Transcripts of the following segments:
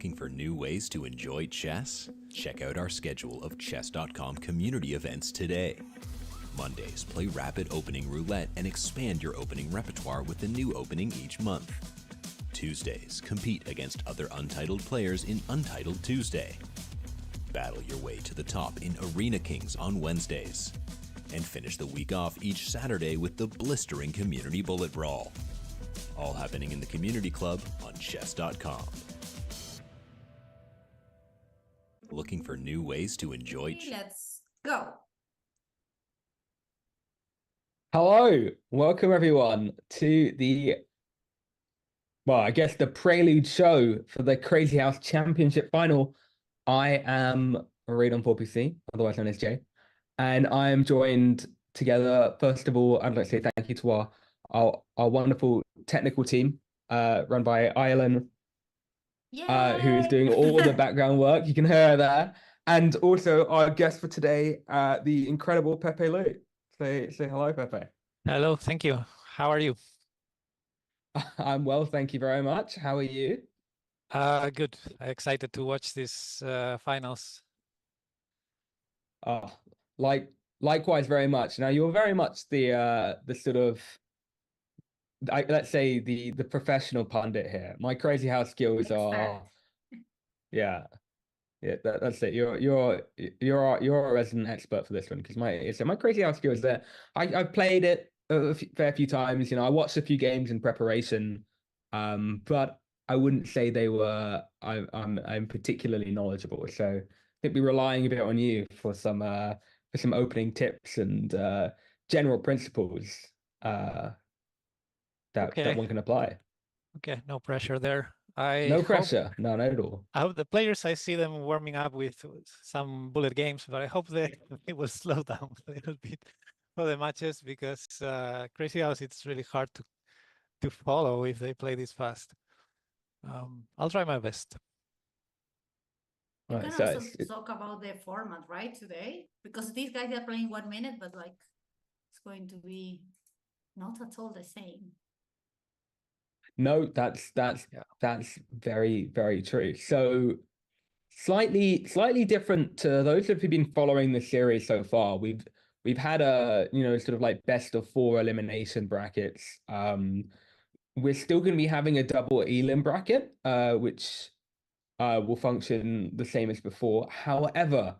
Looking for new ways to enjoy chess? Check out our schedule of chess.com community events today. Mondays, play rapid opening roulette and expand your opening repertoire with a new opening each month. Tuesdays, compete against other Untitled players in Untitled Tuesday. Battle your way to the top in Arena Kings on Wednesdays. And finish the week off each Saturday with the blistering Community Bullet Brawl. All happening in the Community Club on chess.com. Looking for new ways to enjoy chess? Let's go. Hello, welcome everyone to I guess the prelude show for the Crazyhouse Championship Final. I am Radon 4PC, otherwise known as Jay, and I am joined together. First of all, I'd like to say thank you to our wonderful technical team, run by Jalen, who is doing all the background work. You can hear her there, and also our guest for today, the incredible Pepe Lu. Say hello, Pepe. Hello, thank you. How are you? I'm well, thank you very much. How are you? Good. Excited to watch this finals. Likewise, very much. Now you're very much the sort of, let's say the professional pundit here. My Crazyhouse skills are, yeah, that's it. You're a resident expert for this one because my Crazyhouse skills there. I've played it a fair few times. You know, I watched a few games in preparation, but I wouldn't say they were. I'm particularly knowledgeable. So I think we're relying a bit on you for some opening tips and general principles that one can apply. Okay, no pressure there. No pressure. No, not at all. I hope the players, I see them warming up with some bullet games, but I hope it will slow down a little bit for the matches because Crazyhouse, it's really hard to follow if they play this fast. I'll try my best. We can also talk about the format, right, today? Because these guys are playing 1 minute, but like it's going to be not at all the same. No, that's very, very true. So slightly different to those of you who've been following the series so far. We've had a sort of like best of 4 elimination brackets. We're still going to be having a double elim bracket, which will function the same as before. However,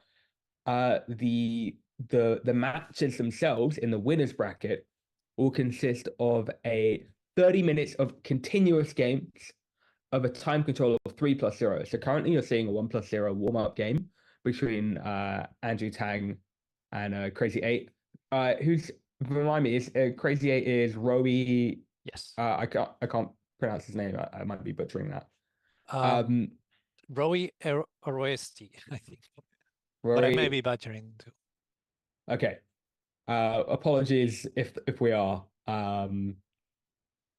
the matches themselves in the winners bracket will consist of a 30 minutes of continuous games of a time control of 3+0. So currently you're seeing a 1+0 warm-up game between Andrew Tang and Crazy 8. Remind me, is Crazy 8 is Rowie? Yes. I can't pronounce his name. I might be butchering that. Rowie Oroesti, I think. Rowie, but I may be butchering too. Okay. Apologies if we are.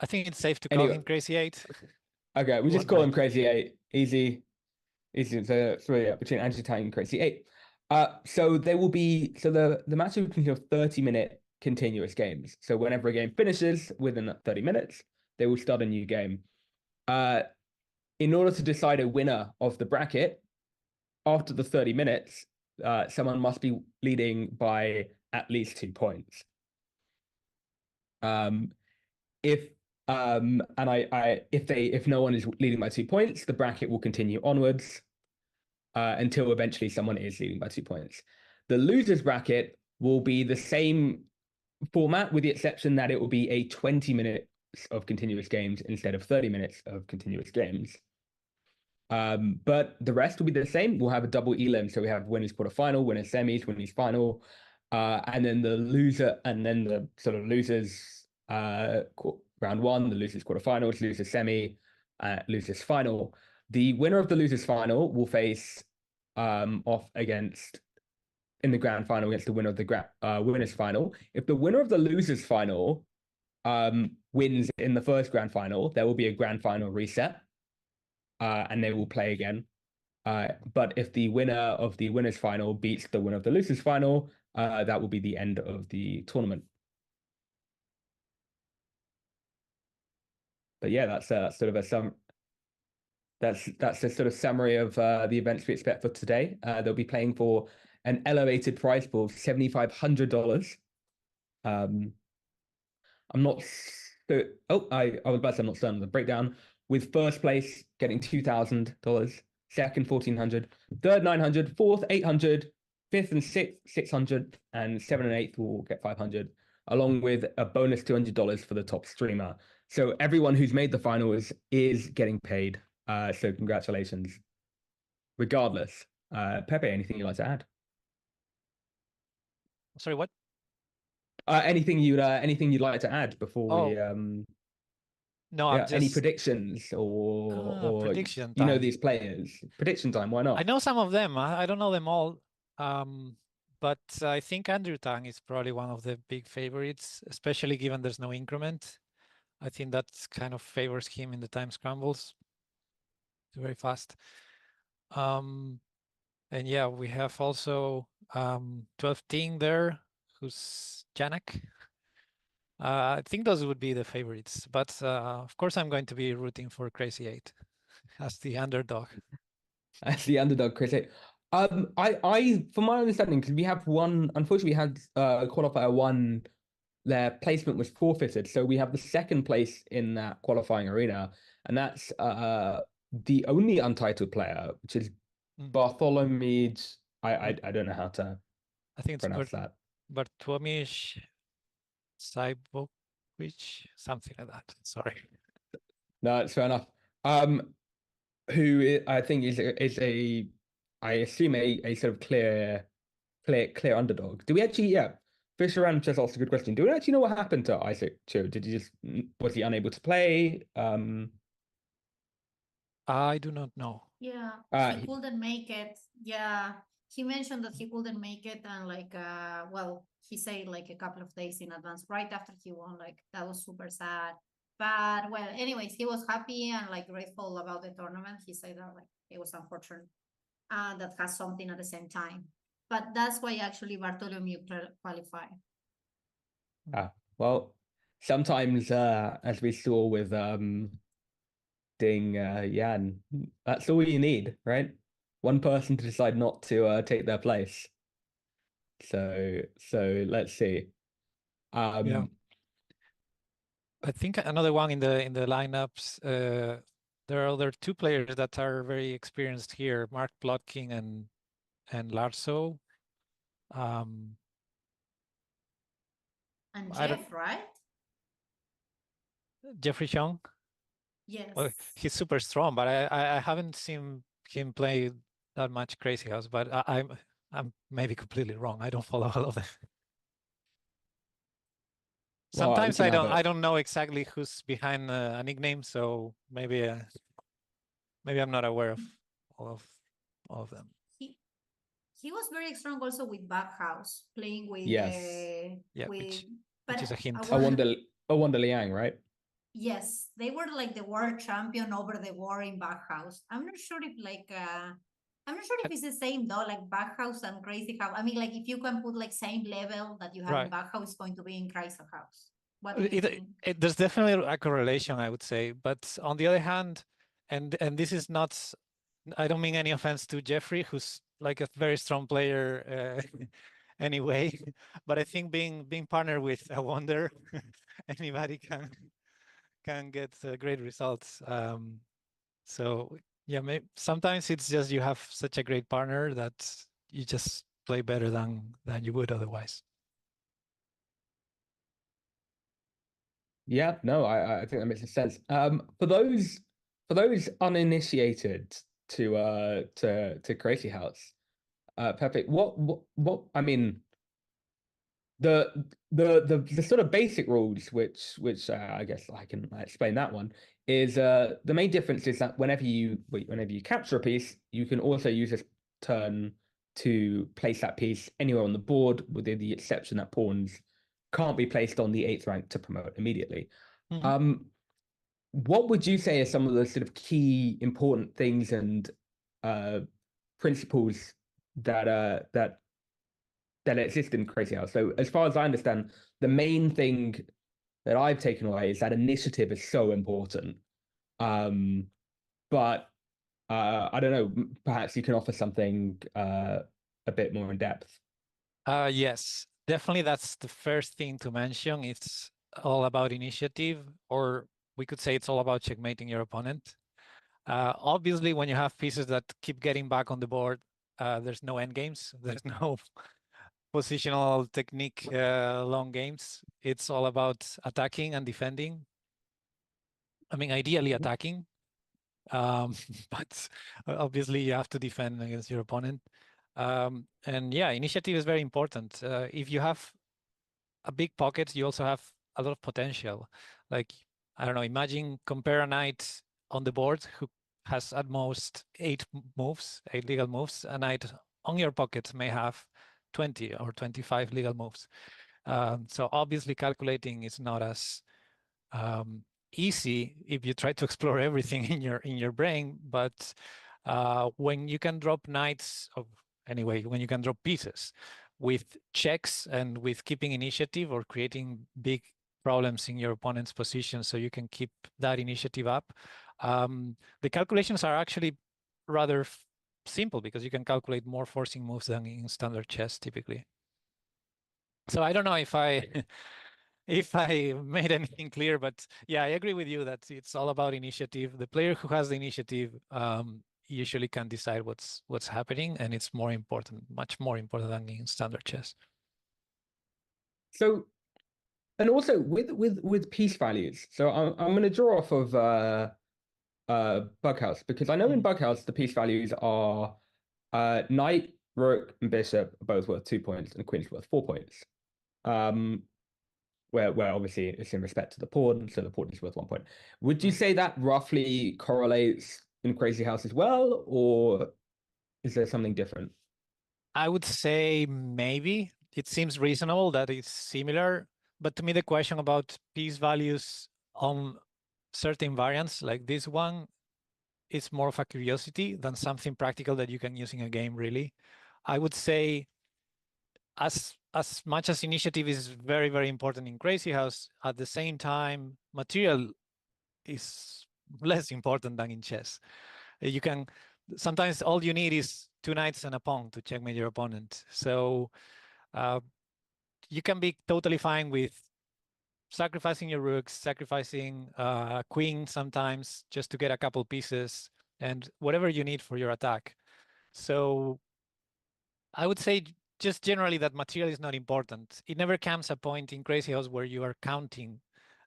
I think it's safe to call him Crazy 8. Okay, we just call him Crazy 8. Easy to throw between Andrew Tang and Crazy 8. So there will be the match will consist of 30-minute continuous games. So whenever a game finishes within 30 minutes, they will start a new game. In order to decide a winner of the bracket, after the 30 minutes, someone must be leading by at least 2 points. If no one is leading by 2 points, the bracket will continue onwards until eventually someone is leading by 2 points. The losers bracket will be the same format with the exception that it will be a 20 minutes of continuous games instead of 30 minutes of continuous games. But the rest will be the same. We'll have a double elim, so we have winners quarterfinal, winners semis, winners final, and then the loser, and then the sort of losers round 1, the losers quarterfinals, losers semi, losers final. The winner of the losers final will face off against in the grand final against the winner of the winners final. If the winner of the losers final wins in the first grand final, there will be a grand final reset, and they will play again. But if the winner of the winners final beats the winner of the losers final, that will be the end of the tournament. But yeah, that's sort of a that's the sort of summary of the events we expect for today. They'll be playing for an elevated prize pool of $7,500. I'm not so. Oh, I was about to say I'm not certain. The breakdown with first place getting $2,000, second 1,400, third 900, fourth 800, fifth and sixth 600, and seventh and eighth will get 500, along with a bonus $200 for the top streamer. So everyone who's made the finals is getting paid. So congratulations. Regardless, Pepe, anything you'd like to add? Sorry, what? Anything you'd like to add before we No, I'm any just predictions or prediction you know time. these players? Prediction time, why not? I know some of them. I don't know them all. But I think Andrew Tang is probably one of the big favorites, especially given there's no increment. I think that kind of favors him in the time scrambles. It's very fast. And yeah, we have also 12 Ting there, who's Janak. I think those would be the favorites, but of course I'm going to be rooting for Crazy 8 as the underdog. As the underdog, Chris. I, from my understanding, because we have one, unfortunately, we had qualifier one, their placement was forfeited, so we have the second place in that qualifying arena, and that's the only untitled player, which is Bartlomiej. I don't know how to I think it's pronounce that. Bartlomiej Cybovic, something like that. Sorry. No, it's fair enough. Who I think is a I assume a sort of clear underdog. Do we actually? Yeah, Fisher and just asked a good question. Do we actually know what happened to Isaac Cho? Did he was he unable to play? I do not know. Yeah, He couldn't make it. Yeah, he mentioned that he couldn't make it, and well, he said like a couple of days in advance, right after he won. Like that was super sad. But well, anyways, he was happy and like grateful about the tournament. He said that like it was unfortunate that has something at the same time. But that's why actually Bartlomiej qualified. Well, sometimes as we saw with Ding Yan, that's all you need, right? One person to decide not to take their place. So let's see. Yeah. I think another one in the lineups. There are other two players that are very experienced here: Mark Plotkin and Larso. And Jeff, right? Jeffrey Xiong. Yes. Well, he's super strong, but I haven't seen him play that much Crazyhouse. But I'm maybe completely wrong. I don't follow all of them. Sometimes I don't know exactly who's behind a nickname, so maybe I'm not aware of all of them. He was very strong also with Backhouse, playing with which is a hint. Wonder Liang, right? Yes, they were like the world champion over the war in Backhouse. I'm not sure if it's the same though, like Backhouse and Crazyhouse. I mean, like if you can put like same level that you have in Backhouse, it's going to be in Crazyhouse. What do you think? There's definitely a correlation, I would say. But on the other hand, and this is not, I don't mean any offense to Jeffrey, who's like a very strong player anyway. But I think being partnered with a wonder, anybody can get great results. So yeah, sometimes it's just you have such a great partner that you just play better than you would otherwise. Yeah, no, I think that makes sense. For those uninitiated to Crazyhouse, Pepe, what I mean, the sort of basic rules, which I guess I can explain that one, is the main difference is that whenever you capture a piece, you can also use this turn to place that piece anywhere on the board, with the exception that pawns can't be placed on the 8th rank to promote immediately. What would you say are some of the sort of key important things and principles that exist in Crazyhouse? So as far as I understand, the main thing that I've taken away is that initiative is so important. But I don't know, perhaps you can offer something a bit more in depth. Yes, definitely that's the first thing to mention. It's all about initiative, or we could say it's all about checkmating your opponent. Obviously, when you have pieces that keep getting back on the board, there's no end games. There's no positional technique long games. It's all about attacking and defending. I mean, ideally attacking, but obviously you have to defend against your opponent. And yeah, initiative is very important. If you have a big pocket, you also have a lot of potential. Like, I don't know, imagine compare a knight on the board who has at most 8 moves, 8 legal moves. A knight on your pocket may have 20 or 25 legal moves. So obviously calculating is not as easy if you try to explore everything in your brain, but when you can drop knights, anyway, when you can drop pieces with checks and with keeping initiative or creating big problems in your opponent's position so you can keep that initiative up, the calculations are actually rather simple because you can calculate more forcing moves than in standard chess typically. So I don't know if I if I made anything clear, but yeah, I agree with you that it's all about initiative. The player who has the initiative usually can decide what's happening, and it's more important, much more important than in standard chess. So, and also with piece values. So I'm going to draw off of Bughouse, because I know in Bughouse the piece values are knight, rook, and bishop are both worth 2 points, and queen's worth 4 points. Where obviously it's in respect to the pawn, so the pawn is worth 1 point. Would you say that roughly correlates in Crazyhouse as well, or is there something different? I would say maybe it seems reasonable that it's similar, but to me the question about piece values on certain variants like this one is more of a curiosity than something practical that you can use in a game, really. I would say as much as initiative is very, very important in Crazyhouse, at the same time, material is less important than in chess. You can, sometimes all you need is 2 knights and a pawn to checkmate your opponent. So you can be totally fine with sacrificing your rooks, sacrificing a queen sometimes just to get a couple pieces and whatever you need for your attack. So I would say just generally that material is not important. It never comes a point in Crazyhouse where you are counting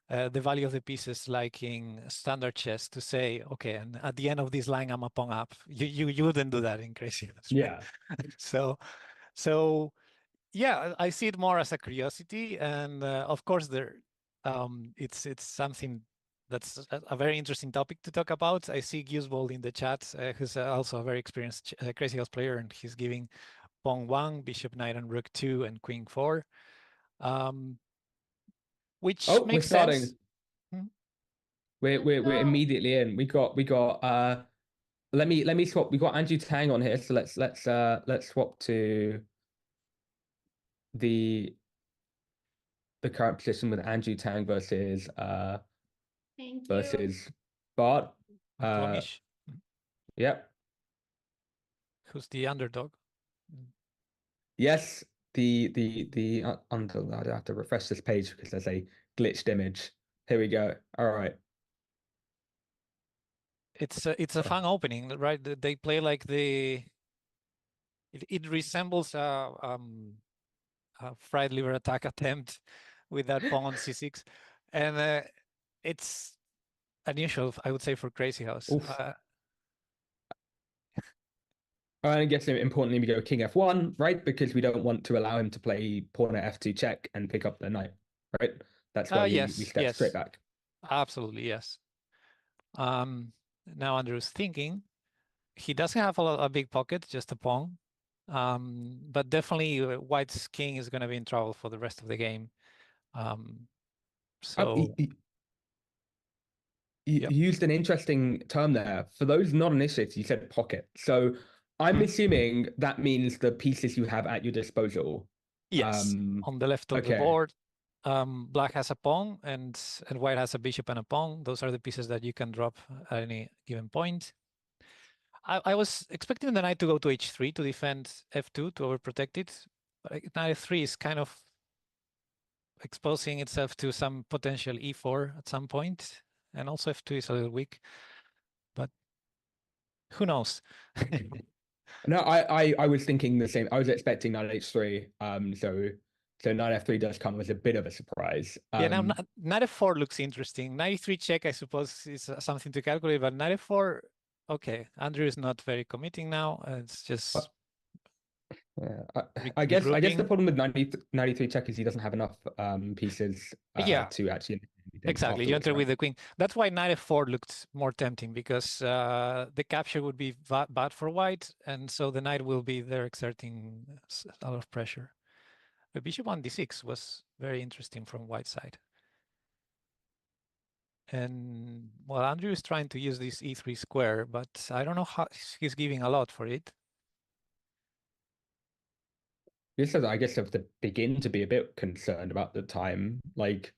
the value of the pieces like in standard chess to say, okay, and at the end of this line, I'm a pawn up. You wouldn't do that in Crazyhouse. Yeah. So yeah, I see it more as a curiosity, and of course it's something that's a very interesting topic to talk about. I see Gusbold in the chat, who's also a very experienced Crazyhouse player, and he's giving pawn 1, bishop, knight, and rook 2, and queen 4, which makes starting. sense. We're immediately in. We got let me swap. We got Andrew Tang on here, so let's swap to the current position with Andrew Tang versus Thank you. versus Bart. Bartlomiej, Yep. who's the underdog. Yes, the under. I have to refresh this page because there's a glitched image. Here we go. All right. It's a fun opening, right? They play like it resembles a fried liver attack attempt with that pawn on c6, and it's unusual, I would say, for Crazyhouse. I guess importantly, we go king f1, right? Because we don't want to allow him to play pawn at f2 check and pick up the knight, right? That's why we step straight back. Absolutely, yes. Now Andrew's thinking. He doesn't have a big pocket, just a pawn. But definitely White's king is going to be in trouble for the rest of the game. You used an interesting term there. For those not initiated, you said pocket. So I'm assuming that means the pieces you have at your disposal. Yes, on the left of the board, Black has a pawn and White has a bishop and a pawn. Those are the pieces that you can drop at any given point. I was expecting the knight to go to h3 to defend f2 to overprotect it, but knight f3 is kind of exposing itself to some potential e4 at some point, and also f2 is a little weak, but who knows? No, I was thinking the same. I was expecting knight h3. So knight f3 does come as a bit of a surprise. Yeah, now knight f4 looks interesting. Knight e3 check, I suppose, is something to calculate, but knight f4, okay, Andrew is not very committing now. It's just Yeah, I guess the regrouping. problem with 93 check is he doesn't have enough pieces Yeah. to actually Exactly, you afterwards, enter right? with the queen. That's why knight f4 looked more tempting, because the capture would be bad for white, and so the knight will be there exerting a lot of pressure. The bishop on d6 was very interesting from white side. And well, Andrew is trying to use this e3 square, but I don't know how he's giving a lot for it. This is, I guess, have to begin to be a bit concerned about the time. Like,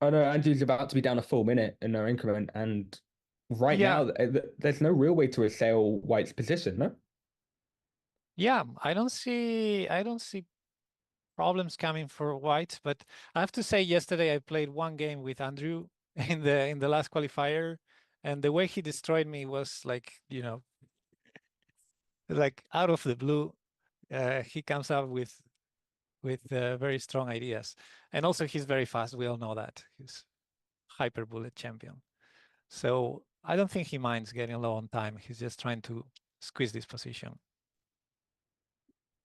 I know Andrew's about to be down a full minute in their increment, and right Yeah. now there's no real way to assail White's position, no? Yeah, I don't see problems coming for white, but I have to say yesterday I played one game with Andrew in the last qualifier, and the way he destroyed me was like, you know, like out of the blue. He comes up with very strong ideas, and also he's very fast. We all know that he's hyper bullet champion. So I don't think he minds getting low on time. He's just trying to squeeze this position.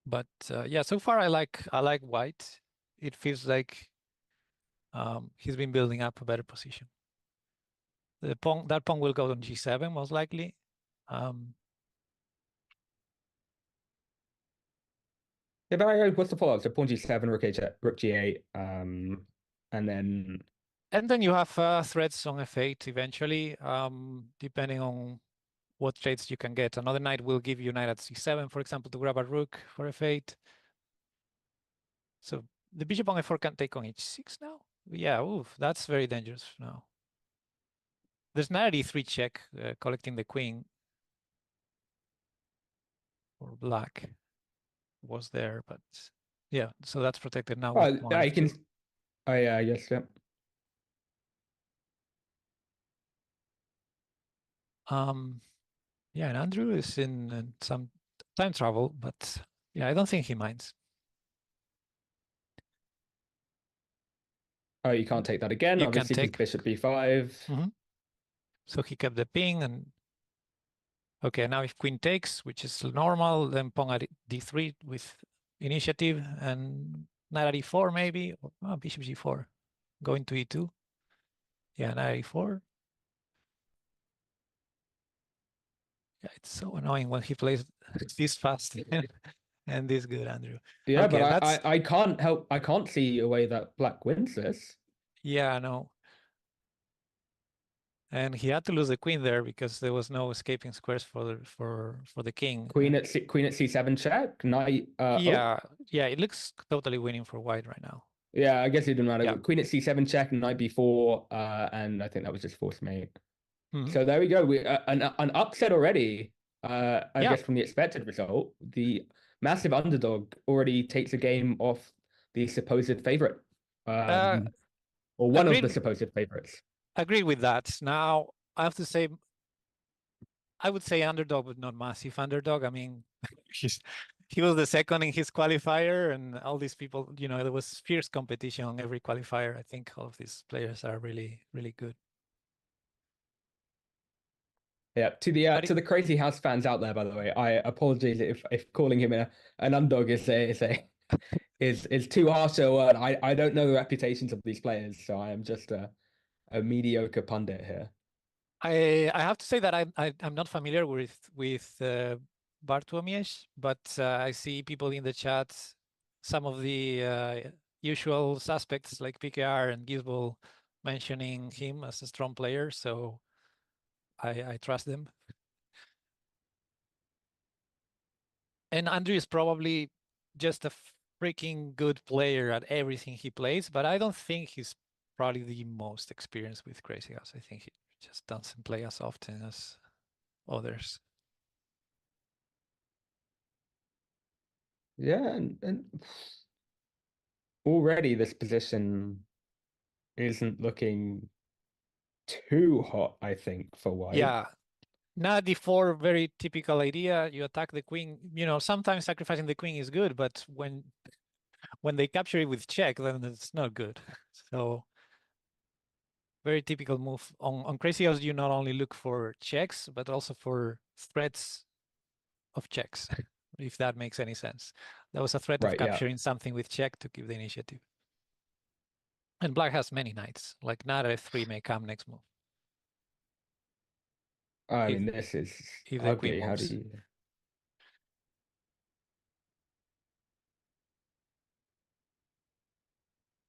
But yeah, so far I like white. It feels like he's been building up a better position. That pawn will go on g7 most likely. Yeah, but what's the follow-up? So pawn g7, rook g8, and then you have threats on f8 eventually, depending on what trades you can get. Another knight will give you knight at c7, for example, to grab a rook for f8. So the bishop on f4 can take on h6 now. Yeah, oof, that's very dangerous now. There's knight at e3 check, collecting the queen. Or black was there, but yeah, so that's protected now with pawn I f2. can. Oh yeah, I guess, yeah. Yeah, and Andrew is in some time travel, but yeah, I don't think he minds. Oh, you can't take that again, You can obviously, because take. bishop b5. So he kept the ping, and okay, now if queen takes, which is normal, then pawn at d3 with initiative, and knight at e4 maybe, or bishop g4, going to e2. Yeah, knight at e4. Yeah, it's so annoying when he plays this fast and this good, Andrew. Yeah, Okay, but that's I can't see a way that black wins this. yeah, no. And he had to lose the queen there because there was no escaping squares for the king. Queen at c7 check, knight. Yeah, yeah, it looks totally winning for white right now. Yeah, I guess it didn't matter. Yeah. Queen at c7 check, knight b4, and I think that was just forced mate. Mhm. So there we go. We an upset already. I Yeah. guess from the expected result, the massive underdog already takes a game off the supposed favorite, or one of the Agreed. supposed favorites. Agree with that. Now I have to say, I would say underdog, but not massive underdog. I mean, he was the second in his qualifier, and all these people, you know, there was fierce competition on every qualifier. I think all of these players are really, really good. Yeah, to the Crazyhouse fans out there, by the way, I apologize if calling him an underdog is too harsh a word. I don't know the reputations of these players, so I am just a mediocre pundit here. I have to say that I'm not familiar with Bartlomiej, but I see people in the chat, some of the usual suspects like PKR and Gizbol mentioning him as a strong player, so I trust them. And Andrew is probably just a freaking good player at everything he plays, but I don't think he's probably the most experienced with Crazyhouse. I think he just doesn't play as often others. Yeah, and already this position isn't looking too hot, I think, for white. Yeah. Now d4, very typical idea. You attack the queen. You know, sometimes sacrificing the queen is good, but when they capture it with check, then it's not good. So very typical move. On Crazyhouse, you not only look for checks, but also for threats of checks, if that makes any sense. That was a threat of Right, yeah. capturing something with check to keep the initiative. And black has many knights, like knight f3 may come next move. I If- mean, this is if the queen ugly. How do moves. you?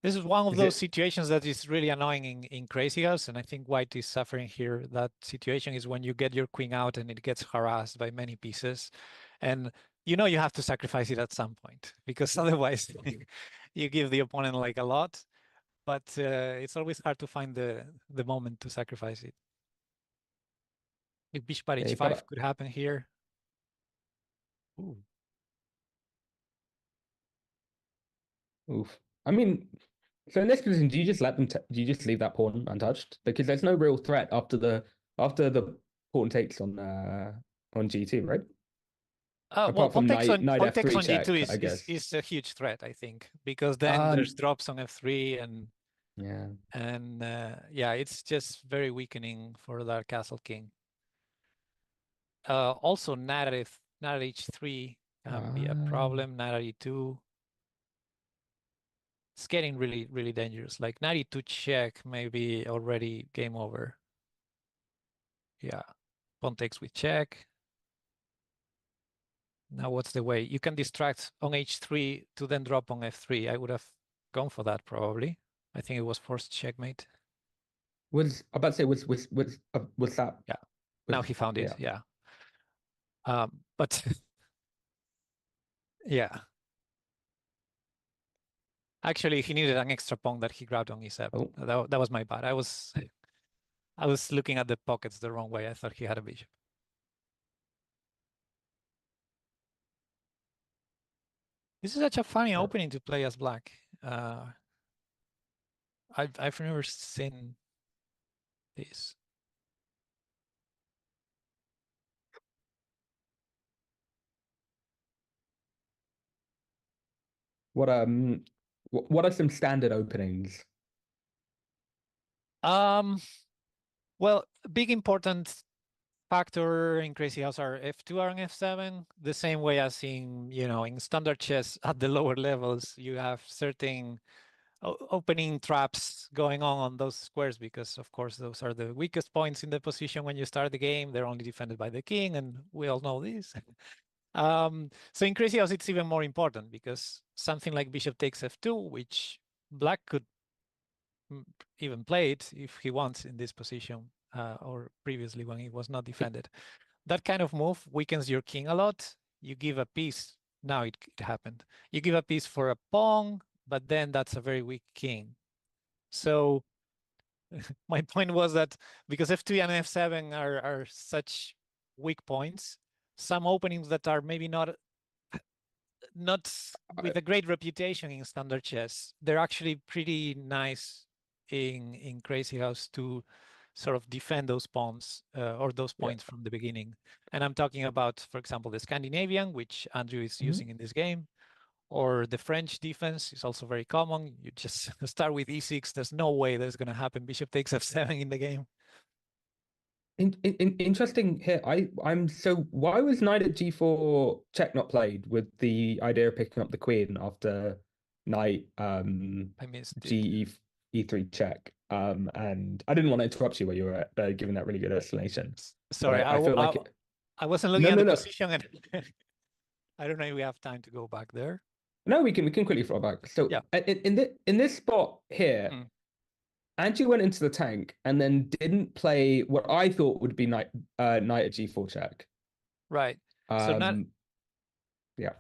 This is one of Is those it? situations that is really annoying in Crazyhouse, and I think white is suffering here. That situation is when you get your queen out and it gets harassed by many pieces, and you know you have to sacrifice it at some point, because otherwise you give the opponent like a lot, but it's always hard to find the moment to sacrifice it. If bishop at Yeah, you've h5 got could happen here. Ooh. Oof. I mean, so in this position, do you just let them? Do you just leave that pawn untouched? Because there's no real threat after the pawn takes on g2, right? Well, Apart from knight pawn takes f3 on check, g2 I guess. is a huge threat, I think, because then there's drops on f3 Yeah. and yeah, it's just very weakening for the castle king. Also, knight at h3 can be a problem. Knight at e2. It's getting really, really dangerous. Like knight e2 check, maybe already game over. Yeah, pawn takes with check. Now what's the way? You can distract on h3 to then drop on f3. I would have gone for that probably. I think it was forced checkmate. Was I about to say was that? Yeah. Now he found it. Yeah. But yeah. Actually, he needed an extra pawn that he grabbed on e7. Oh. That was my bad. I was looking at the pockets the wrong way. I thought he had a bishop. This is such a funny opening to play as black. I've never seen this. What are some standard openings? Well, big important factor in Crazyhouse are f2 and f7. The same way as in standard chess at the lower levels, you have certain opening traps going on those squares, because of course those are the weakest points in the position when you start the game. They're only defended by the king, and we all know this. So in Crazyhouse it's even more important, because something like bishop takes f2, which black could even play it if he wants in this position, or previously when he was not defended. That kind of move weakens your king a lot. You give a piece. Now it happened. You give a piece for a pawn, but then that's a very weak king. So my point was that because f2 and f7 are such weak points, some openings that are maybe not with a great reputation in standard chess, they're actually pretty nice in Crazyhouse to sort of defend those pawns or those points from the beginning. And I'm talking about, for example, the Scandinavian, which Andrew is using in this game, or the French defense is also very common. You just start with e6. There's no way that's going to happen. Bishop takes f7 in the game. Interesting here. I'm so why was knight at g4 check not played with the idea of picking up the queen after knight I missed g e3 check? And I didn't want to interrupt you while you were giving that really good explanation. Sorry, I feel like I wasn't looking at the position, and I don't know if we have time to go back there. No, we can quickly fall back. So yeah, in this spot here, Angie went into the tank and then didn't play what I thought would be knight at g4 check. Right. So not yeah.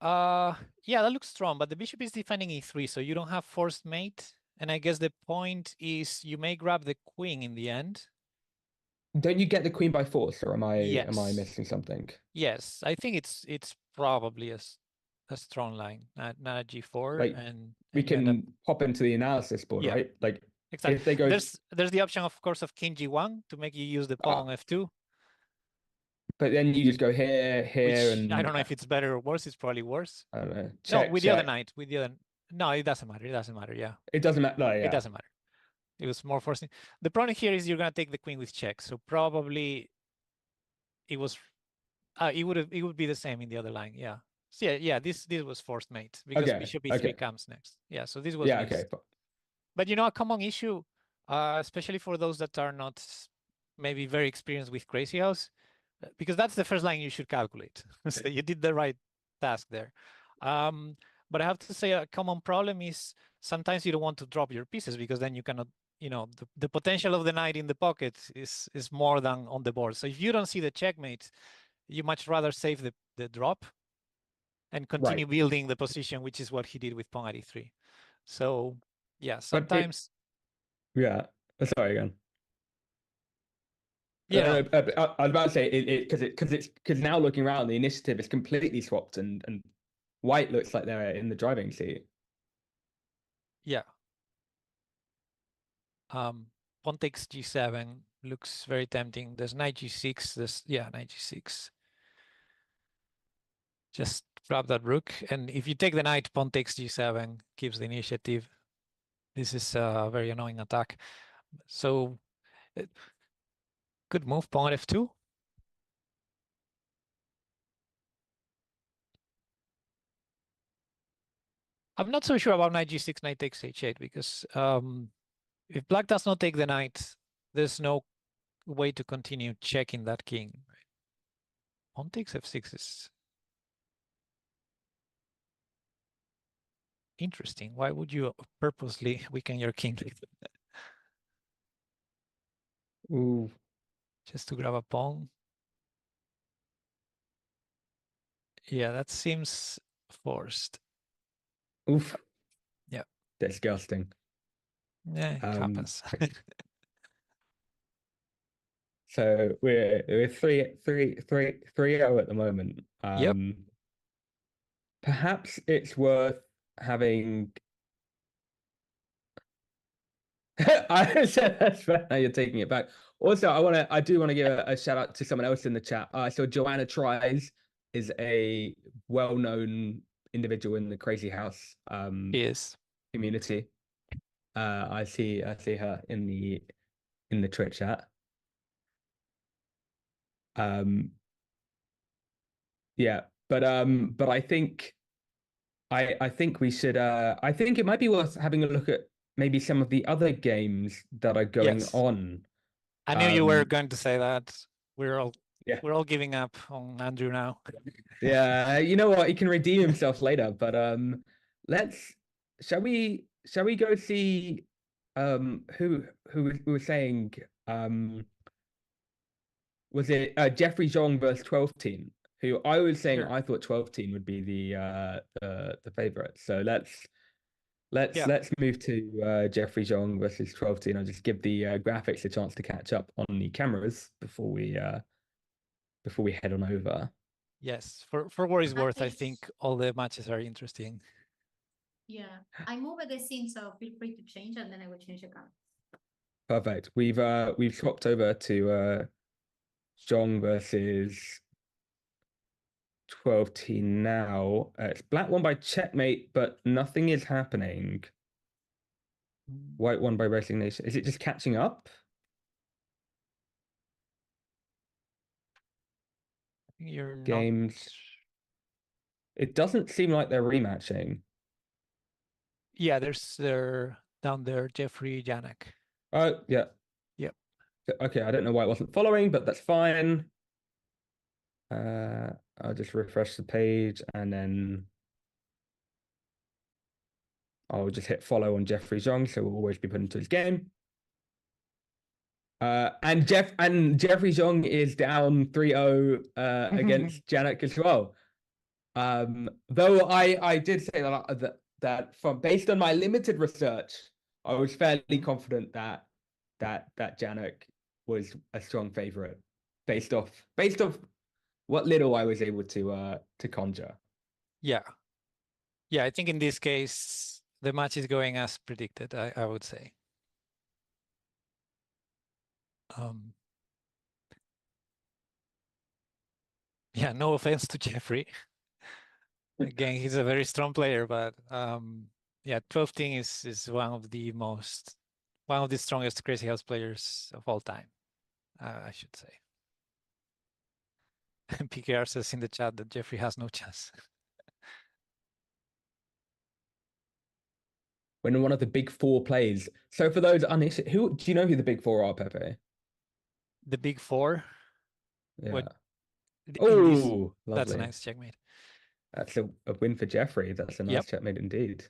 Yeah, that looks strong, but the bishop is defending e3, so you don't have forced mate. And I guess the point is you may grab the queen in the end. Don't you get the queen by force, or am I Yes. missing something? Yes, I think it's probably a strong line, not a G4, Like, and we you end up, can pop into the analysis board, Yeah. right? Like, exactly. if they go, There's the option, of course, of King G1 to make you use the pawn on F2, but then you just go here, here, which and I don't know if it's better or worse. It's probably worse. I don't know. No, Check, with the other check. knight, with the other. No, it doesn't matter. It doesn't matter. Yeah, It doesn't matter. No, yeah. it doesn't matter. It was more forcing. The problem here is you're gonna take the queen with check, so probably it was. It would be the same in the other line. Yeah. So yeah. This was forced mate because Okay, bishop E3 okay. comes next. Yeah. So this was Yeah, missed. okay. But you know, a common issue, especially for those that are not maybe very experienced with Crazyhouse, because that's the first line you should calculate. So you did the right task there. But I have to say a common problem is sometimes you don't want to drop your pieces because then you cannot, you know, the potential of the knight in the pocket is more than on the board. So if you don't see the checkmate, you much rather save the drop and continue building the position, which is what he did with pawn at E3. So yeah, sometimes. Yeah. Sorry again. Yeah. I was about to say because now looking around, the initiative is completely swapped, and white looks like they're in the driving seat. Yeah. Pawn takes G7 looks very tempting. There's knight G6. There's knight G6. Just grab that rook, and if you take the knight, pawn takes G7 keeps the initiative. This is a very annoying attack. So good move, pawn F2. I'm not so sure about knight G6, knight takes H8 because if black does not take the knight, there's no way to continue checking that king. Pawn takes F6 is interesting. Why would you purposely weaken your king? Ooh. Just to grab a pawn? Yeah, that seems forced. Oof. Yeah. Disgusting. Yeah, it happens. So we're 3-0 at the moment. Yep. Perhaps it's worth having. I said that's fair. Now you're taking it back. Also, I do want to give a shout out to someone else in the chat. So Joanna Tries is a well-known individual in the Crazyhouse community. I see her in the Twitch chat. Yeah, but I think we should I think it might be worth having a look at maybe some of the other games that are going on. I knew you were going to say that. We're all giving up on Andrew now. Yeah, you know what? He can redeem himself later, but shall we go see who was saying was it Jeffrey Xiong versus 12 Team? Who I was saying I thought 12 Team would be the favorite. So let's move to Jeffrey Xiong versus 12 Team. I'll just give the graphics a chance to catch up on the cameras before we head on over. Yes, for what it's worth, I think all the matches are interesting. Yeah, I moved the scene, so feel free to change, and then I will change the camera. Perfect. We've swapped over to Xiong versus 12 Team now. It's black won by checkmate, but nothing is happening. White won by resignation. Is it just catching up? You're Games. not... It doesn't seem like they're rematching. Yeah, they're down there, Jeffrey, Janak. Oh, yeah. Yep. Okay, I don't know why it wasn't following, but that's fine. I'll just refresh the page and then I'll just hit follow on Jeffrey Xiong, so we'll always be put into his game. And Jeffrey Xiong is down 3-0 against Janak as well. Though I did say that from based on my limited research, I was fairly confident that Janak was a strong favorite based off what little I was able to conjure. Yeah. Yeah, I think in this case, the match is going as predicted, I would say. Yeah, no offense to Jeffrey. Again, he's a very strong player, but yeah, 12 Ting is one of the strongest Crazyhouse players of all time, I should say. And PKR says in the chat that Jeffrey has no chance. When one of the big four plays. So for those who do you know who the big four are, Pepe? The big four. Yeah. What, Oh, that's a lovely. nice checkmate. That's a win for Jeffrey. That's a nice Yep. checkmate indeed.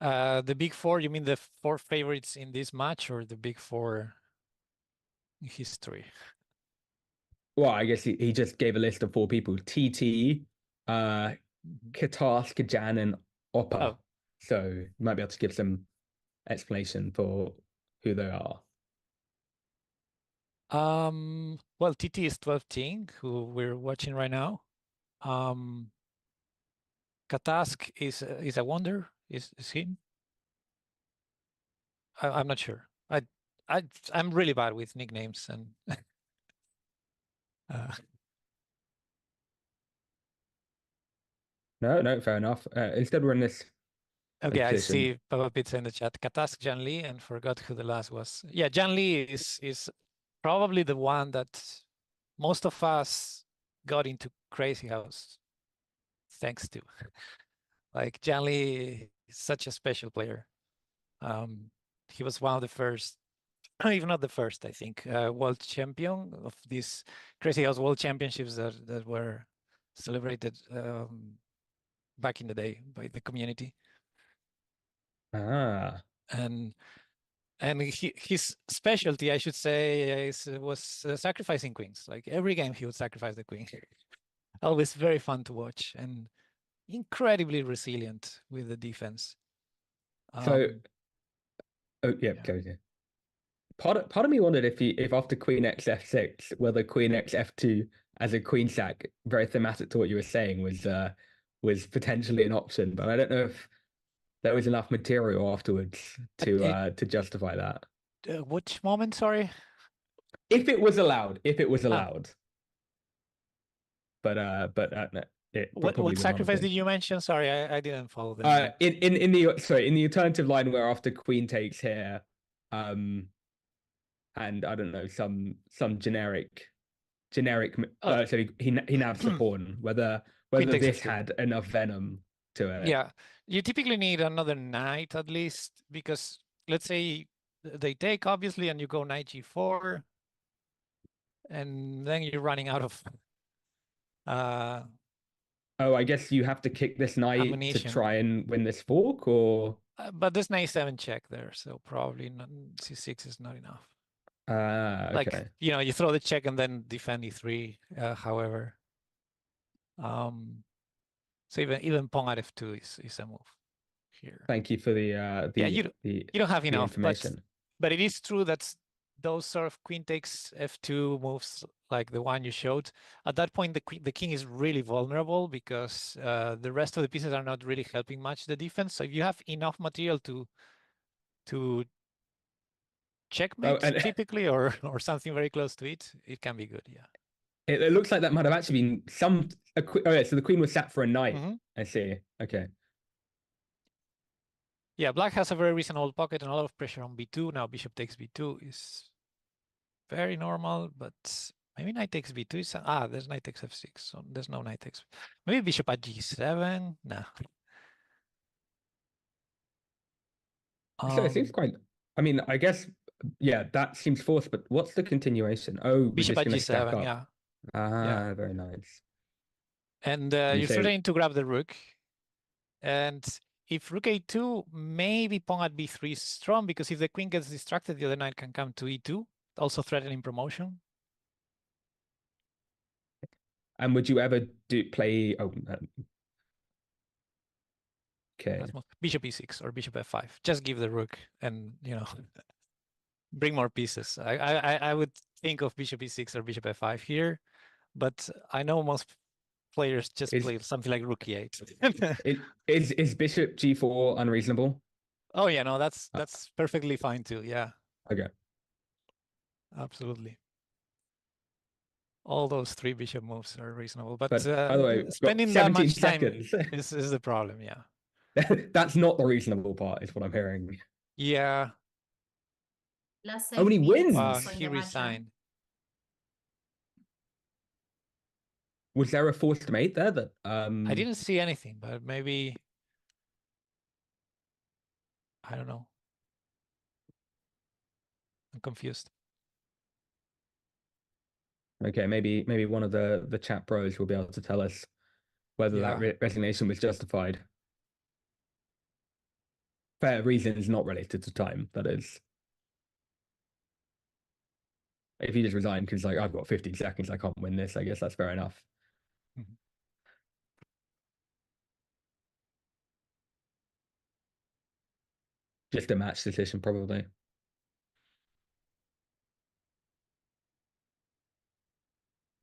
The big four, you mean the four favorites in this match or the big four in history? Well, I guess he just gave a list of four people: TT, Katask, Jan, and Oppa. Oh. So you might be able to give some explanation for who they are. Well, TT is 12 Ting, who we're watching right now. Katask is a wonder. Is him? I'm not sure. I'm really bad with nicknames and. No, fair enough. Instead, we're in this. Okay, I position. see Papa Pizza in the chat. Katask, Jan Lee, and forgot who the last was. Yeah, Jan Lee is probably the one that most of us got into Crazyhouse thanks to. Like Jan Lee is such a special player. He was one of the first, if not the first, I think, world champion of these Crazyhouse World Championships that were celebrated back in the day by the community. Ah. And his specialty, I should say, was sacrificing queens. Like every game, he would sacrifice the queen. Always very fun to watch and incredibly resilient with the defense. So, oh yeah, yeah. go ahead. Part of me wondered if after Queen X F6, whether Queen X F2 as a queen sack, very thematic to what you were saying, was potentially an option, but I don't know if there was enough material afterwards to justify that. Which moment? Sorry. If it was allowed. But no, it What probably would not have sacrifice been. did you mention? Sorry, I didn't follow them. In the alternative line where after Queen takes here, and I don't know, some generic so he nabs the pawn, whether this had enough venom to it. Yeah, you typically need another knight at least, because let's say they take obviously and you go knight g4 and then you're running out of oh, I guess you have to kick this knight ammunition to try and win this fork, or but there's knight 7 check there, so probably c6 is not enough. Okay. Like, you know, you throw the check and then defend e3, however. So even pawn at f2 is a move here. Thank you for the yeah, you don't have enough information. But it is true that those sort of queen takes f2 moves, like the one you showed, at that point the king is really vulnerable because the rest of the pieces are not really helping much the defense. So if you have enough material to checkmate typically or something very close to it, it can be good. Yeah. It looks like that might have actually been so the queen was sat for a knight. I see. Okay. Yeah, black has a very reasonable pocket and a lot of pressure on b2. Now bishop takes b2 is very normal, but maybe knight takes b2 is there's knight takes f6, so there's no knight takes. Maybe bishop at g7. No. So it seems quite. I mean, I guess that seems forced. But what's the continuation? Oh, bishop at g7. Yeah. Yeah. Very nice. And you're starting to grab the rook, and if rook a2, maybe pawn at b3 is strong, because if the queen gets distracted, the other knight can come to e2, also threatening promotion. And would you ever play? Okay. Bishop e6 or bishop f5. Just give the rook and, you know, bring more pieces. I would think of bishop e6 or bishop f5 here, but I know most players just play something like rook e8. Is bishop g4 unreasonable? Oh yeah, no, that's perfectly fine too. Yeah, Okay. absolutely. All those 3 bishop moves are reasonable, but By the way, spending that 17 much time seconds. is the problem. Yeah. That's not the reasonable part, is what I'm hearing. Yeah. Last Oh, and he 8 minutes wins. also in He the match, huh? resigned. Was there a forced mate there that I didn't see anything, but maybe I don't know. I'm confused. Okay, maybe one of the chat pros will be able to tell us whether that resignation was justified. Fair reasons not related to time, that is. If he just resigned because like I've got 15 seconds, I can't win this, I guess that's fair enough. Mhm. Just a match decision, probably.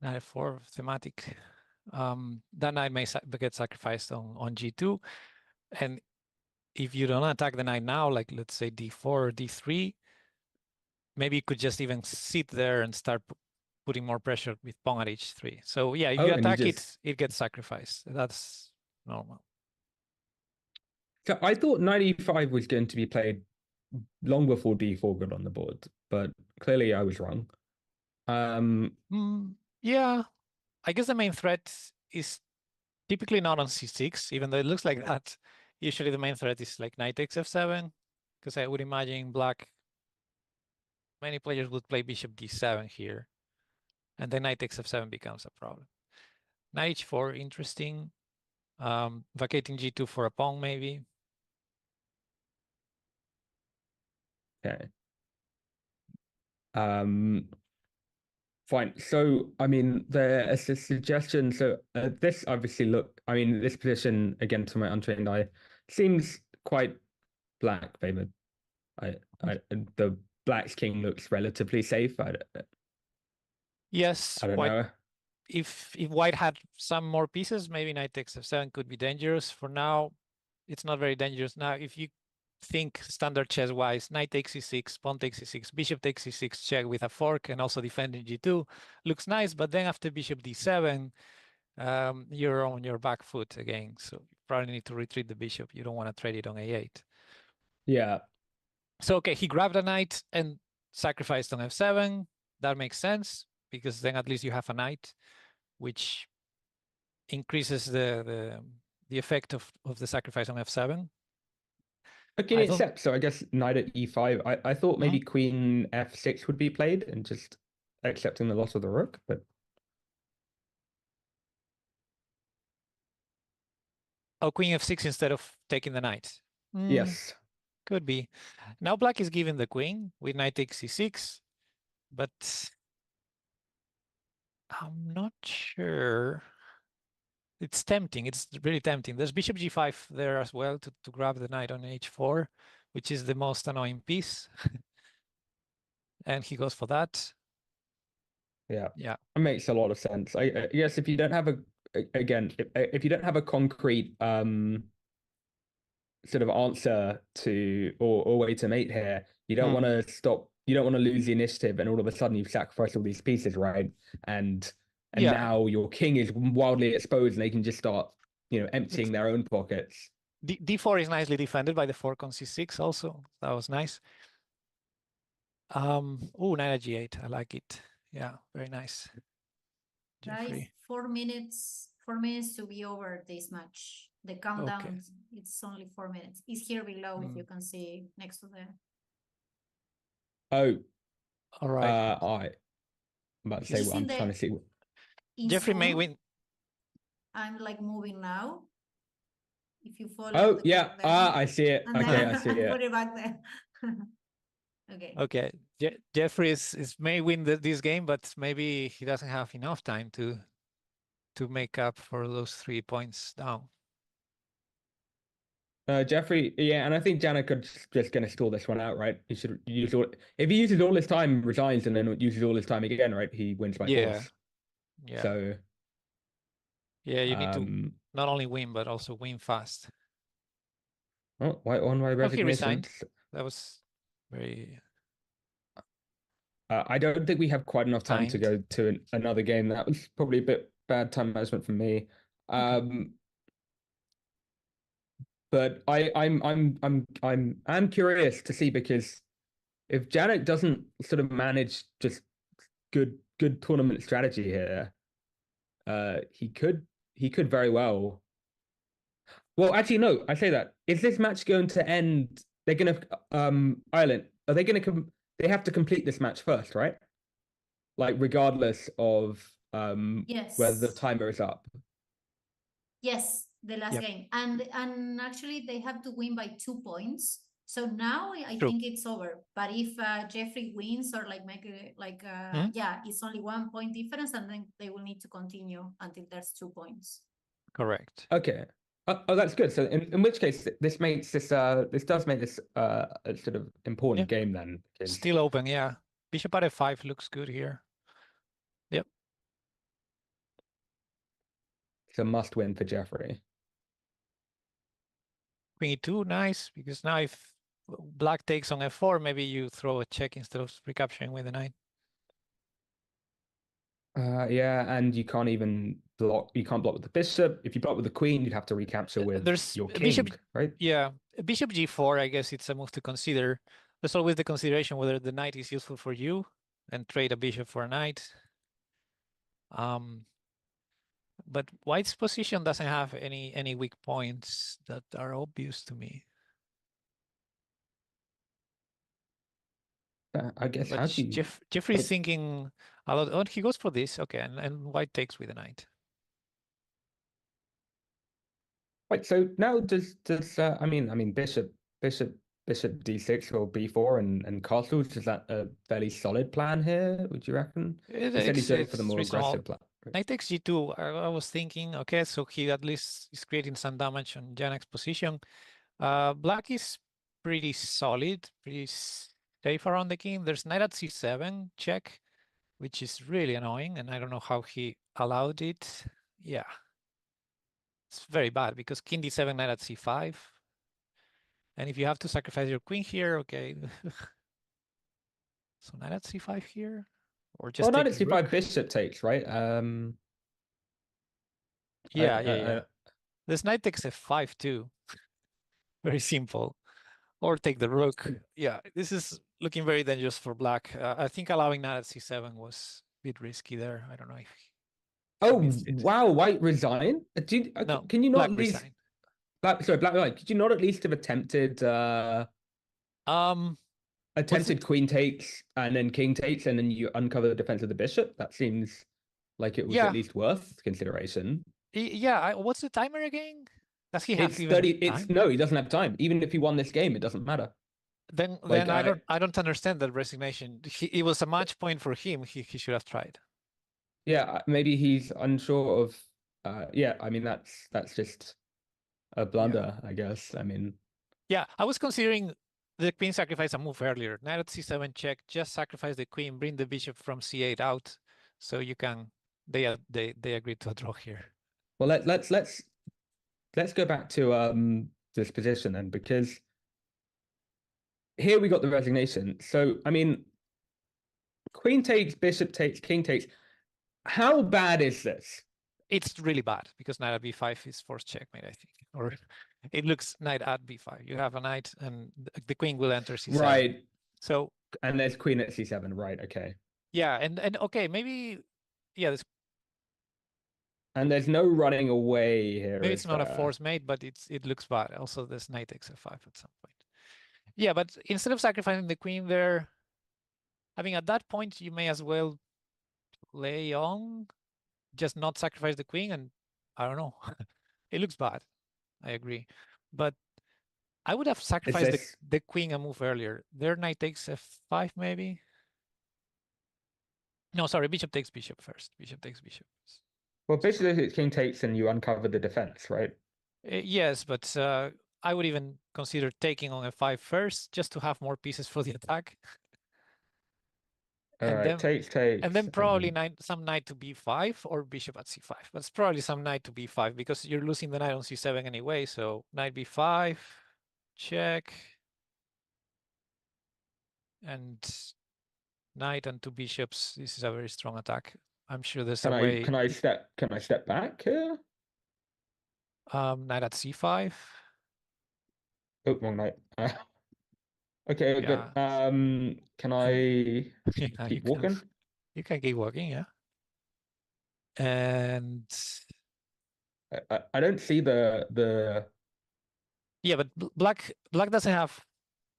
Knight f4 thematic. That knight may get sacrificed on g2, and if you don't attack the knight now, like let's say d4 or d3, maybe you could just even sit there and start putting more pressure with pawn at h3. So yeah, if you attack it, it gets sacrificed. That's normal. So I thought 95 was going to be played long before d4 got on the board, but clearly I was wrong. Yeah, I guess the main threat is typically not on c6, even though it looks like that. Usually the main threat is like knight takes f7, because I would imagine many players would play bishop d7 here, and then knight takes f7 becomes a problem. Knight h4, interesting. Vacating g2 for a pawn, maybe. Okay. Fine. So, I mean, there's a suggestion. So, this obviously this position, again, to my untrained eye, seems quite black favored. The black's king looks relatively safe. Yes, I don't white. know. If white had some more pieces, maybe knight takes f7 could be dangerous. For now, it's not very dangerous. Now, if you think standard chess wise, knight takes e6, pawn takes e6, bishop takes e6 check with a fork and also defending g2 looks nice, but then after bishop d7, you're on your back foot again, so you probably need to retreat the bishop. You don't want to trade it on a8. Yeah. So okay, he grabbed a knight and sacrificed on f7. That makes sense, because then at least you have a knight, which increases the effect of the sacrifice on f7. Okay, except so I guess knight at e5. I thought maybe queen f6 would be played and just accepting the loss of the rook, but oh, queen f6 instead of taking the knight. yes. Could be. Now black is given the queen with knight takes c6, but I'm not sure. It's tempting. It's really tempting. There's bishop g5 there as well to grab the knight on h4, which is the most annoying piece. And he goes for that. Yeah. Yeah. It makes a lot of sense. I guess if you don't have if you don't have a concrete sort of answer to or way to mate here, you don't want to you don't want to lose the initiative and all of a sudden you've sacrificed all these pieces, right? And now your king is wildly exposed and they can just start, emptying their own pockets. D4 is nicely defended by the fork on c6 also. That was nice. Oh, knight at g8. I like it. Yeah, very nice. Guys, 4 minutes to be over this match. The countdown, it's only 4 minutes. It's here below if you can see next to the. Oh, all right. I'm about to say what I'm trying to see. Jeffrey may win. I'm like moving now. If you follow. Oh, yeah. I see it. Okay, I see it. Put it back there. Okay. Okay. Jeffrey may win this game, but maybe he doesn't have enough time to make up for those 3 points down. Jeffrey, yeah, and I think Janak could just going to stall this one out, right? He should use all. If he uses all his time, resigns, and then uses all his time again, right? He wins by Yeah, force. yeah, So, yeah. You need to not only win but also win fast. oh, white one by Oh, he resignation. resigned. That was very I don't think we have quite enough time to kind. go to another game. That was probably a bit bad time management from me. But I'm curious to see, because if Janik doesn't sort of manage just good tournament strategy here, he could very well. Well, actually, no. I say that. Is this match going to end? They're gonna Ireland. Are they gonna come? They have to complete this match first, right? Like regardless of whether the Yes. timer is up. Yes, the last Yep. game. And actually they have to win by 2 points. So now I True. think it's over. But if Jeffrey wins or like make it like yeah, it's only 1 point difference, and then they will need to continue until there's 2 points. Correct. Okay. Oh, that's good. So in which case this makes this this does make this a sort of important game then. Still open, yeah. Bishop at f5 looks good here. Yep. It's a must win for Jeffrey. Queen e2, nice, because now if black takes on f4, maybe you throw a check instead of recapturing with the knight. Yeah, and you can't even block. You can't block with the bishop. If you block with the queen, you'd have to recapture with There's your king, bishop, right? yeah, bishop g4. I guess it's a move to consider. There's always the consideration whether the knight is useful for you, and trade a bishop for a knight. But white's position doesn't have any weak points that are obvious to me. I guess But how do you? Jeffrey's thinking a lot. Oh, he goes for this. Okay, and white takes with the knight. Wait, so now does I mean bishop d6 or b4 and castles, is that a fairly solid plan here, would you reckon? He said he's going for the It's more reasonable. aggressive plan. Knight takes g2. I was thinking, okay, so he at least is creating some damage on Janak's position. Black is pretty solid, pretty safe around the king. There's knight at c7 check, which is really annoying, and I don't know how he allowed it. Yeah, it's very bad because king d7, knight at c5. And if you have to sacrifice your queen here, okay. So knight at c5 here, or just Well, take knight the at c5 rook. bishop takes, right? Yeah. This knight takes f5 too. Very simple. Or take the rook. Yeah, this is looking very dangerous for black. I think allowing knight at c7 was a bit risky there. I don't know if Oh missed it. wow, white resign? No, Can you not black at least resign. black white? Could you not at least have attempted queen takes and then king takes, and then you uncover the defense of the bishop? That seems like it was at least worth consideration. Yeah, what's the timer again? Does he have It's even 30. time? It's no, he doesn't have time. Even if he won this game, it doesn't matter. Then Like, I don't understand that resignation. It was a match point for him. He should have tried. Yeah, maybe he's unsure of. Yeah, I mean that's just a blunder, I guess. I mean, yeah, I was considering the queen sacrifice a move earlier. Knight at c7 check, just sacrifice the queen, bring the bishop from c8 out, so you can. They agreed to a draw here. well, let's go back to this position then, because here we got the resignation. So I mean, queen takes, bishop takes, king takes. How bad is this? It's really bad because knight at b5 is forced checkmate, I think. Or it looks knight at b5. You have a knight and the queen will enter c7. Right. So and there's queen at c7. Right. Okay. Yeah, and okay, maybe this. And there's no running away here. Maybe it's not a forced mate, but it looks bad. Also, this knight takes f5 at some point. Yeah, but instead of sacrificing the queen there, I mean, at that point, you may as well play on, just not sacrifice the queen, and I don't know. It looks bad. I agree. But I would have sacrificed the queen a move earlier. Their knight takes f5, maybe. No, sorry, bishop takes bishop first. Bishop takes bishop. Well, bishop takes king takes, and you uncover the defense, right? Yes, but I would even consider taking on f5 first, just to have more pieces for the attack. All right, takes. And then probably some knight to b5 or bishop at c5. But it's probably some knight to b5 because you're losing the knight on c7 anyway. So knight b5, check. And knight and two bishops. This is a very strong attack. I'm sure there's a way. Can I step back here? Knight at c5. Oh, wrong knight. Okay, Yeah. but can I Yeah, keep walking? You can keep walking, yeah. And I don't see the. yeah, but black doesn't have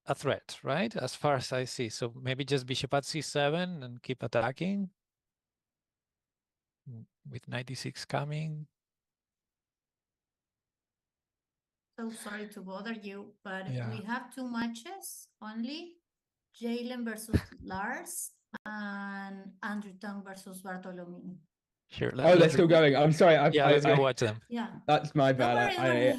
a threat, right? As far as I see. So maybe just bishop at c7 and keep attacking. With knight d6 coming. So sorry to bother you, but Yeah. we have two matches only. Jalen versus Lars and Andrew Tang versus Bartlomiej. Sure. Oh, they're still going. I'm sorry. Let's go watch them. Yeah. That's my Don't bad. worry.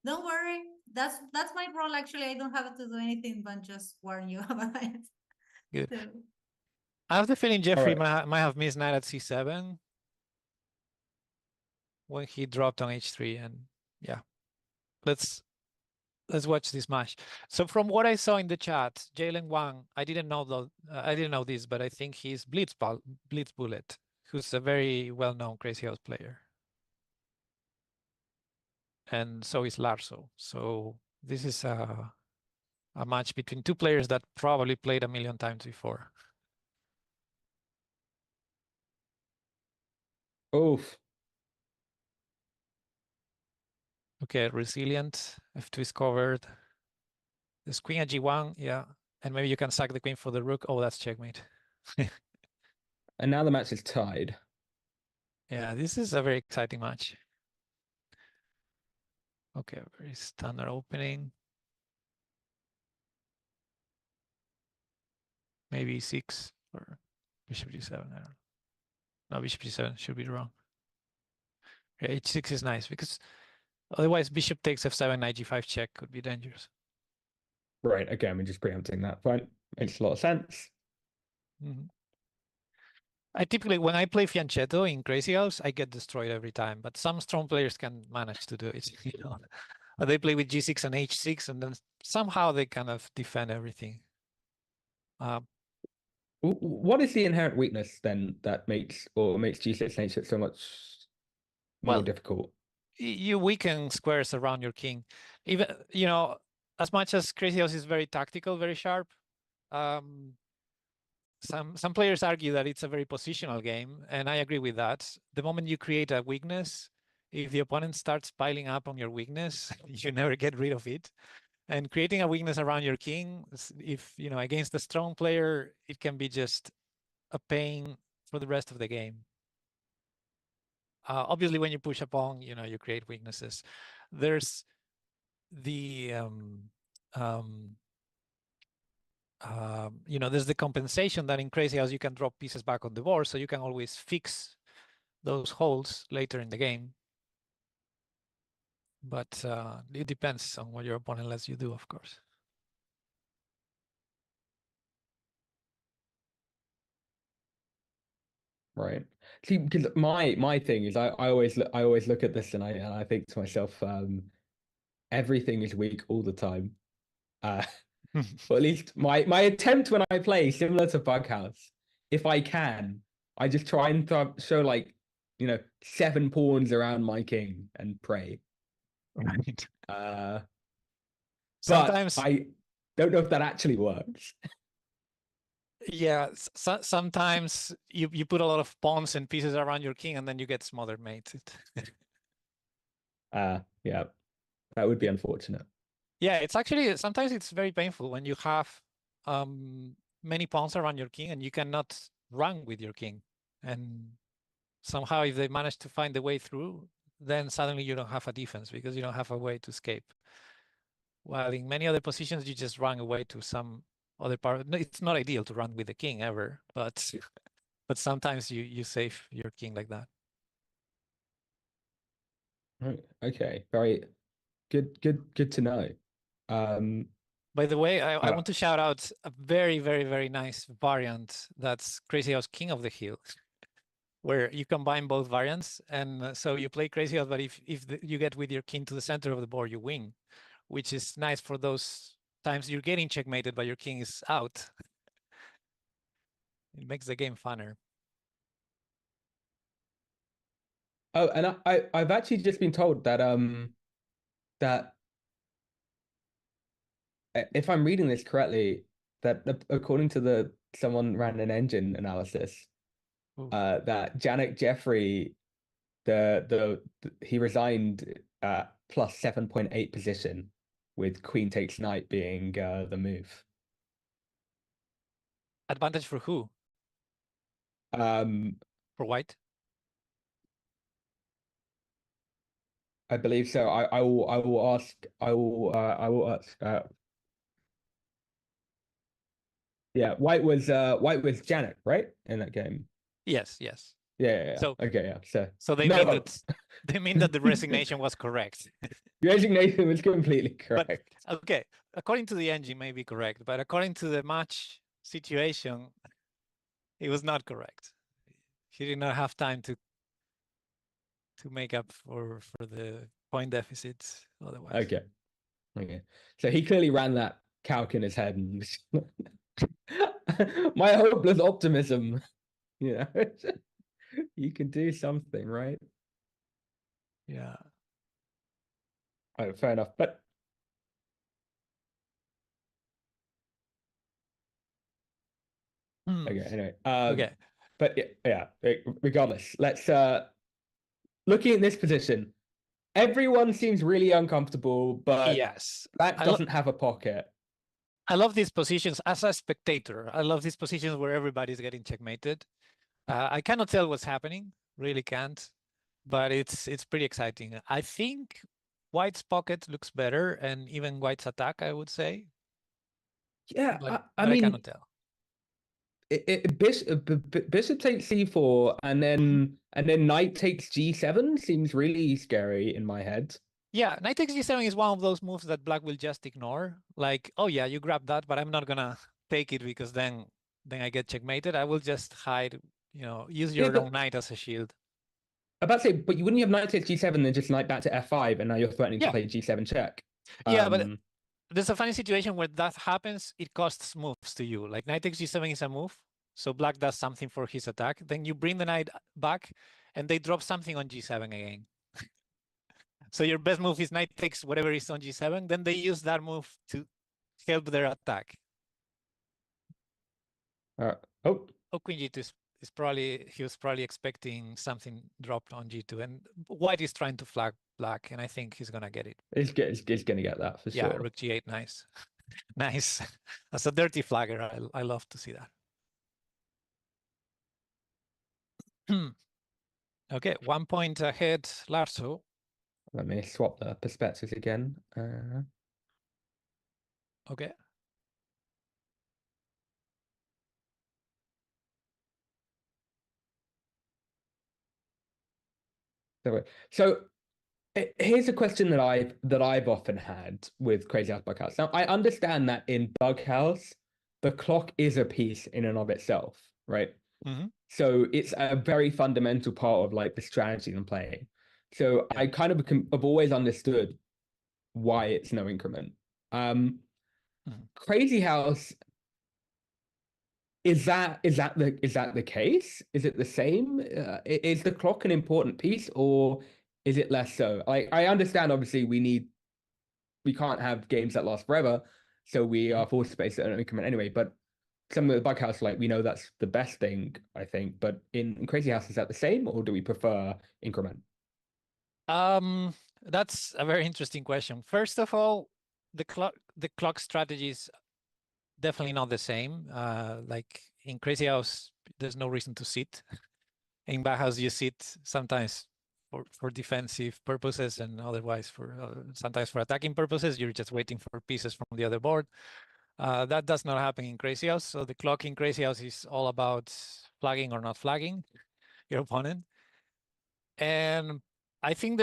Don't worry. That's my role. Actually, I don't have to do anything but just warn you about it. Good. So, I have the feeling Jeffrey right. might have missed knight at c7 when he dropped on h3, and yeah, let's watch this match. So from what I saw in the chat, Jalen Wang, I didn't know this, but I think he's Blitz Bullet, who's a very well-known Crazyhouse player, and so is Larso. So this is a match between two players that probably played a million times before. Oof. Okay, resilient. F2 is covered. There's queen at g1, yeah. And maybe you can sack the queen for the rook. Oh, that's checkmate. And now the match is tied. Yeah, this is a very exciting match. Okay, very standard opening. Maybe 6 or bishop g7. I don't know. No, bishop g7 should be wrong. Yeah, h6 is nice because otherwise bishop takes f7, knight g5 check could be dangerous. Right. Again, we're just preempting that. Fine. Makes a lot of sense. Mm-hmm. I typically, when I play Fianchetto in Crazyhouse, I get destroyed every time, but some strong players can manage to do it. You know, they play with g6 and h6, and then somehow they kind of defend everything. What is the inherent weakness then that makes g6 and h6 so much more difficult? You weaken squares around your king. Even, you know, as much as Crazyhouse is very tactical, very sharp, some players argue that it's a very positional game, and I agree with that. The moment you create a weakness, if the opponent starts piling up on your weakness, you never get rid of it. And creating a weakness around your king, if you know, against a strong player, it can be just a pain for the rest of the game. Obviously, when you push a pawn, you know, you create weaknesses. There's the you know, there's the compensation that in Crazyhouse you can drop pieces back on the board, so you can always fix those holes later in the game. But it depends on what your opponent lets you do, of course. Right. See, because my thing is I always look at this and I think to myself, everything is weak all the time. Or at least my attempt when I play, similar to Bughouse, if I can, I just try and show, like, you know, 7 pawns around my king and pray. Right. But I don't know if that actually works. Yeah, sometimes you put a lot of pawns and pieces around your king, and then you get smothered mates. Yeah, that would be unfortunate. Yeah, it's actually sometimes it's very painful when you have many pawns around your king and you cannot run with your king. And somehow, if they manage to find the way through, then suddenly you don't have a defense because you don't have a way to escape. While in many other positions, you just run away to some other part. No, it's not ideal to run with the king ever, but sometimes you save your king like that. Okay, very Good to know. By the way, I Uh, want to shout out a very, very, very nice variant that's Crazyhouse King of the Hill, where you combine both variants. And so you play Crazyhouse, but if you get with your king to the center of the board, you win, which is nice for those times you're getting checkmated, but your king is out. It makes the game funner. Oh, and I've actually just been told that that if I'm reading this correctly, that according to someone ran an engine analysis, that Janak Jeffrey, he resigned at plus 7.8 position, with queen takes knight being the move. Advantage for who? For white? I believe so. I will ask. I will ask. Yeah, white was Janet, right, in that game. Yes, yes. Yeah. So okay, yeah. So they No. mean that the resignation was correct. Resignation was completely correct. But, okay, according to the engine, may be correct, but according to the match situation, it was not correct. He did not have time to make up for the point deficits otherwise. Okay. So he clearly ran that calc in his head, and my hopeless optimism. You know, you can do something, right? Yeah. Oh, fair enough. But okay, anyway. Okay. But yeah, regardless, let's looking at this position, everyone seems really uncomfortable, but Yes. Black doesn't have a pocket. I love these positions as a spectator. I love these positions where everybody's getting checkmated. I cannot tell what's happening, really can't, but it's pretty exciting. I think White's pocket looks better, and even White's attack, I would say. Yeah, but I I mean, cannot tell. Bishop takes c4, and then knight takes g7 seems really scary in my head. Yeah, knight takes g7 is one of those moves that Black will just ignore. Like, oh yeah, you grab that, but I'm not gonna take it because then I get checkmated. I will just hide, use your own knight as a shield. About to say, but you wouldn't have knight takes g7, then just knight back to f5, and now you're threatening to play g7 check. Yeah, but there's a funny situation where that happens. It costs moves to you. Like knight takes g7 is a move, so Black does something for his attack. Then you bring the knight back, and they drop something on g7 again. So your best move is knight takes whatever is on g7. Then they use that move to help their attack. Queen g2 is probably, he was probably expecting something dropped on g2, and White is trying to flag Black, and I think he's gonna get it. He's gonna get that for sure. Yeah, rook g8, nice, nice. As a dirty flagger, I love to see that. Okay, 1 point ahead, Larso. Let me swap the perspectives again. Okay. So here's a question that I've often had with Crazyhouse Bughouse. Now I understand that in Bughouse, the clock is a piece in and of itself, right? Mm-hmm. So it's a very fundamental part of like the strategy I'm playing. So I kind of have always understood why it's no increment. Crazyhouse, is that the case? Is it the same? Is the clock an important piece, or is it less so? I understand obviously we can't have games that last forever, so we are forced to base it on increment anyway. But some of the Bughouse, like we know that's the best thing, I think. But in Crazyhouse, is that the same, or do we prefer increment? That's a very interesting question. First of all, the clock strategy is definitely not the same. Like in Crazyhouse, there's no reason to sit. In Bughouse, you sit sometimes for defensive purposes, and otherwise for sometimes for attacking purposes. You're just waiting for pieces from the other board. That does not happen in Crazyhouse. So the clock in Crazyhouse is all about flagging or not flagging your opponent. And I think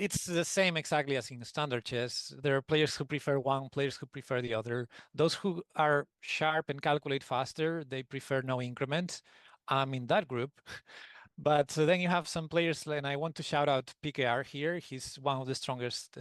it's the same exactly as in standard chess. There are players who prefer one, players who prefer the other. Those who are sharp and calculate faster, they prefer no increment. I'm in that group. But then you have some players, and I want to shout out PKR here. He's one of the strongest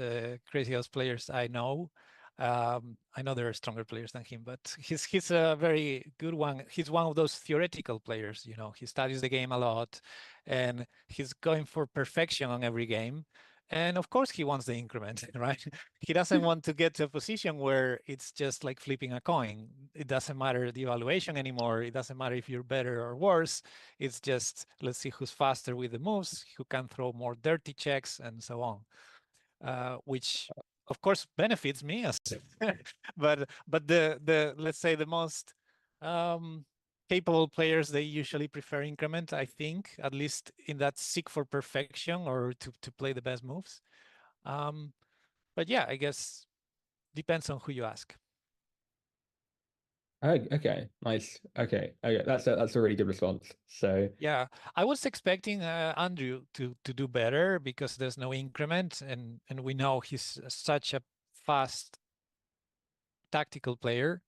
Crazyhouse players I know. I know there are stronger players than him, but he's a very good one. He's one of those theoretical players, you know. He studies the game a lot, and he's going for perfection on every game. And of course, he wants the increment, right? He doesn't want to get to a position where it's just like flipping a coin. It doesn't matter the evaluation anymore. It doesn't matter if you're better or worse. It's just, let's see who's faster with the moves, who can throw more dirty checks, and so on. Which, of course, benefits me as, but the let's say the most capable players, they usually prefer increment, I think, at least in that seek for perfection or to play the best moves. But yeah, I guess depends on who you ask. Oh, okay, nice. Okay, that's a really good response. So yeah, I was expecting Andrew to do better because there's no increment, and we know he's such a fast tactical player.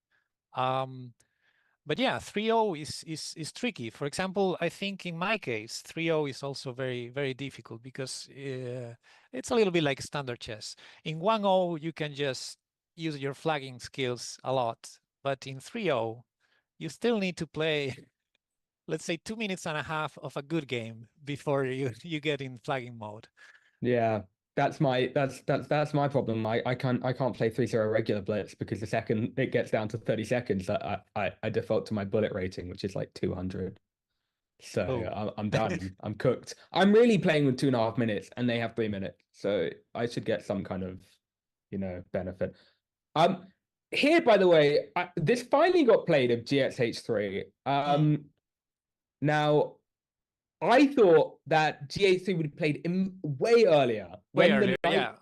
But yeah, 3-0 is tricky. For example, I think in my case, 3-0 is also very, very difficult because it's a little bit like standard chess. In 1-0, you can just use your flagging skills a lot. But in 3-0, you still need to play, let's say, 2.5 minutes of a good game before you get in flagging mode. yeah, that's my problem. I can't play 3-0 regular blitz because the second it gets down to 30 seconds, I default to my bullet rating, which is like 200. So Oh. I'm done. I'm cooked. I'm really playing with 2.5 minutes, and they have 3 minutes, so I should get some kind of, benefit. Here, by the way, this finally got played of GXH3. Now, I thought that GH3 would have played way earlier. Way earlier, yeah.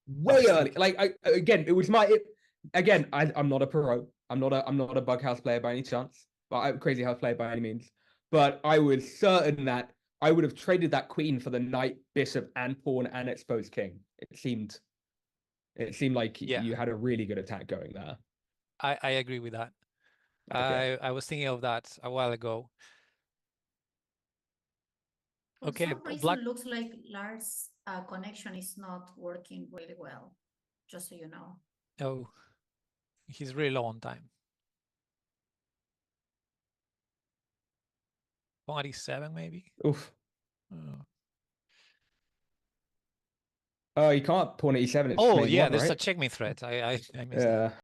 Way early. Like again, it was I'm not a pro. I'm not a bug house player by any chance, but I'm a crazy house player by any means. But I was certain that I would have traded that queen for the knight, bishop, and pawn and exposed king. It seemed like you had a really good attack going there. I agree with that. Okay. I was thinking of that a while ago. For some reason, looks like Lars' connection is not working really well, just so you know. Oh, he's really low on time. Pawn e7, maybe? Oof. Oh, you can't pawn at e7. It's oh, yeah, there's right? a checkmate threat. I missed that.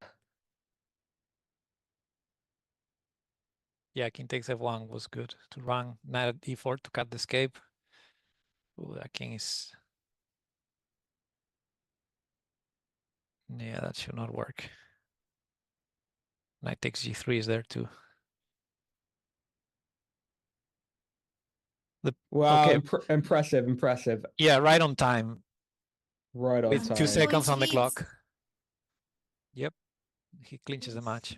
Yeah, king takes f1 was good to run. Knight at e4 to cut the escape. Oh, that king is... Yeah, that should not work. Knight takes g3 is there too. Wow, okay. Impressive. Yeah, right on time. Right on with time. 2 seconds on the clock. Yep, he clinches the match.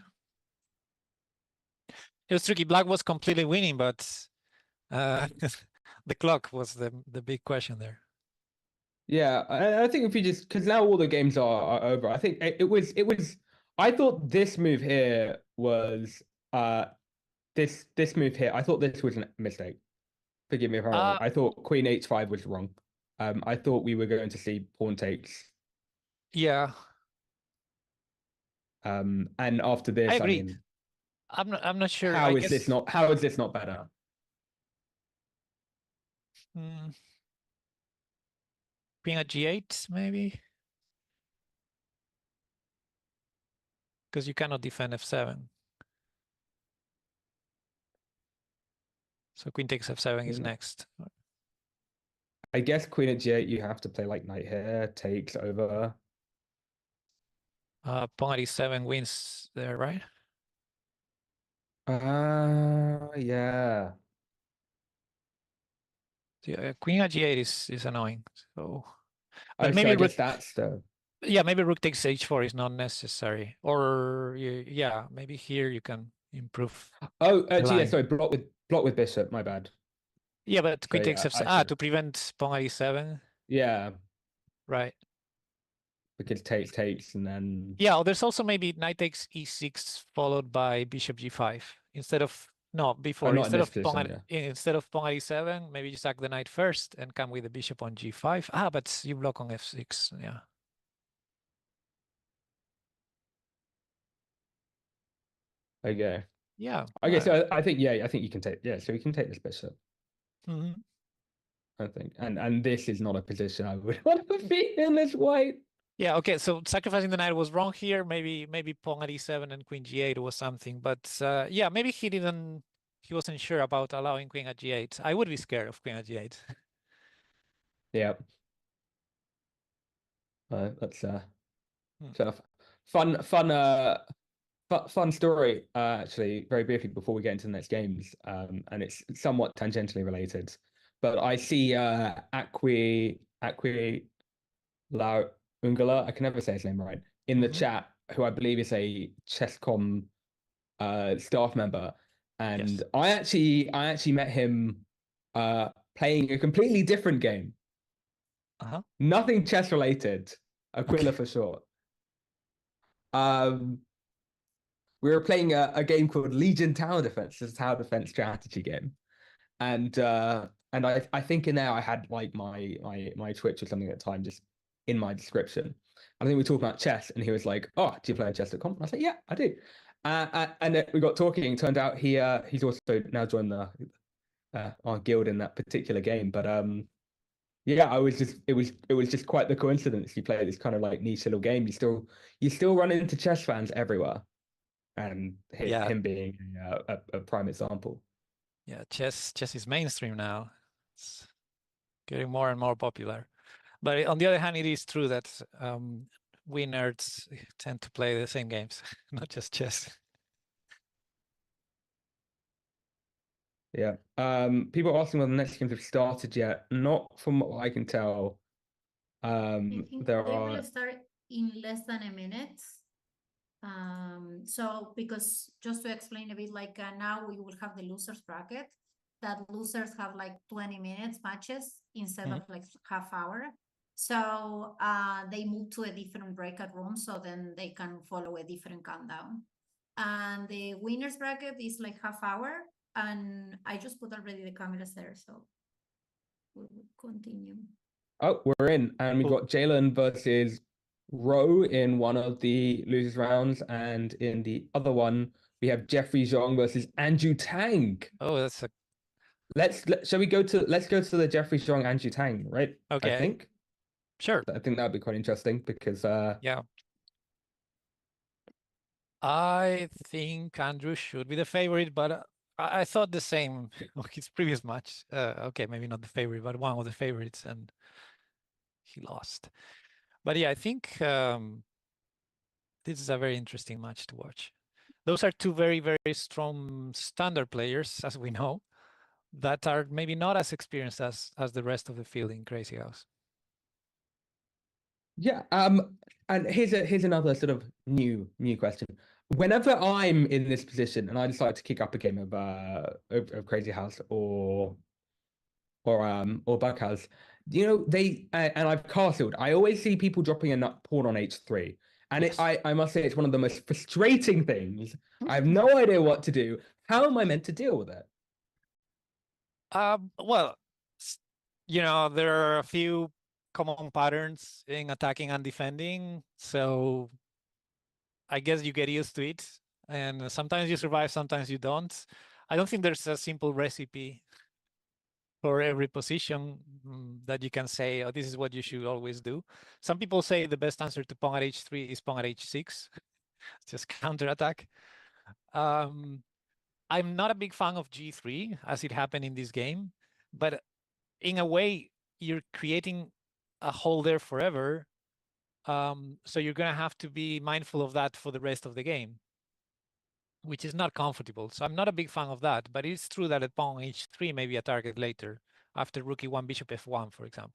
It was tricky. Black was completely winning, but the clock was the big question there. Yeah, I think if you just, because now all the games are over, I think it was. I thought this move here was this move here. I thought this was a mistake. Forgive me if I'm wrong. I thought Queen H5 was wrong. I thought we were going to see pawn takes. Yeah. And after this, I agree. I'm not sure. How is this not better? Queen at g8, maybe? Because you cannot defend f7. So queen takes f7 is next. I guess queen at g8, you have to play like knight here, takes over. Pawn at e7 wins there, right? Yeah. So, queen at g8 is annoying. So, but maybe I guess that's the. Yeah, maybe rook takes h4 is not necessary. Or yeah, maybe here you can improve. Oh, sorry, block with bishop. My bad. Yeah, but queen takes f7 to prevent pawn at e7. Yeah. Right. because takes, and then Yeah, or there's also maybe knight takes e6 followed by bishop g5 instead of before not in instead this of pawn position, at, instead of pawn at e7, maybe you sack the knight first and come with the bishop on g5. But you block on f6. Yeah. okay. Yeah. Okay, so I think I think you can take so we can take this bishop. Mhm. I think, and this is not a position I would want to be in as white. Yeah, okay. So sacrificing the knight was wrong here. Maybe pawn at e7 and queen g8 was something. But yeah, maybe he wasn't sure about allowing queen at g8. I would be scared of queen at g8. Yeah. That's Hmm. so fun story. Actually, very briefly before we get into the next games. And it's somewhat tangentially related, but I see Acqui La Ungala, I can never say his name right, in the Mhm. chat, who I believe is a Chesscom staff member. And Yes. I actually met him playing a completely different game. Uh-huh. Nothing chess related. Aquila Okay. for short. We were playing a game called Legion Tower Defense. It's a tower defense strategy game. And I think in there I had like my Twitch or something at the time just in my description. I think we were talking about chess, and he was like, "Oh, do you play on chess.com?" And I was like, "Yeah, I do." And then we got talking. Turned out he's also now joined the our guild in that particular game. But yeah, I was just it was just quite the coincidence. You play this kind of like niche little game. You still run into chess fans everywhere, and Yeah. him being a prime example. Yeah. Chess is mainstream now. It's getting more and more popular. But on the other hand, it is true that we nerds tend to play the same games, not just chess. Yeah. People are asking whether the next games have started yet. Not from what I can tell. I think There they will are. start in less than a minute. So because just to explain a bit, like now we will have the losers bracket. That losers have like 20 minutes matches instead of like half hour. So they move to a different breakout room, so then they can follow a different countdown. And the winners bracket is like half hour, and I just put already the cameras there, so we will continue. Oh, we're in, and we got Jalen versus Rowe in one of the losers rounds, and in the other one we have Jeffrey Xiong versus Andrew Tang. Oh, that's a Shall we go to let's go to the Jeffrey Xiong Andrew Tang, right? okay. I think Sure. that'd be quite interesting because Yeah. I think Andrew should be the favorite, but I thought the same of his previous match. Okay, maybe not the favorite, but one of the favorites, and he lost. But yeah, I think this is a very interesting match to watch. Those are two very, very strong standard players, as we know, that are maybe not as experienced as the rest of the field in Crazyhouse. yeah. And here's another sort of new question. Whenever I'm in this position and I decide to kick up a game of Crazyhouse or Bughouse, you know, and I've castled. I always see people dropping a nut pawn on h3, and Yes. I must say it's one of the most frustrating things. I have no idea what to do. How am I meant to deal with it? Well, you know, there are a few common patterns in attacking and defending, so I guess you get used to it, and sometimes you survive, sometimes you don't. I don't think there's a simple recipe for every position that you can say, oh, this is what you should always do. Some people say the best answer to pawn at h3 is pawn at h6, just counterattack. I'm not a big fan of g3 as it happened in this game, but in a way, you're creating a hole there forever. So you're going to have to be mindful of that for the rest of the game, which is not comfortable. So I'm not a big fan of that, but it's true that a pawn h3 may be a target later after rook e1, bishop f1, for example.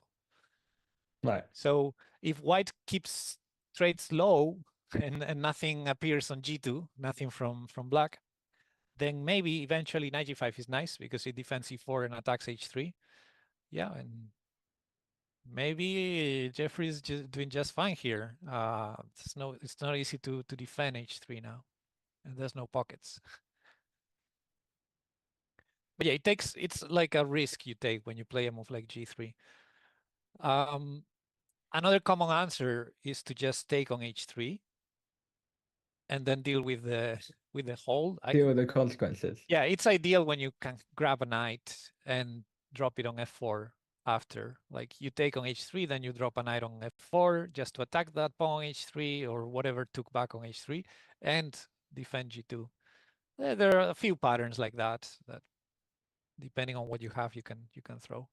Right. So if white keeps trades low and nothing appears on g2, nothing from black, then maybe eventually knight g5 is nice because it defends e4 and attacks h3. Yeah, and maybe Jeffrey's just doing just fine here. It's not easy to defend h3 now, and there's no pockets. But yeah, it's like a risk you take when you play a move like g3. Another common answer is to just take on h3 and then deal with the hold. Deal with the consequences. Yeah, it's ideal when you can grab a knight and drop it on f4 after. Like you take on h3, then you drop a knight on f4 just to attack that pawn on h3 or whatever took back on h3 and defend g2. There are a few patterns like that depending on what you have, you can throw.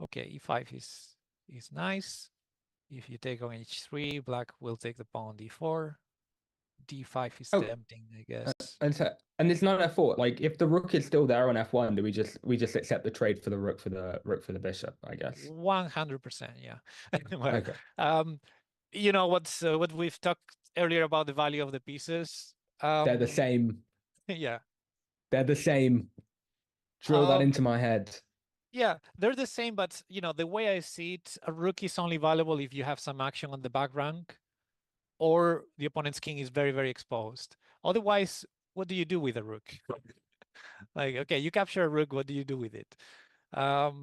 Okay, e5 is nice. If you take on h3, black will take the pawn on d4. d5 is tempting, I guess. And it's not f4. Like if the rook is still there on f1, do we just accept the trade for the rook for the bishop? I guess 100%, yeah. Well, okay. You know what we've talked earlier about the value of the pieces. They're the same. Yeah, they're the same. Drill that into my head. Yeah, they're the same, but you know the way I see it, a rook is only valuable if you have some action on the back rank, or the opponent's king is very, very exposed. Otherwise, what do you do with a rook? Like, okay, you capture a rook, what do you do with it?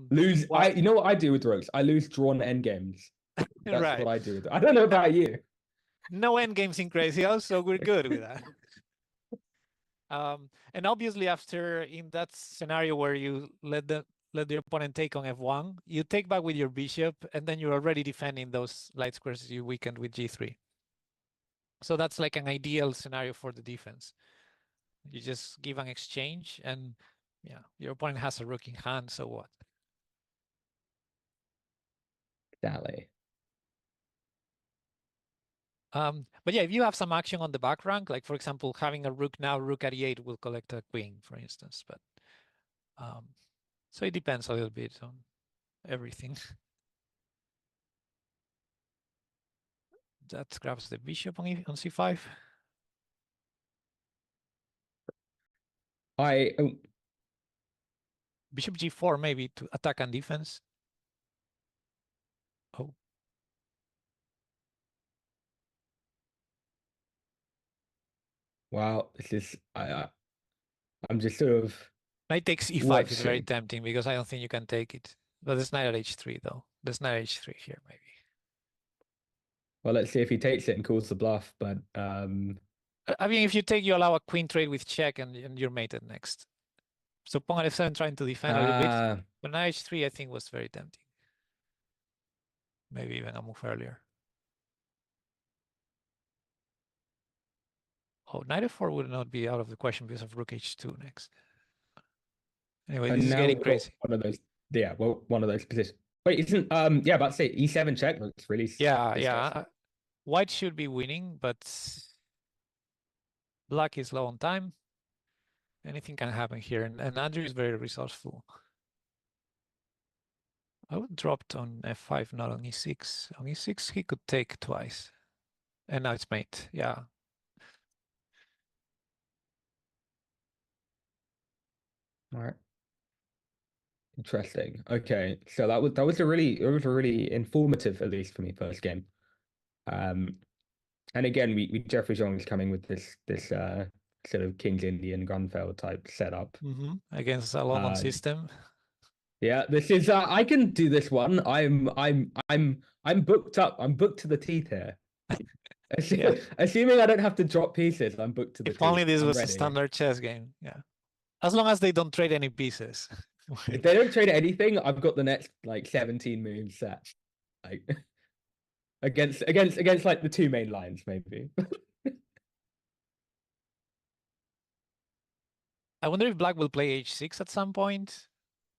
Lose. You know what I do with rooks? I lose drawn endgames. That's right. what I do with it. I don't know about you. No endgames in Crazyhouse, so we're good with that. And obviously, after in that scenario where you let the opponent take on f1, you take back with your bishop, and then you're already defending those light squares you weakened with g3. So that's like an ideal scenario for the defense. You just give an exchange, and yeah, your opponent has a rook in hand, so what? Exactly. But yeah, if you have some action on the back rank, like for example, having a rook now, rook at e8 will collect a queen, for instance. But so it depends a little bit on everything. That grabs the bishop on c5. Bishop g4 maybe to attack and defense. Oh. Wow, this is I'm just sort of. Knight takes e5 is very tempting because I don't think you can take it. But there's knight at h3 though. There's knight at h3 here maybe. Well, let's see if he takes it and calls the bluff. But I mean, if you take, you allow a queen trade with check, and you're mated next. So pawn at f7 trying to defend a little bit. But knight h3 I think was very tempting. Maybe even a move earlier. Oh, knight f4 would not be out of the question because of rook h2 next. Anyway, this is getting crazy. One of those, one of those positions. Wait, isn't about to say e7 check looks really. Yeah. White should be winning, but black is low on time. Anything can happen here, and Andrew is very resourceful. I would drop on f5, not on e6. On e6, he could take twice. And now it's mate, yeah. All right. Interesting. Okay, so that was a really informative, at least for me, first game. And again, we Jeffrey Xiong is coming with this sort of King's Indian Gunfell type setup against a London system. Yeah, this is I can do this one. I'm booked up. I'm booked to the teeth here. Assuming I don't have to drop pieces, I'm booked to the teeth. If only this was a standard chess game. Yeah. As long as they don't trade any pieces. If they don't trade anything, I've got the next like 17 moves set. Like against like the two main lines, maybe. I wonder if black will play h6 at some point.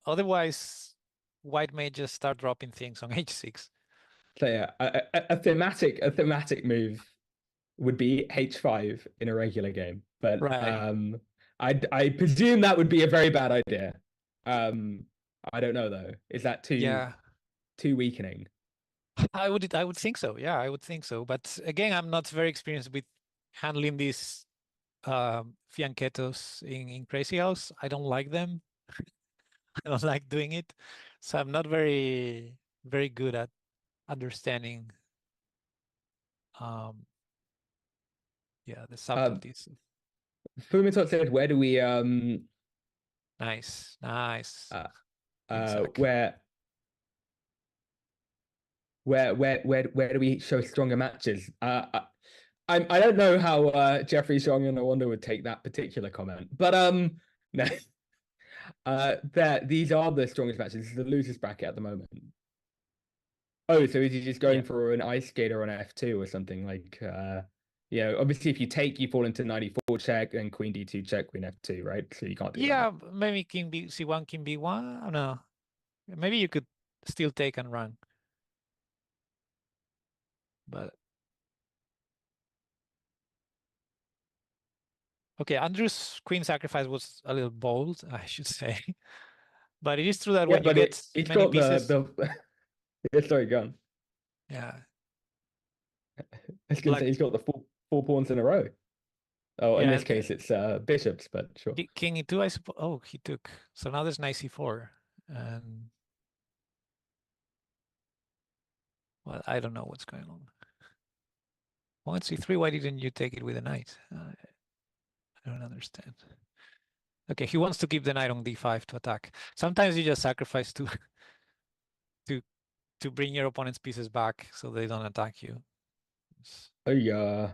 Otherwise, white may just start dropping things on h6. So yeah, a thematic move would be h5 in a regular game, but I presume that would be a very bad idea. I don't know though. Is that too weakening? I would think so. Yeah, I would think so. But again, I'm not very experienced with handling these fianchettos in Crazyhouse. I don't like them. I don't like doing it, so I'm not very very good at understanding the subtleties. Fumitot said, where do we Nice. Queen where do we show stronger matches? I don't know how Jeffrey Xiong and Wonder would take that particular comment, but no. These are the strongest matches. This is the losers bracket at the moment. Oh, so is he just going for an ice skater on F2 or something? Like obviously if you take, you fall into 94 check and Queen D2 check, Queen F2, right? So you can't do that. Maybe King C1, King B1. I don't know. Maybe you could still take and run. But okay, Andrew's queen sacrifice was a little bold, I should say. But it is true that when you get it's many got pieces, sorry, go on. yeah, I was gonna say he's got the four pawns in a row. Oh, in Yeah, this case, it's bishops, but sure. King E2, I suppose. Oh, he took. So now there's knight C4, and well, I don't know what's going on. Pawn C3. Why didn't you take it with a knight? I don't understand. Okay, he wants to keep the knight on D5 to attack. Sometimes you just sacrifice to bring your opponent's pieces back so they don't attack you. Oh yeah.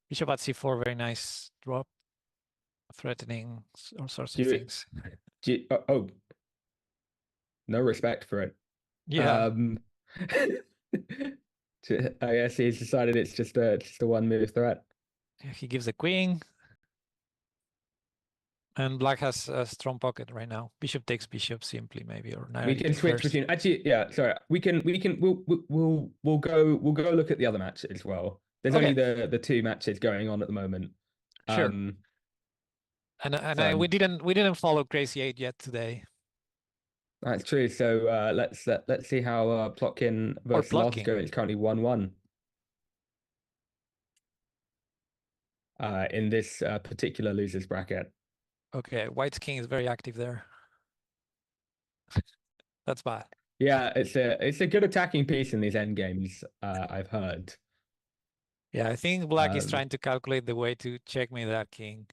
Bishop at C4, very nice drop, threatening all sorts of things. No respect for it. Yeah. I guess he's decided it's just a one move threat. He gives the queen. And black has a strong pocket right now. Bishop takes bishop simply, maybe, or knight. We can switch between. Actually, yeah. Sorry, we'll go look at the other match as well. There's only the two matches going on at the moment. Sure. We didn't follow Crazy 8 yet today. That's true. So let's see how Plotkin versus Lars go. It's currently 1-1. In this particular losers bracket. Okay, White's king is very active there. That's bad. Yeah, it's a good attacking piece in these end games. I've heard. Yeah, I think black is trying to calculate the way to checkmate that king.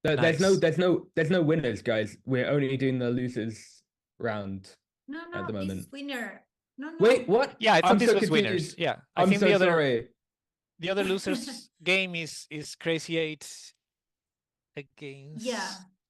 There's no winners, guys. We're only doing the losers round at the moment. This is winner. No. Wait, what? Yeah, I thought this was winners. Yeah, I think sorry. The other losers game is Crazy 8 against. Yeah,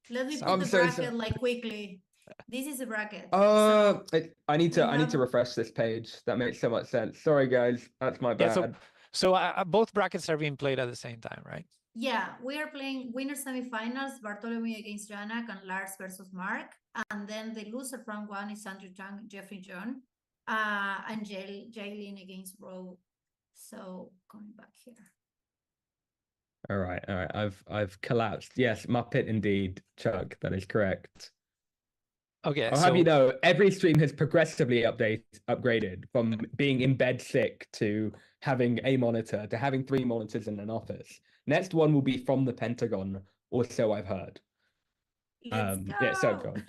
let me put the bracket like quickly. This is a bracket. I need to refresh this page. That makes so much sense. Sorry, guys, that's my bad. Yeah, so both brackets are being played at the same time, right? Yeah, we are playing winner semifinals, Bartlomiej against Janak and Lars versus Mark. And then the loser from one is Andrew Tang, Jeffrey John, and Jalen against Rowe. So going back here. All right. I've collapsed. Yes, Muppet indeed, Chuck. That is correct. Okay. I'll have you know, every stream has progressively upgraded from being in bed sick to having a monitor to having 3 monitors in an office. Next one will be from the Pentagon, or so I've heard. Let's go. Yeah, so go on.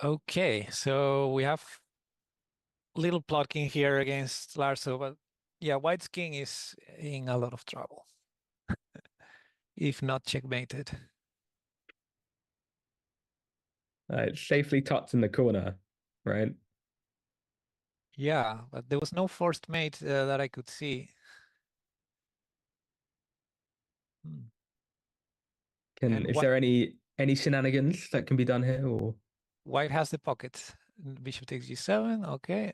Okay, so we have little Plotkin here against Larso, but yeah, White's king is in a lot of trouble if not checkmated. It's safely tucked in the corner, right? Yeah, but there was no forced mate that I could see. Is there any shenanigans that can be done here, or White has the pocket? Bishop takes G7. Okay,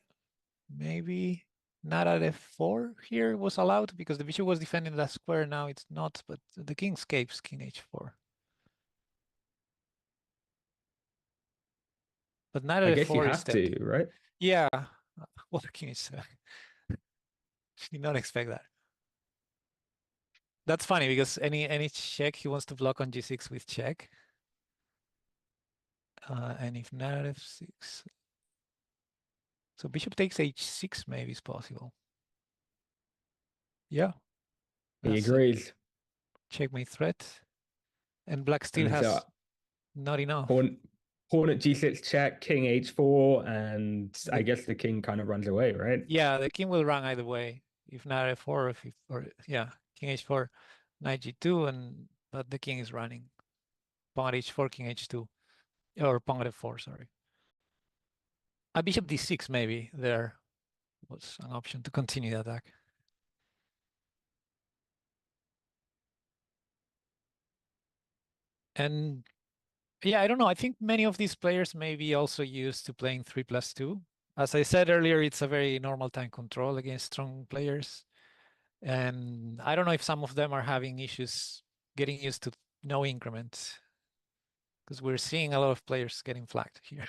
maybe not at F4 here was allowed because the bishop was defending that square. Now it's not, but the king escapes. King H4. But not at I guess F4 you have to, right? Yeah. What king H7? Did not expect that. That's funny because any check he wants to block on G6 with check. And if not at F6. So bishop takes H6 maybe is possible. Yeah. He agrees. Checkmate threat. And black still And has so not enough. pawn at g6 check, king h4, and I guess the king kind of runs away, right? Yeah, the king will run either way. If not f4, or yeah, king h4, knight g2, but the king is running. Pawn at h4, king h2, or pawn at f4. Sorry. A bishop d6 maybe there was an option to continue the attack. And yeah, I don't know. I think many of these players may be also used to playing 3+2. As I said earlier, it's a very normal time control against strong players. And I don't know if some of them are having issues getting used to no increments, because we're seeing a lot of players getting flagged here.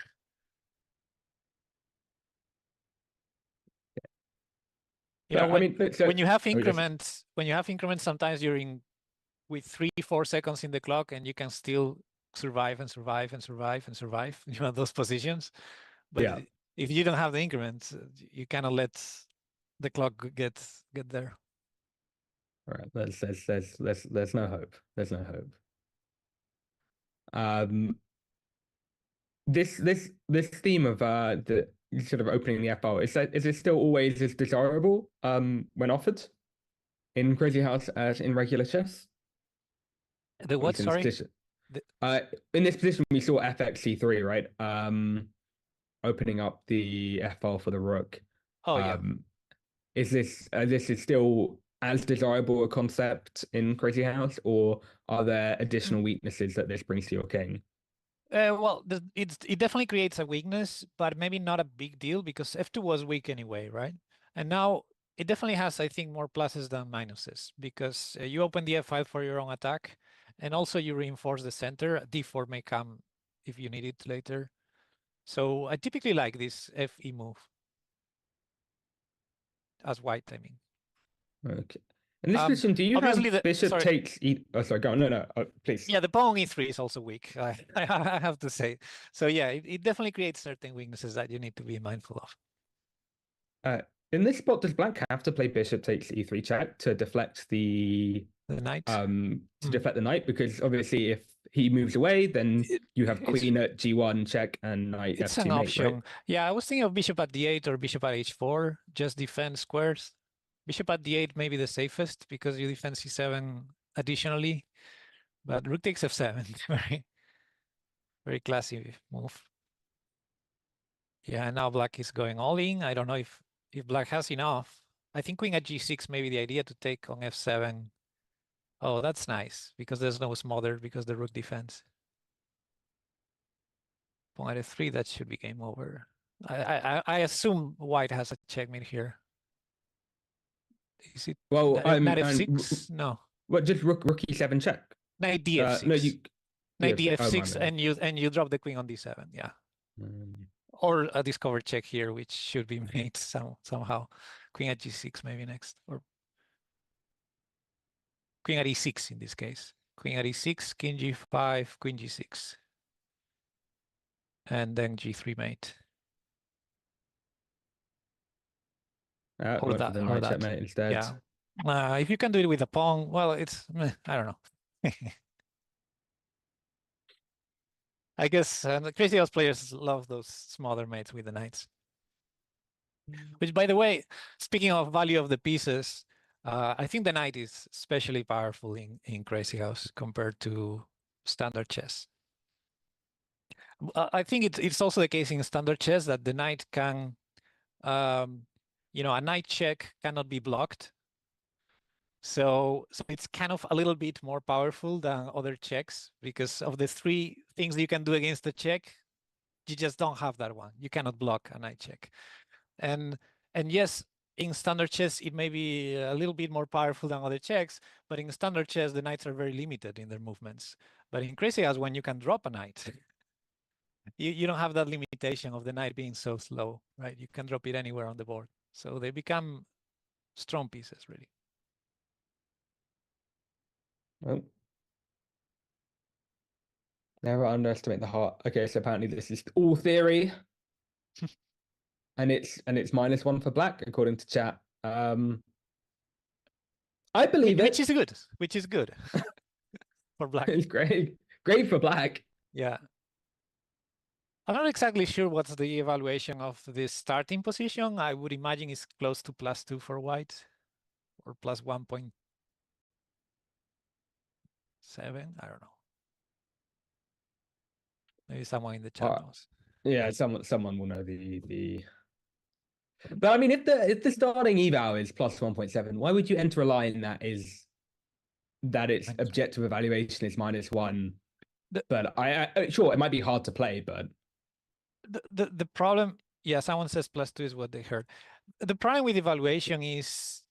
You know, But, I mean, when you have oh, yes. increments, sometimes you're in with 3-4 seconds in the clock, and you can still survive and survive and survive and survive. You know, those positions. But Yeah. if you don't have the increments, you cannot let the clock get there. All right, there's no hope. There's no hope. This theme of the sort of opening the FL, is it still always as desirable when offered in Crazyhouse as in regular chess? The what? Sorry. In this position we saw FX c3, right? Opening up the FL for the rook. Oh yeah. Is this is still as desirable a concept in Crazyhouse, or are there additional weaknesses that this brings to your king? Well, it definitely creates a weakness, but maybe not a big deal, because f2 was weak anyway, right? And now it definitely has, I think, more pluses than minuses, because you open the f5 for your own attack, and also you reinforce the center. d4 may come if you need it later. So I typically like this fe move as white, I mean. Okay. In this position, do you have bishop takes e? Oh, sorry, go on. No, please. Yeah, the pawn e3 is also weak. I have to say. So yeah, it definitely creates certain weaknesses that you need to be mindful of. In this spot, does black have to play bishop takes e3 check to deflect the knight? Deflect the knight, because obviously if he moves away, then you have queen at g1 check and knight f2 it's an mate, option. right? Yeah, I was thinking of bishop at d8 or bishop at h4, just defend squares. Bishop at d8 may be the safest because you defend c7 additionally, but rook takes f7, very classy move. Yeah, now black is going all in. I don't know if black has enough. I think queen at g6 may be the idea to take on f7. Oh, that's nice, because there's no smother because the rook defends. Pawn at f3, that should be game over. I assume white has a checkmate here. Is it? Well, knight f6? No. What, just rook e7 check? Knight df6. No, you. Knight df6, and you drop the queen on d7. Yeah. Or a discovered check here, which should be made somehow. Queen at g6 maybe next, or queen at e6 in this case. Queen at e6, king g5, queen g6, and then g3 mate. Or that checkmate instead. Yeah. If you can do it with a pawn, well, it's I don't know. I guess the Crazyhouse players love those smaller mates with the knights. Which, by the way, speaking of value of the pieces, I think the knight is especially powerful in Crazyhouse compared to standard chess. I think it's also the case in standard chess that the knight can, you know, a knight check cannot be blocked. So it's kind of a little bit more powerful than other checks, because of the three things you can do against the check, you just don't have that one. You cannot block a knight check. And yes, in standard chess, it may be a little bit more powerful than other checks, but in standard chess, the knights are very limited in their movements. But in Crazyhouse, when you can drop a knight, you don't have that limitation of the knight being so slow, right? You can drop it anywhere on the board. So they become strong pieces, really. Well, never underestimate the heart. Okay, so apparently this is all theory. and it's -1 for black, according to chat. I believe Which is good. Which is good. for black. It's great. Great for black. Yeah. I'm not exactly sure what's the evaluation of this starting position. I would imagine it's close to +2 for white or plus 1.7. I don't know. Maybe someone in the chat knows. Yeah, someone will know the. But I mean, if the starting eval is plus 1.7, why would you enter a line that its objective evaluation is -1? But I sure it might be hard to play, but the problem, yeah, someone says +2 is what they heard. The problem with evaluation is,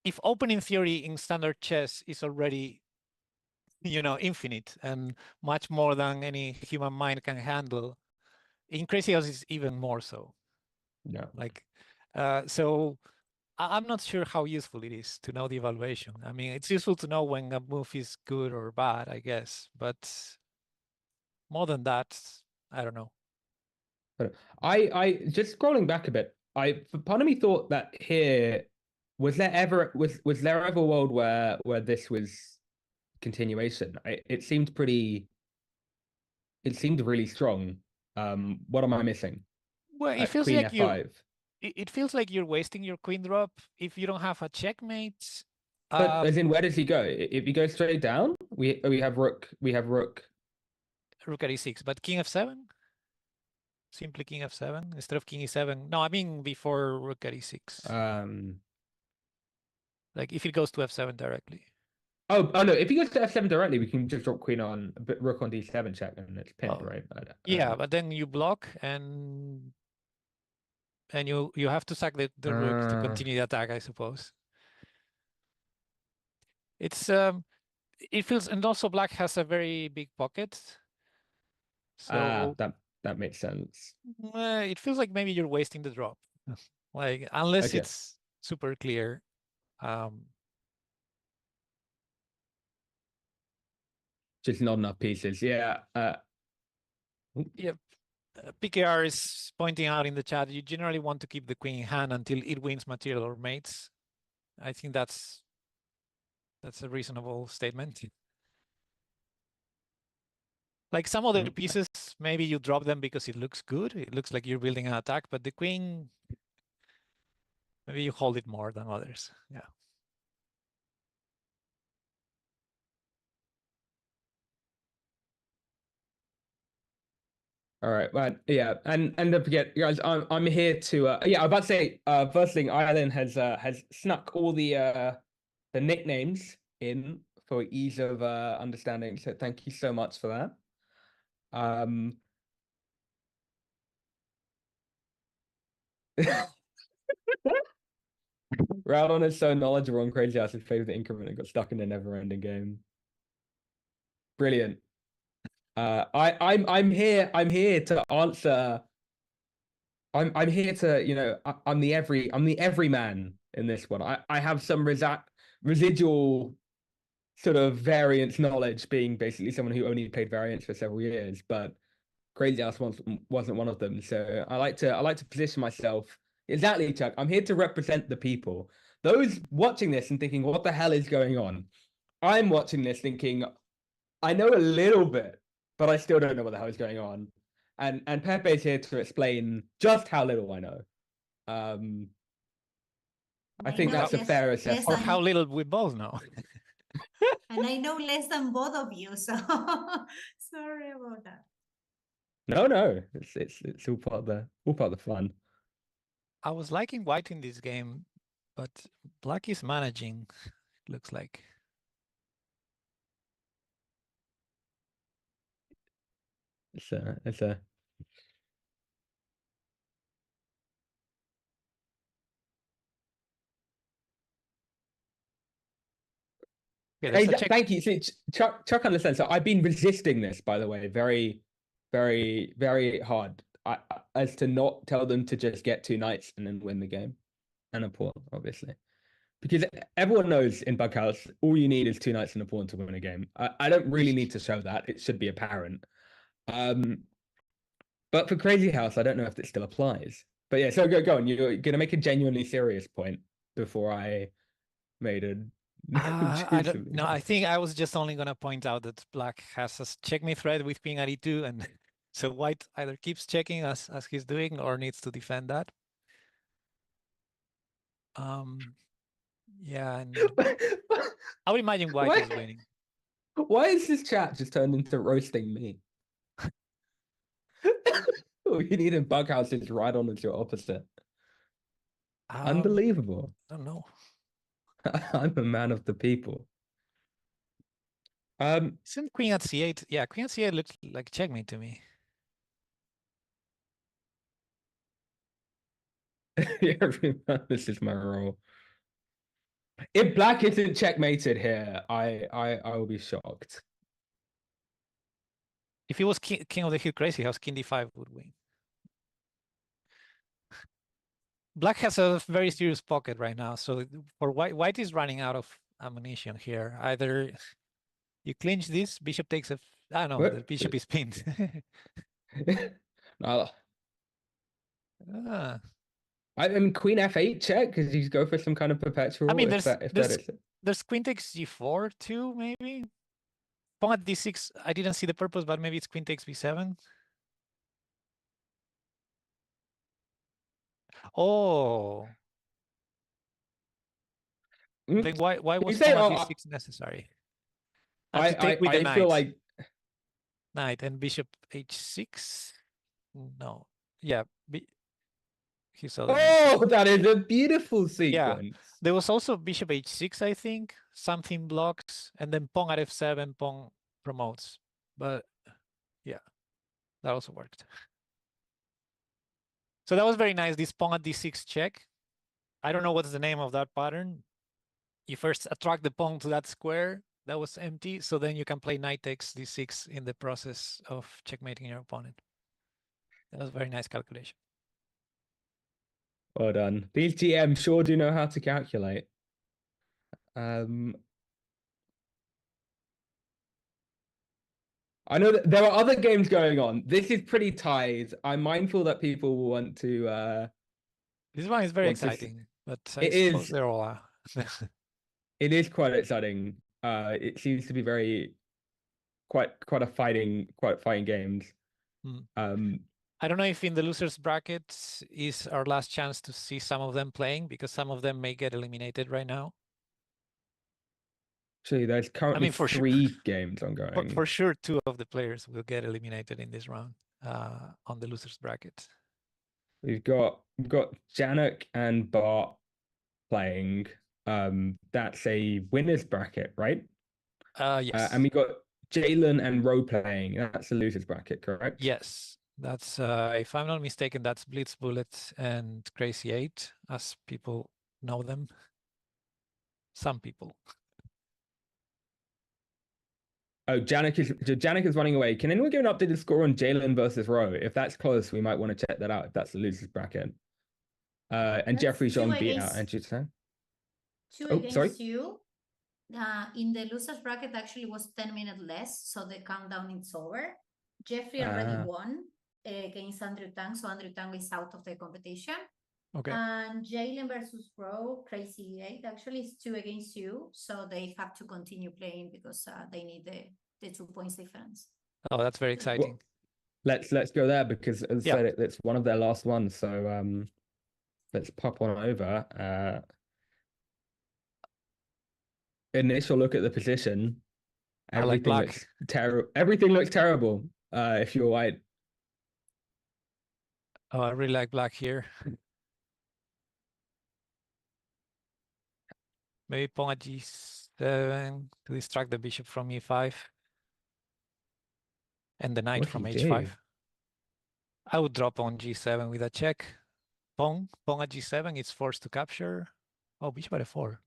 if opening theory in standard chess is already, infinite and much more than any human mind can handle, in Crazyhouse is even more so. yeah. So I'm not sure how useful it is to know the evaluation. I mean, it's useful to know when a move is good or bad, I guess, but more than that, I don't know. I just scrolling back a bit. Part of me thought that here was there ever a world where this was continuation? It seemed really strong. What am I missing? Well, it feels Queen like F5. It feels like you're wasting your queen drop if you don't have a checkmate. But as in, where does he go? If he goes straight down, we have rook. Rook at e6, but king f7. Simply king f7 instead of king e7. No, I mean before rook at e6. Like if it goes to f7 directly. Oh no! If he goes to f7 directly, we can just drop queen on rook on d7 check, and it's pinned, right? Yeah, but then you block and you have to sack the rook to continue the attack, I suppose. It's it feels, and also black has a very big pocket. So that makes sense. It feels like maybe you're wasting the drop. Like unless it's super clear. Just not enough pieces. Yeah. Yep. PKR is pointing out in the chat, you generally want to keep the queen in hand until it wins material or mates. I think that's a reasonable statement. Like some other pieces, maybe you drop them because it looks good. It looks like you're building an attack, but the queen, maybe you hold it more than others. Yeah. All right, well, yeah, and don't forget, guys, I'm here to I'm about to say, first thing, Ireland has snuck all the nicknames in for ease of understanding. So thank you so much for that. Rowdon is so knowledgeable on Crazyhouse's favorite increment and got stuck in a never-ending game. Brilliant. I'm here to answer. I'm here to, I'm the everyman in this one. I have some residual sort of variance knowledge, being basically someone who only played variance for several years, but Crazyhouse wasn't one of them. So I like to position myself exactly, Chuck. I'm here to represent the people. Those watching this and thinking, what the hell is going on? I'm watching this thinking, I know a little bit, but I still don't know what the hell is going on. And Pepe's here to explain just how little I know. I think that's a fair assessment. Or how little we both know. And I know less than both of you, so sorry about that. No, it's all part of the fun. I was liking white in this game, but black is managing, it looks like. It's a Hey, thank you. See, Chuck understands. So I've been resisting this, by the way, very, very, very hard. As to not tell them to just get 2 knights and then win the game, and a pawn, obviously, because everyone knows in Bughouse all you need is 2 knights and a pawn to win a game. I don't really need to show that; it should be apparent. But for Crazyhouse, I don't know if it still applies. But yeah, so go on. You're gonna make a genuinely serious point before I made a I don't Exclusively. know. I think I was just only gonna point out that black has a checkmate threat with queen at e2, and so white either keeps checking as he's doing or needs to defend that. Yeah, and I would imagine white is winning. Why is this chat just turned into roasting me? You need a bug house is right on as your opposite. Unbelievable. I don't know. I'm a man of the people. Isn't queen at c8? Yeah, queen at c8 looks like checkmate to me. Yeah, this is my role. If black isn't checkmated here, I will be shocked. If it was king of the hill Crazyhouse, king d5 would win. Black has a very serious pocket right now, so for white is running out of ammunition here. Either you clinch this, bishop takes a. I don't know, the bishop is pinned. No, Ah. I mean queen f8 check because you go for some kind of perpetual. I mean, if that is it. there's queen takes g4 too, maybe. Pawn at d6. I didn't see the purpose, but maybe it's queen takes b7. Oh, then why was say, pawn at d6 necessary? And to take with the feel knight. like Knight and bishop h6. No, yeah. He saw the oh, that is a beautiful yeah. sequence. There was also bishop h6, I think. Something blocks, and then pawn at f7, pawn promotes. But yeah, that also worked. So that was very nice. This pawn at d6 check. I don't know what's the name of that pattern. You first attract the pawn to that square that was empty, so then you can play knight takes d6 in the process of checkmating your opponent. That was a very nice calculation. Well done. These GMs sure do know how to calculate. I know that there are other games going on. This is pretty tied. I'm mindful that people will want to. This one is very exciting, but I it suppose is. they're all are. It is quite exciting. It seems to be quite fighting games. I don't know if in the losers bracket is our last chance to see some of them playing, because some of them may get eliminated right now. Actually, there's currently for three games ongoing. For sure, two of the players will get eliminated in this round on the losers bracket. We've got Janak and Bart playing. That's a winners bracket, right? Yes. And we got Jalen and Roe playing. That's a losers bracket, correct? Yes. That's if I'm not mistaken, that's Blitz Bullet and Crazy 8, as people know them. Some people. Oh, Janak is running away. Can anyone give an updated score on Jalen versus Roe? If that's close, we might want to check that out. If that's the losers bracket. And Jeffrey Xiong beat out Andrew Tang. Against you. In the losers bracket actually was 10 minutes less, so the countdown is over. Jeffrey already won against Andrew Tang, so Andrew Tang is out of the competition. Okay. And Jalen versus Roe, Crazy 8 actually is 2 against you, so they have to continue playing because they need the 2 points difference. Oh, that's very exciting. Well, let's go there because as I said, it's one of their last ones. So let's pop on over. Initial look at the position. Everything looks terrible. Everything looks terrible. If you're white. Oh, I really like black here. Maybe pawn at g7 to distract the bishop from e5. And the knight from h5. I would drop on g7 with a check. Pawn at g7, it's forced to capture. Oh, bishop at f4.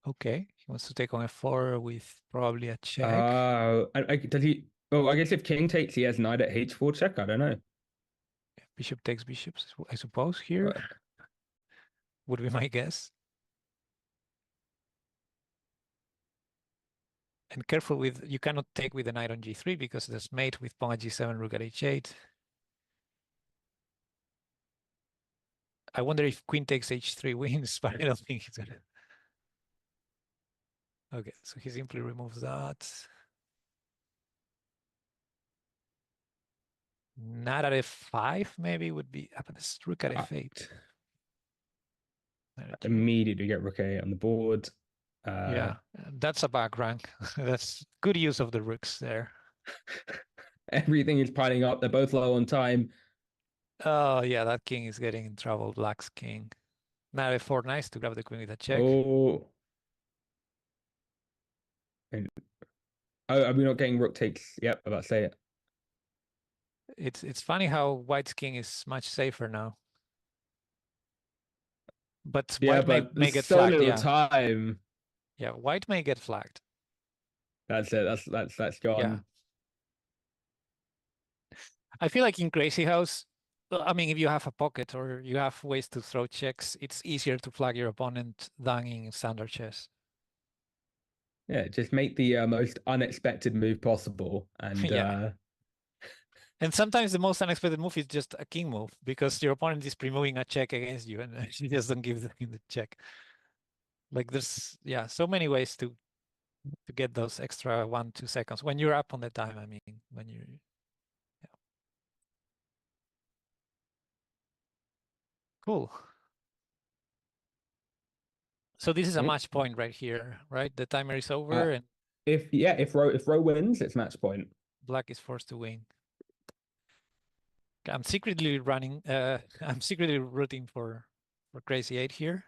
Okay, he wants to take on f4 with probably a check. Does he? Oh, I guess if king takes, he has knight at h4 check. I don't know. Bishop takes bishops, I suppose, here. Would be my guess. And careful with, you cannot take with the knight on g3 because there's mate with pawn at g7, rook at h8. I wonder if queen takes h3 wins, but I don't think he's gonna. Okay, so he simply removes that. Not at f5, maybe would be up at this rook at f8. Immediately get rook a on the board. Yeah, that's a back rank. That's good use of the rooks there. Everything is piling up. They're both low on time. Oh yeah, that king is getting in trouble. Black's king. Now f4, nice to grab the queen with a check. Oh. Are we not getting rook takes? Yep, about to say it. It's funny how white's king is much safer now. But Yeah, white but may get so flagged. little Yeah, time. yeah, white may get flagged. That's it. That's gone. Yeah. I feel like in Crazyhouse, I mean, if you have a pocket or you have ways to throw checks, it's easier to flag your opponent than in standard chess. Yeah, just make the most unexpected move possible, and Yeah. And sometimes the most unexpected move is just a king move because your opponent is pre-moving a check against you and she just don't give the king the check. Like there's, yeah, so many ways to get those extra 1-2 seconds when you're up on the time. I mean, when you're, yeah. Cool. So this is a match point right here, right? The timer is over and if row wins, it's match point. black is forced to win. I'm secretly running. I'm secretly rooting for Crazy 8 here.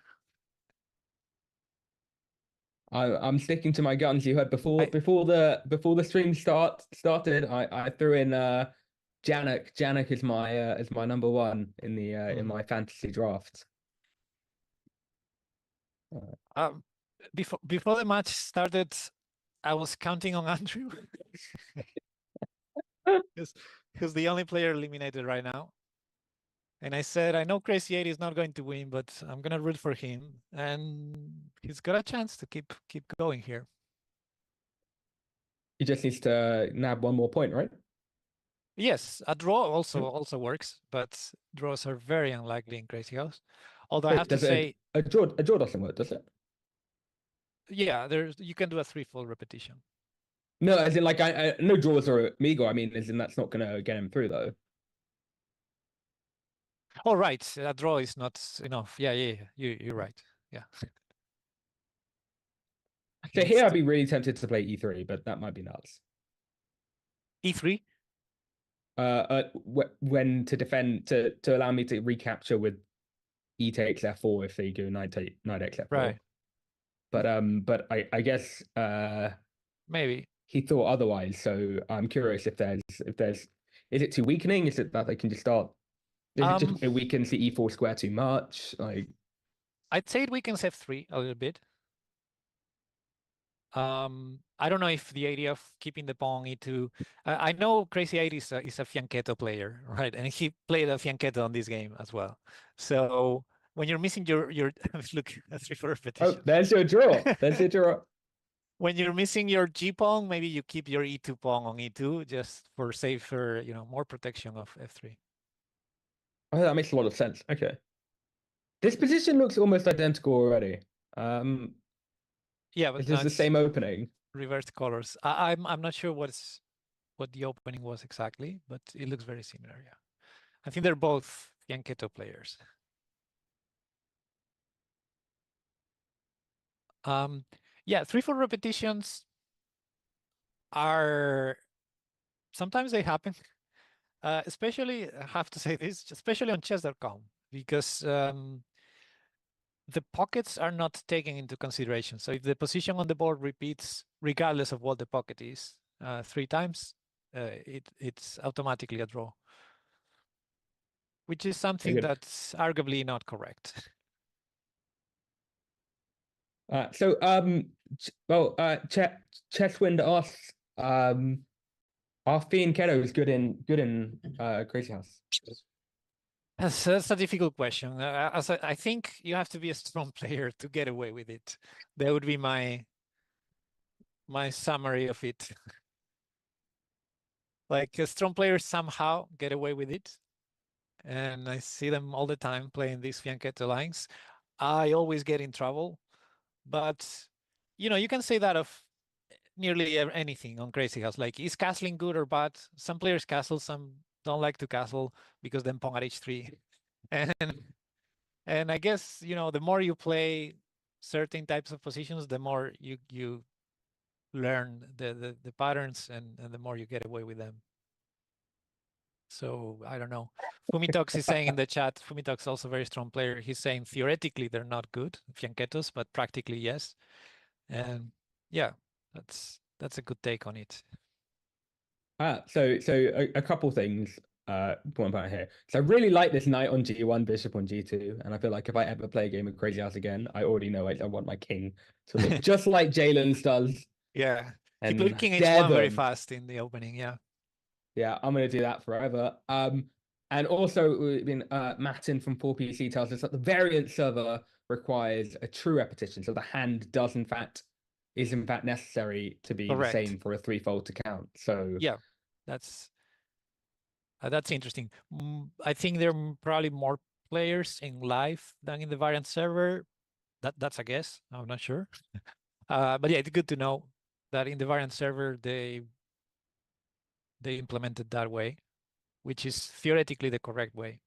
I'm sticking to my guns. You heard before the stream started. I threw in Janak. Janak is my number one in the in my fantasy draft. Before the match started, I was counting on Andrew. He's the only player eliminated right now. And I said, I know Crazy 8 is not going to win, but I'm gonna root for him. And he's got a chance to keep going here. He just needs to nab one more point, right? Yes, a draw also works, but draws are very unlikely in Crazyhouse. Although I have to say a draw doesn't work, does it? Yeah, you can do a 3-fold repetition. No, as in like I no draws are amigo. I mean, as in that's not gonna get him through though. Oh right, a draw is not enough. Yeah, you're right. Yeah. So here I'd be really tempted to play e3, but that might be nuts. E3? When to defend to allow me to recapture with e takes f4 if they go knight takes f4. Right. But I guess maybe he thought otherwise. So I'm curious if there's is it too weakening? Is it that they can just start? Is it just it weakens the e4 square too much? Like I'd say it weakens f3 a little bit. I don't know if the idea of keeping the pawn e2. I know Crazy 8 is a fianchetto player, right? And he played a fianchetto on this game as well. So when you're missing your look, that's for repetition. Oh, there's your draw. There's your draw. When you're missing your G pawn, maybe you keep your E2 pawn on E2 just for safer, more protection of F3. Oh, that makes a lot of sense. Okay. This position looks almost identical already. Yeah, but this is the same opening. Reversed colors. I'm not sure what the opening was exactly, but it looks very similar. Yeah, I think they're both fianchetto players. Yeah, 3-4 repetitions are sometimes they happen. Especially, I have to say this, especially on chess.com, because the pockets are not taken into consideration. So if the position on the board repeats, regardless of what the pocket is, 3 times, it's automatically a draw, which is something that's arguably not correct. Chesswind asks, are fianchetto is good in Crazyhouse? That's a difficult question. I think you have to be a strong player to get away with it. That would be my summary of it. Like strong players somehow get away with it, and I see them all the time playing these fianchetto lines. I always get in trouble, but you can say that of nearly anything on Crazyhouse. Like, is castling good or bad? Some players castle, some don't like to castle because then pawn at h3. And I guess, the more you play certain types of positions, the more you learn the patterns and the more you get away with them. So I don't know. Fumitox is saying in the chat, Fumitox is also a very strong player. He's saying theoretically they're not good, fianchettos, but practically yes. And yeah, that's a good take on it. So a couple things. One point here. So I really like this knight on G1, bishop on G2, and I feel like if I ever play a game of Crazyhouse again, I already know I want my king to look just like Jalen's does. Yeah, he And played king dare h1 very them. fast in the opening. Yeah. Yeah, I'm gonna do that forever. And also, Martin from 4PC tells us that the variant server requires a true repetition, so the hand is in fact necessary to be Correct. the same for a threefold to count. So Yeah, that's interesting. I think there are probably more players in live than in the variant server. That's a guess. I'm not sure. But yeah, it's good to know that in the variant server they implemented that way, which is theoretically the correct way.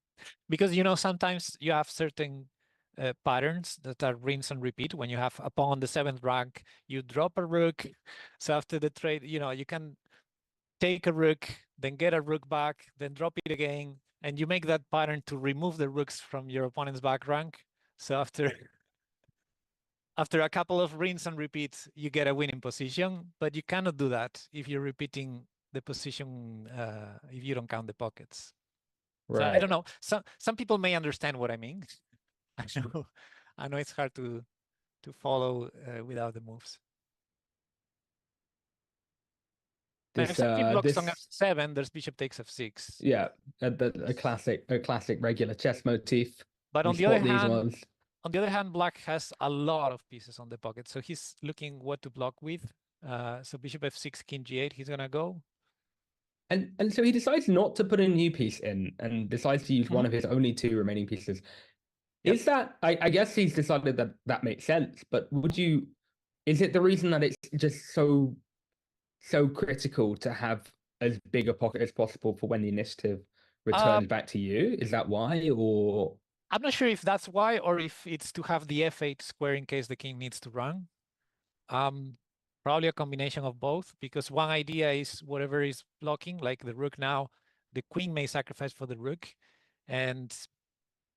Because sometimes you have certain patterns that are rinse and repeat. When you have a pawn on the 7th rank, you drop a rook. So after the trade, you can take a rook, then get a rook back, then drop it again, and you make that pattern to remove the rooks from your opponent's back rank. So after a couple of rinse and repeats, you get a winning position, but you cannot do that if you're repeating the position if you don't count the pockets. So I don't know. Some people may understand what I mean. I know it's hard to follow without the moves. If something blocks on f7, there's bishop takes f6. Yeah, a classic regular chess motif. But on the other hand, black has a lot of pieces on the pocket, so he's looking what to block with. So bishop f6, king g8, he's gonna go. And so he decides not to put a new piece in and decides to use one of his only 2 remaining pieces. Yep. Is that, I guess he's decided that makes sense, but is it the reason that it's just so critical to have as big a pocket as possible for when the initiative returns back to you? Is that why, or? I'm not sure if that's why, or if it's to have the f8 square in case the king needs to run. Probably a combination of both, because one idea is whatever is blocking, like the rook now, the queen may sacrifice for the rook, and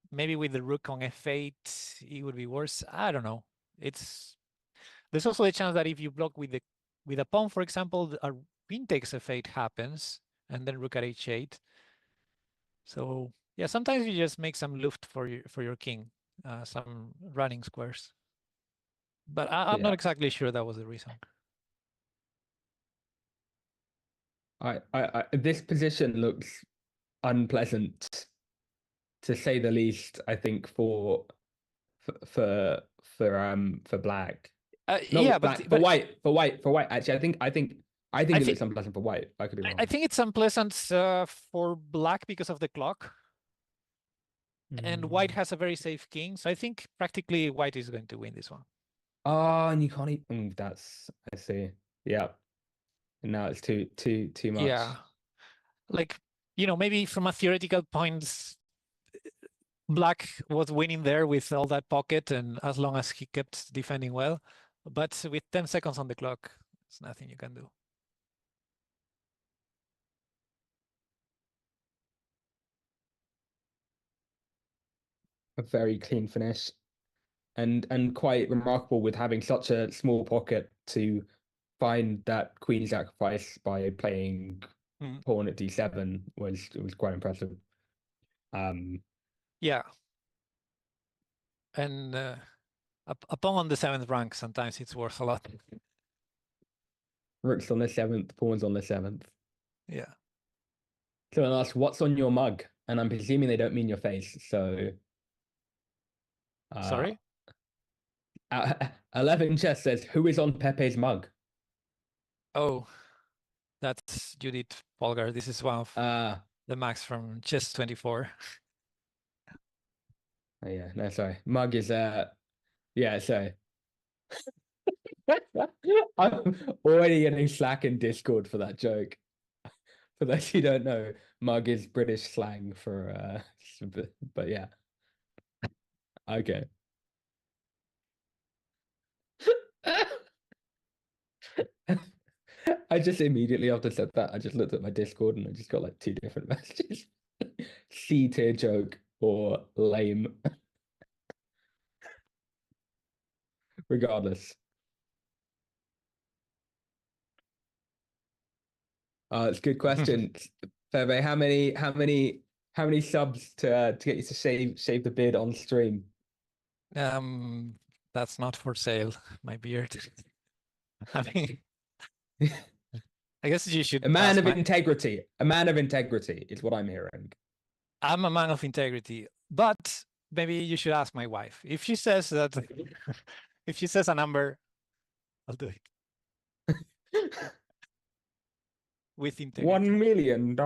maybe with the rook on f8, it would be worse. I don't know. There's also a chance that if you block with a pawn, for example, a queen takes f8 happens, and then rook at h8. So yeah, sometimes you just make some luft for your king, some running squares. But I'm not exactly sure that was the reason. This position looks unpleasant, to say the least. I think for black. Yeah, black, but for white. Actually, I think it looks unpleasant for white. I could be wrong. I think it's unpleasant for black because of the clock. And white has a very safe king, so I think practically white is going to win this one. Oh, and you can't even. I see. Yeah. And now it's too much. Yeah, like maybe from a theoretical point, black was winning there with all that pocket, and as long as he kept defending well. But with 10 seconds on the clock, there's nothing you can do. A very clean finish, and quite remarkable with having such a small pocket to find that queen sacrifice by playing pawn at d7 was quite impressive. Yeah, and a pawn on the 7th rank, sometimes it's worth a lot. Rooks on the 7th, pawns on the 7th. Yeah. So I'll ask, what's on your mug? And I'm presuming they don't mean your face. So sorry. 11 Chess says, who is on Pepe's mug? Oh, that's Judith Polgar. This is one of the Max from Chess 24. Oh, yeah, no, sorry. Mug is yeah, sorry. I'm already getting slack in Discord for that joke. For those who don't know, mug is British slang for but yeah. Okay. I just immediately after said that, I just looked at my Discord and I just got like 2 different messages. C tier joke or lame. Regardless. It's a good question. Febe, how many subs to get you to shave the beard on stream? That's not for sale, my beard. I mean, I guess you should A man ask of my... integrity. A man of integrity is what I'm hearing. I'm a man of integrity, but maybe you should ask my wife. If she says that, if she says a number, I'll do it with integrity. $1 million.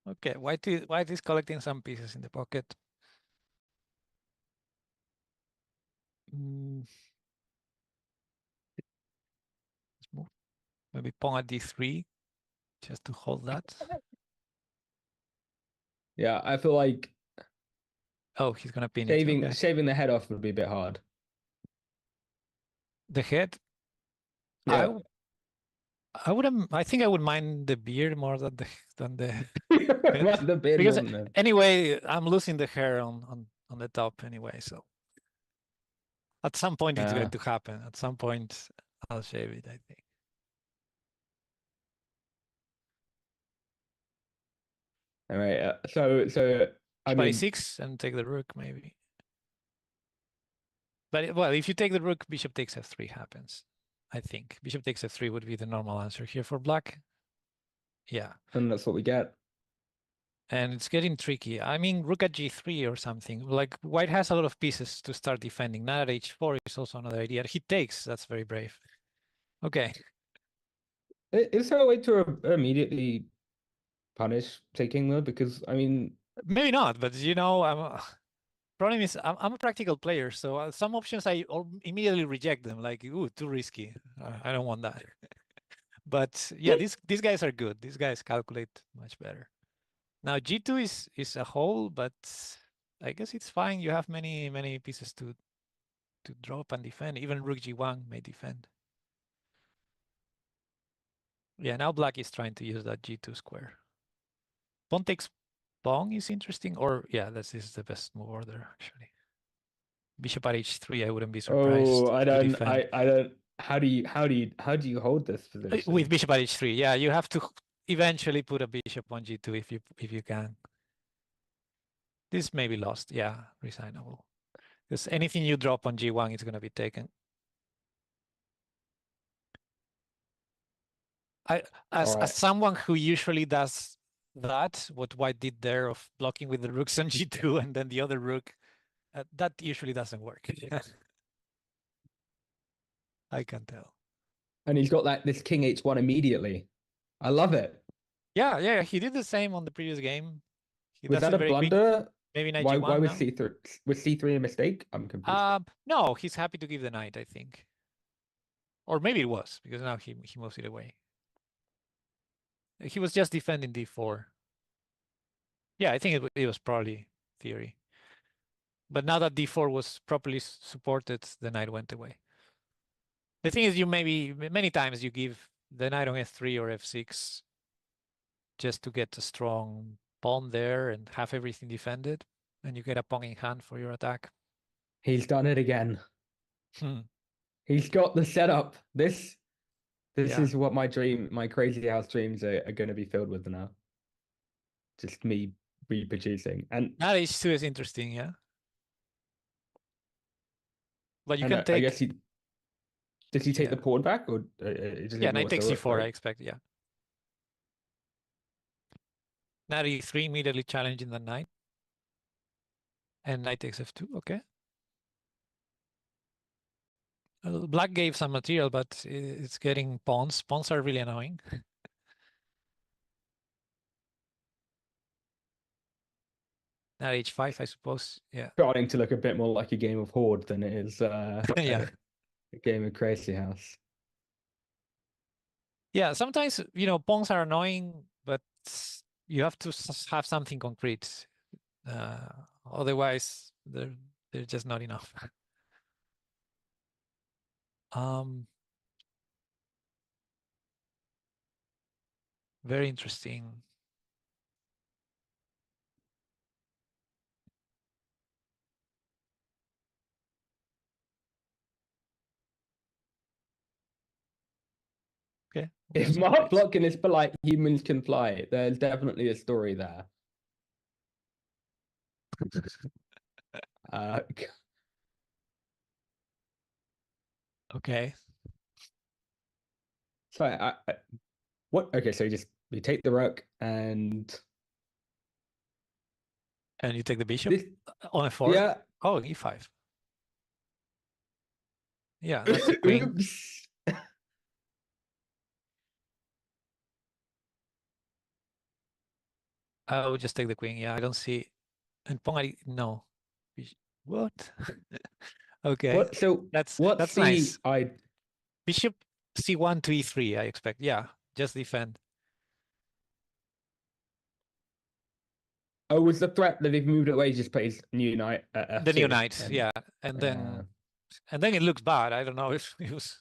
Okay, White is collecting some pieces in the pocket. Let's move. Maybe pawn at d3, just to hold that. Yeah, I feel like Oh, he's gonna pin it. Okay. shaving the head off would be a bit hard. The head. Yeah. I wouldn't. I think I would mind the beard more than the head. The beard Because more than the... anyway, I'm losing the hair on the top anyway. So at some point it's going to happen. At some point I'll shave it, I think. All right. So I By mean, 6 and take the rook maybe. But well, if you take the rook, bishop takes f3 happens. I think bishop takes f3 would be the normal answer here for black. Yeah. and that's what we get. And it's getting tricky. I mean, rook at g3 or something. Like white has a lot of pieces to start defending. Knight at h4 is also another idea. He takes. That's very brave. Okay. Is there a way to immediately punish taking though? Because I mean, Maybe not, but you know, problem is I'm a practical player, so some options I immediately reject them. Like, ooh, too risky. I don't want that. But yeah, these guys are good. These guys calculate much better. Now g2 is a hole, but I guess it's fine. You have many pieces to drop and defend. Even rook g1 may defend. Yeah, now black is trying to use that g2 square. Pawn takes pawn is interesting, or yeah, this is the best move order actually. Bishop at h3, I wouldn't be surprised. oh, I don't. How do you hold this position? With bishop at h3, yeah, you have to eventually put a bishop on g2 if you can. This may be lost, yeah, resignable. Because anything you drop on g1 is going to be taken. As someone who usually does that, what white did there of blocking with the rooks on g2 and then the other rook, that usually doesn't work. I can tell. And he's got this king h1 immediately. I love it. Yeah, he did the same on the previous game. Was that a blunder? Maybe knight Why g1, was no? C3 a mistake? I'm confused. No, he's happy to give the knight, I think. Or maybe it was, because now he moves it away. He was just defending d4. Yeah, I think it was probably theory. But now that d4 was properly supported, the knight went away. The thing is, many times you give the knight on f3 or f6 just to get a strong pawn there and have everything defended, and you get a pawn in hand for your attack. He's done it again. He's got the setup. This is what my Crazyhouse dreams are going to be filled with now. Just me reproducing. And that h2 is interesting, yeah. But you can take. I guess does he take the pawn back, or yeah, knight takes c4, right? I expect, yeah. Knight e3 immediately challenging the knight. And knight takes f2, okay. Black gave some material, but it's getting pawns. Pawns are really annoying. Now h5, I suppose. Yeah. Starting to look a bit more like a game of Horde than it is Yeah. a game of Crazyhouse. Yeah, sometimes, pawns are annoying, but you have to have something concrete. Otherwise, they're just not enough. Very interesting. Okay. If Mark Plotkin is polite, humans can fly. There's definitely a story there. Okay. So what? Okay, so you take the rook and You take the bishop this, on a4. yeah. Oh, e5. Yeah, that's a queen. Oops. I would just take the queen. Yeah, I don't see. And pawn, no. What? Okay. What? So That's what's nice. the Bishop c1 to e3, I expect. Yeah, just defend. Oh, was the threat that they've moved away just plays new knight at F2? The new knight, And, yeah. And then it looks bad. I don't know if it was.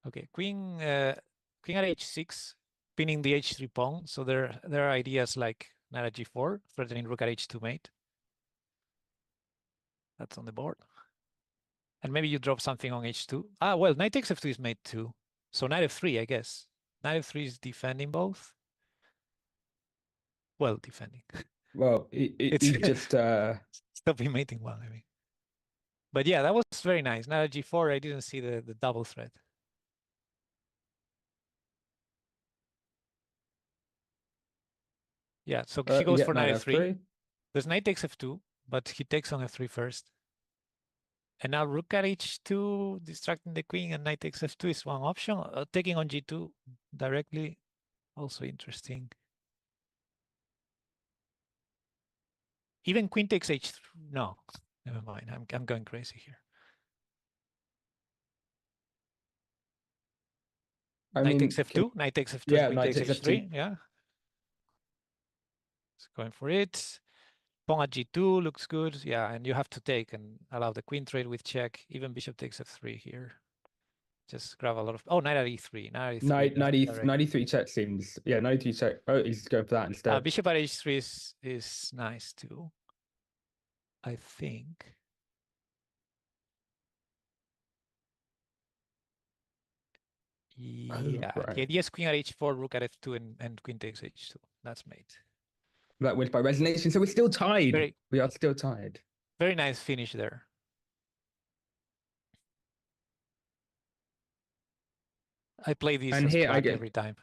Okay, queen at h6, pinning the h3 pawn. So there are ideas like knight at g4, threatening rook at h2 mate. That's on the board. And maybe you drop something on h2. Ah, well, knight takes f2 is mate too. So knight f3, I guess. Knight f3 is defending both. Well, defending. well, It's he's just stopping mating one, I mean. But yeah, that was very nice. Knight at g4, I didn't see the double threat. Yeah, so he goes for knight f3. There's knight takes f2, but he takes on f3 first. And now rook at h2, distracting the queen, and knight takes f2 is one option. Taking on g2 directly, also interesting. Even queen takes h3. No, never mind. I'm going crazy here. Knight takes f2. Knight takes f2. Yeah, queen knight takes takes h3. f2. Yeah. It's going for it. Pawn at g2 looks good. Yeah, and you have to take and allow the queen trade with check. Even bishop takes f3 here. Just grab a lot of. Oh, knight at e3. Knight e3 check seems. Yeah, knight e3 check. Oh, he's going for that instead. Bishop at h3 is nice too, I think. Yeah, right. the idea is queen at h4, rook at f2, and queen takes h2. That's mate. That wins by resignation. So we're still tied. We are still tied. Very nice finish there. I play these and as here black every time.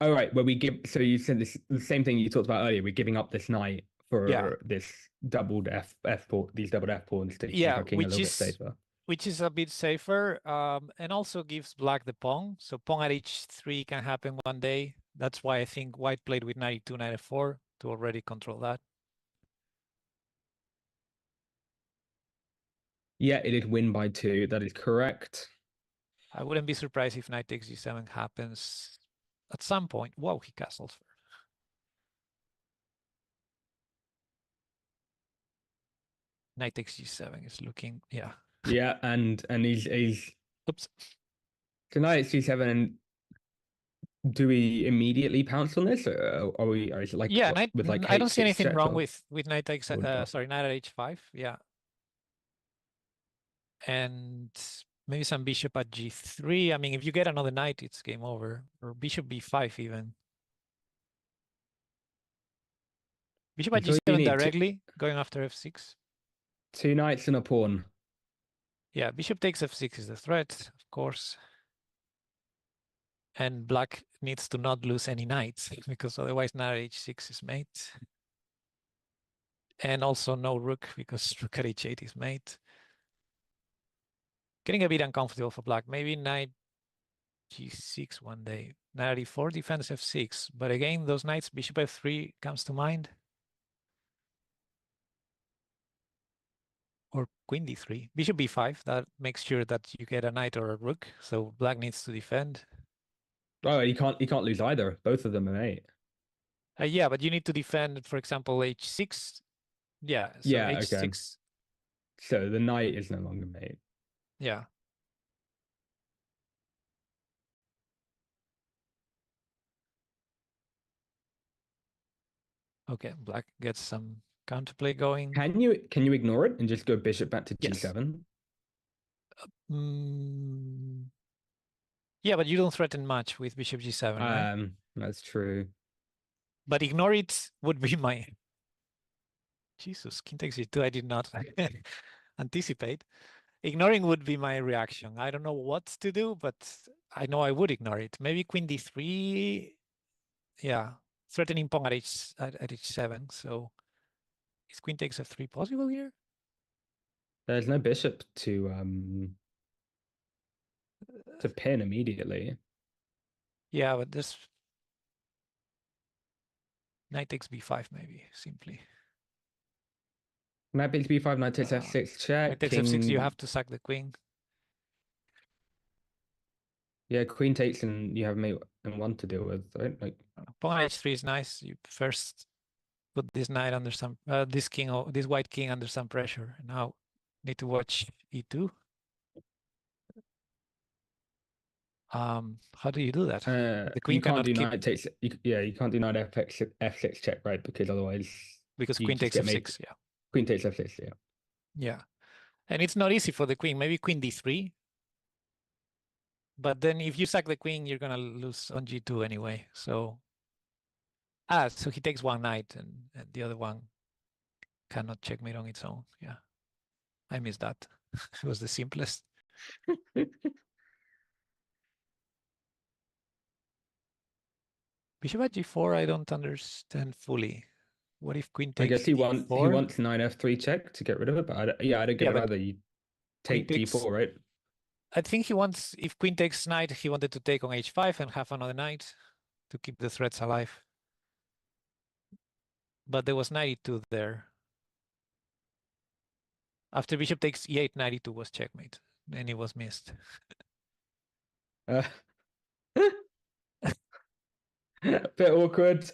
Oh, right. Where we give. So you said this the same thing you talked about earlier. We're giving up this knight for this doubled f pawn. These doubled f pawns to keep our king a little bit safer. Which is a bit safer, and also gives black the pawn. So pawn at h3 can happen one day. That's why I think white played with knight e2, knight f4 to already control that. Yeah, it did win by 2. That is correct. I wouldn't be surprised if knight takes g7 happens at some point. Whoa, he castles. Knight takes g7 is looking, yeah. Yeah, and he's Oops. So knight it's g7, and do we immediately pounce on this, or are we? Or is it like knight? With like I don't see h6 anything check, wrong or? with knight takes. Sorry, knight at h5. Yeah, and maybe some bishop at g3. I mean, if you get another knight, it's game over. Or bishop b5 even. Bishop at g7 directly, going after f6. 2 knights and a pawn. Yeah, bishop takes f6 is the threat, of course. And black needs to not lose any knights, because otherwise knight h6 is mate. And also no rook because rook at h8 is mate. Getting a bit uncomfortable for black. Maybe knight g6 one day. Knight e4, defense f6. But again, those knights, bishop f3 comes to mind. Or queen d3. Bishop b5, that makes sure that you get a knight or a rook. So black needs to defend. Oh, you can't lose either. Both of them are mate. Yeah, but you need to defend, for example, h6. Yeah, so Yeah, h6. okay. So the knight is no longer mate. Yeah. Okay, black gets some counterplay going. Can you ignore it and just go bishop back to Yes. g7? Mm, yeah, but you don't threaten much with bishop g7, right? That's true. But ignore it would be my... Jesus, king takes e2, I did not anticipate. Ignoring would be my reaction. I don't know what to do, but I know I would ignore it. Maybe queen d3. Yeah, threatening pawn at h7. So is queen takes f3 possible here? There's no bishop to pin immediately. Yeah, but this knight takes b5 maybe simply. Knight takes b5, knight takes f6 check. Knight takes king... f6. You have to sack the queen. Yeah, queen takes and you have mate and one to deal with, right? Like Pawn h3 is nice. You first put this knight under some this white king under some pressure. Now need to watch e2. How do you do that? The queen you can't cannot do keep knight takes. You can't do knight f6 check, right? Because otherwise, because you queen just takes get f6. mate. Yeah, Queen takes f6. Yeah. yeah, and it's not easy for the queen. Maybe queen d3. But then if you sack the queen, you're gonna lose on g2 anyway. So so he takes one knight and the other one cannot checkmate on its own. Yeah, I missed that. It was the simplest. Bishop at g4, I don't understand fully. What if queen takes I guess he d4? wants knight f3 check to get rid of it, but I don't get it either. You take d4, right? I think he wants, if queen takes knight, he wanted to take on h5 and have another knight to keep the threats alive. But there was knight e2 there. After bishop takes e8, knight e2 was checkmate, and it was missed. A bit awkward.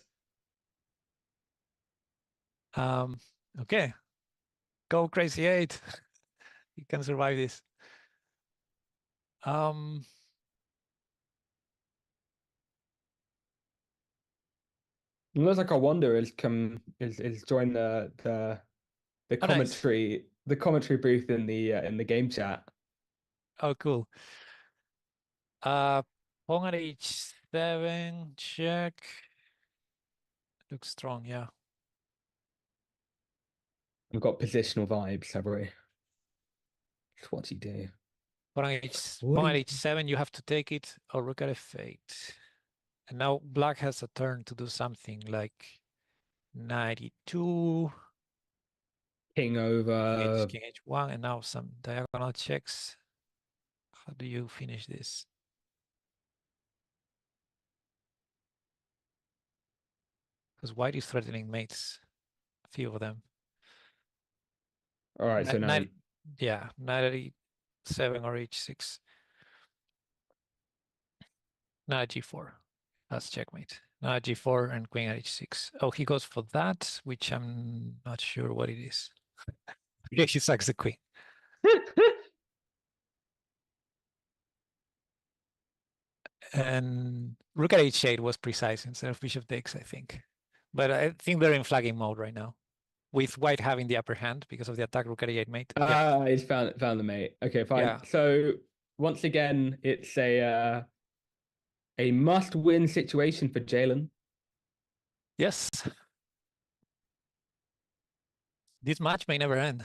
Okay, go crazy 8. You can survive this. Looks like I wonder is join the commentary Nice. the commentary booth in the game chat. Oh, cool. Pawn at h7 check. Looks strong, yeah. We've got positional vibes, have we? What do you do? Pawn at h7, you have to take it or rook at f8. And now black has a turn to do something like 92. King over. King h1, and now some diagonal checks. How do you finish this? Because white is threatening mates, a few of them. All right, so now yeah, knight at e7 or h6. Knight at g4. That's checkmate. Knight at g4 and queen at h6. Oh, he goes for that, which I'm not sure what it is. Yeah, he sacks the queen. And rook at h8 was precise instead of bishop takes, I think. But I think they're in flagging mode right now, with white having the upper hand because of the attack rook at e8 mate. He's found the mate. Okay, fine. Yeah. So once again, it's a must-win situation for Jalen. Yes. This match may never end.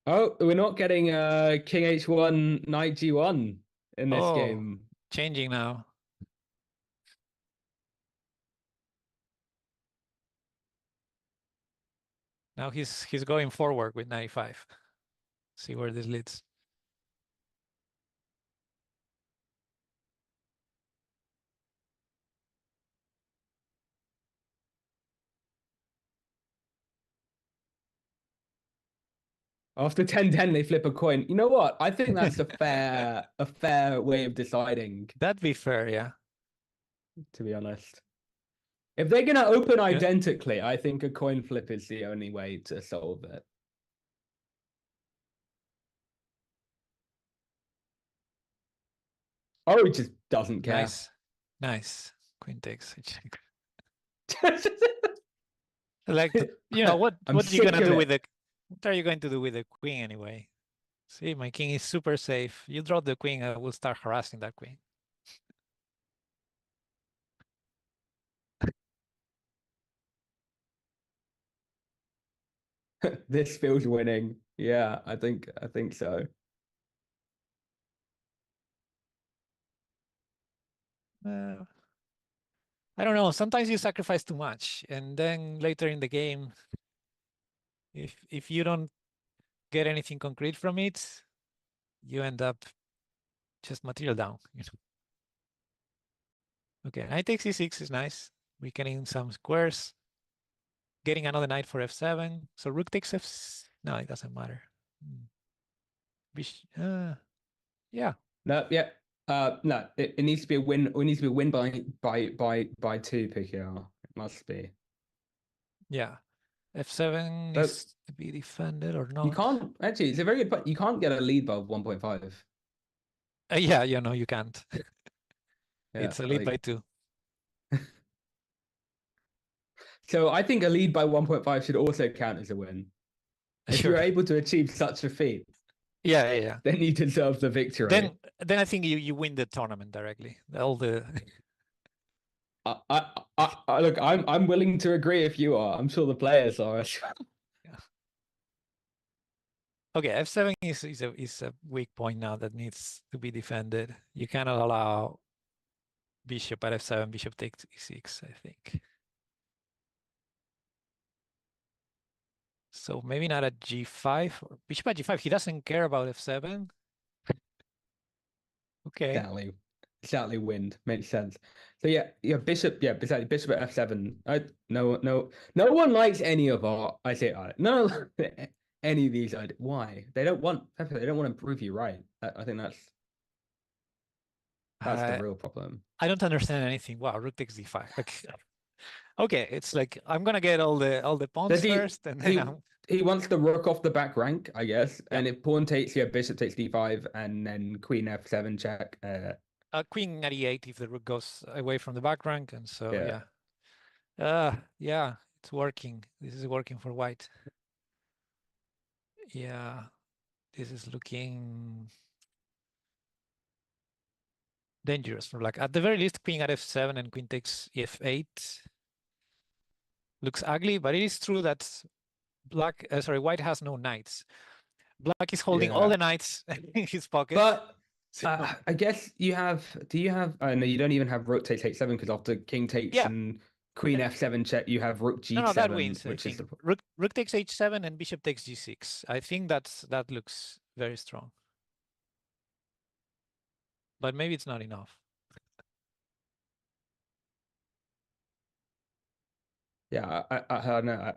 Oh, we're not getting King H1, Knight G1 in this game. Changing now. Now he's going forward with 95. See where this leads. After 10-10, they flip a coin. You know what? I think that's a fair way of deciding, That'd be fair, yeah. to be honest. If they're gonna open Yeah. identically, I think a coin flip is the only way to solve it. Oh, he just doesn't care. Nice. Queen takes. Like, what I'm are you gonna sick of do it. with the? What are you going to do with the queen anyway? See, my king is super safe. You drop the queen, I will start harassing that queen. This feels winning. Yeah, I think so. I don't know. Sometimes you sacrifice too much, and then later in the game, if you don't get anything concrete from it, you end up just material down. Okay, knight takes c6 is nice. Weakening some squares. Getting another knight for f7. So rook takes f. No, it doesn't matter. Yeah. No, yeah. No, it needs to be a win. It needs to be a win by 2 PKR. It must be. Yeah. f7 But is to be defended or not. you can't actually. It's a very good point. You can't get a lead by 1.5. Yeah, you can't. Yeah, It's a lead by 2. So I think a lead by 1.5 should also count as a win. If Sure. you're able to achieve such a feat, Yeah. then you deserve the victory. Then I think you win the tournament directly. All the Look, I'm willing to agree if you are. I'm sure the players are as well. Okay, f7 is a weak point now that needs to be defended. You cannot allow bishop at f7, bishop takes e6, I think. So maybe not at g5 or bishop at g5. He doesn't care about f7. Okay. Exactly. Wind makes sense. So bishop. Yeah, exactly. Bishop at f7. No one likes any of our. I say no. Any of these. Why they don't want to prove you right. I think that's the real problem. I don't understand anything. Wow, rook takes d5. Like, okay, it's like I'm gonna get all the pawns first, and then he wants the rook off the back rank, I guess. Yeah. And if pawn takes, bishop takes d5, and then queen f7 check. Queen at e8 if the rook goes away from the back rank, and so Yeah. yeah, it's working. This is working for white. Yeah, this is looking dangerous for black. At the very least, queen at f7 and queen takes f8 looks ugly, but it is true that white has no knights. Black is holding all the knights in his pocket. But I guess you have. Do you have? No, you don't even have rook takes h7 because after king takes and queen f7 check, you have rook g7. No, that wins. Which is rook takes h7 and bishop takes g6. I think that looks very strong. But maybe it's not enough. Yeah, I know.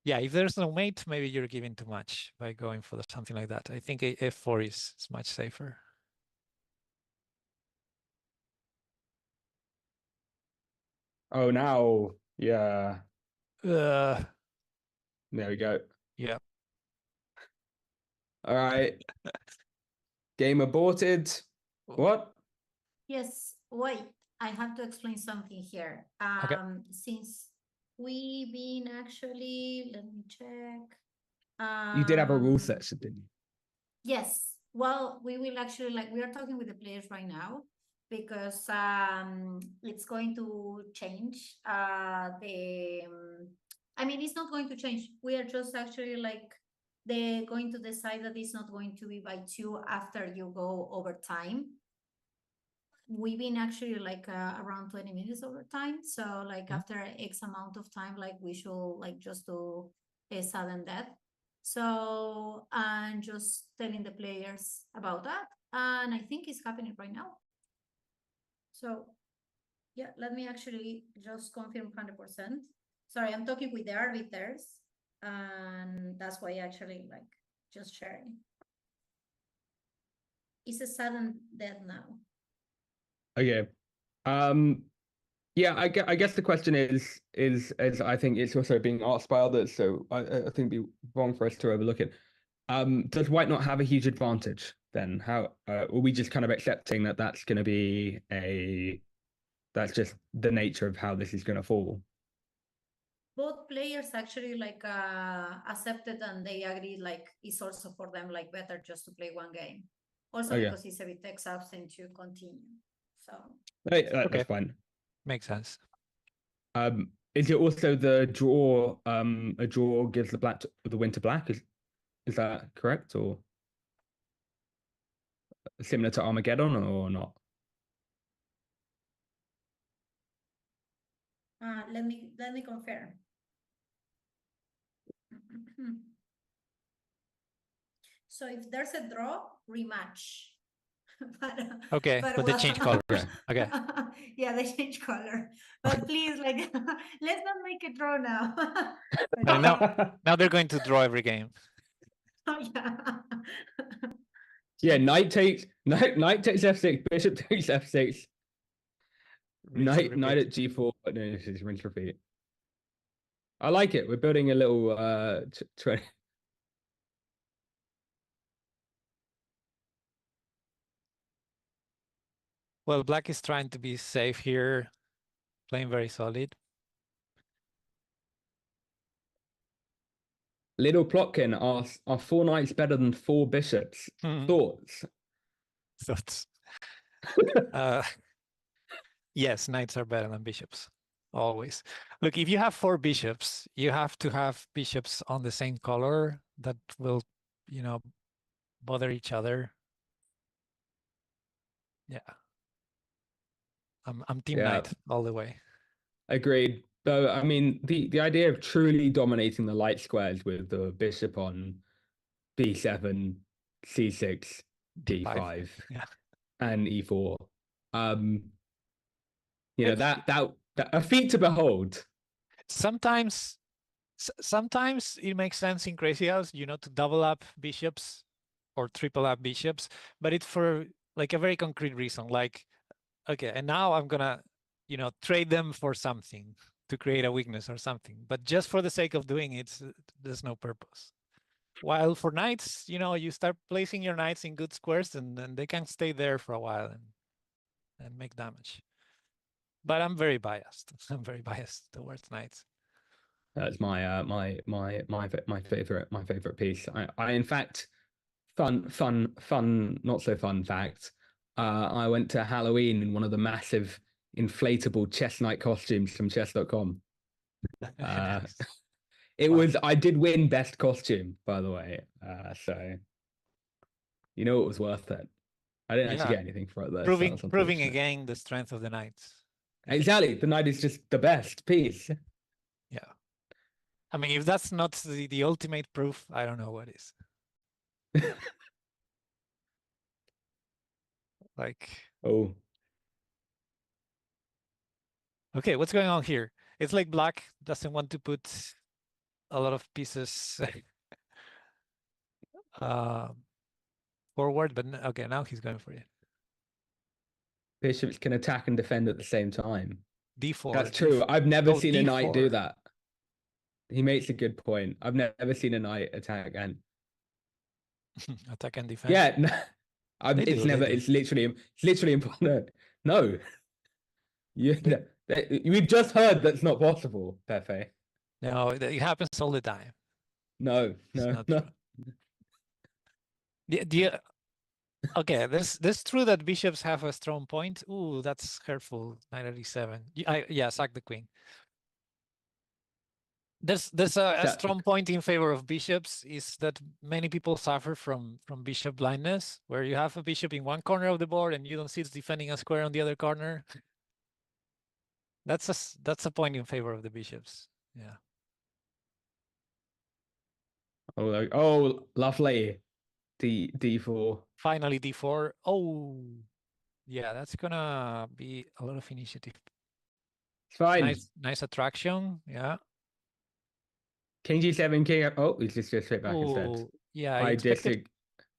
Yeah, if there's no mate, maybe you're giving too much by going for something like that. I think f4 is much safer. Oh, now, yeah. There we go. Yeah. All right. Game aborted. What? Yes, wait, I have to explain something here. Okay. Since we've been actually, let me check. You did have a rule session, didn't you? Yes. Well, we will actually we are talking with the players right now because it's going to change I mean, it's not going to change. We are just actually they're going to decide that it's not going to be by 2 after you go over time. we've been actually like around 20 minutes over time. So like after X amount of time, like we should like just do a sudden death. So I'm just telling the players about that. And I think it's happening right now. So yeah, let me actually just confirm 100%. Sorry, I'm talking with the arbiters. And that's why I actually like just sharing. It's a sudden death now. Okay. Yeah, I guess the question is I think it's also being asked by others, so I think it'd be wrong for us to overlook it. Does white not have a huge advantage then? How are we just kind of accepting that that's going to be that's just the nature of how this is going to fall? Both players actually like accepted and they agreed like it's also for them like better just to play one game. Also because it's a bit exhausting to continue. So that's fine. Makes sense. Is it also the draw? A draw gives the win to black. Is that correct, or similar to Armageddon, or not? let me confirm. So if there's a draw, rematch. but they change colors. Okay. Yeah, they change color. But please, like, let's not make a draw now. And now they're going to draw every game. Oh, yeah. Yeah, knight takes f6, bishop takes f6. Knight at g4. No, this is rinse repeat. I like it. We're building a little Well, black is trying to be safe here, playing very solid. Little Plotkin asks, are 4 knights better than 4 bishops? Thoughts? Yes, knights are better than bishops. Always. Look, if you have 4 bishops, you have to have bishops on the same color that will, bother each other. Yeah. I'm team knight all the way. Agreed. Though, I mean, the idea of truly dominating the light squares with the bishop on b7, c6, d5, and e4, that a feat to behold. Sometimes it makes sense in Crazyhouse, to double up bishops or triple up bishops, but it's for like a very concrete reason. Like, okay, and now I'm gonna, trade them for something to create a weakness or something. But just for the sake of doing it, there's no purpose. While for knights, you start placing your knights in good squares, and they can stay there for a while and make damage. But I'm very biased. I'm very biased towards knights. That's my my favorite piece. I in fact, fun not so fun fact. I went to Halloween in one of the massive inflatable chess knight costumes from chess.com. I did win best costume, by the way. So it was worth it. I didn't actually get anything for it though. Proving again the strength of the knights. Exactly. The knight is just the best piece. Yeah. I mean, if that's not the ultimate proof, I don't know what is. Like. Oh. Okay, what's going on here? It's like black doesn't want to put a lot of pieces forward, but okay, now he's going for it. Bishops can attack and defend at the same time. D4. That's true. I've never seen D4. a knight do that. He makes a good point. I've never seen a knight attack and attack and defend. Yeah, no, it's literally important. No. We've just heard that's not possible, Pepe. No, it happens all the time. No. Okay, that's true that bishops have a strong point. Ooh, that's hurtful. Knight at e7. Yeah, sack the queen. There's a strong point in favor of bishops is that many people suffer from bishop blindness, where you have a bishop in one corner of the board and you don't see it's defending a square on the other corner. That's a point in favor of the bishops. Yeah. Oh, lovely. D4. Finally d4. Oh, yeah, that's gonna be a lot of initiative. It's fine. Nice attraction. Yeah. King G7, King. Oh, he's just go straight back instead. Oh, yeah. I disagree.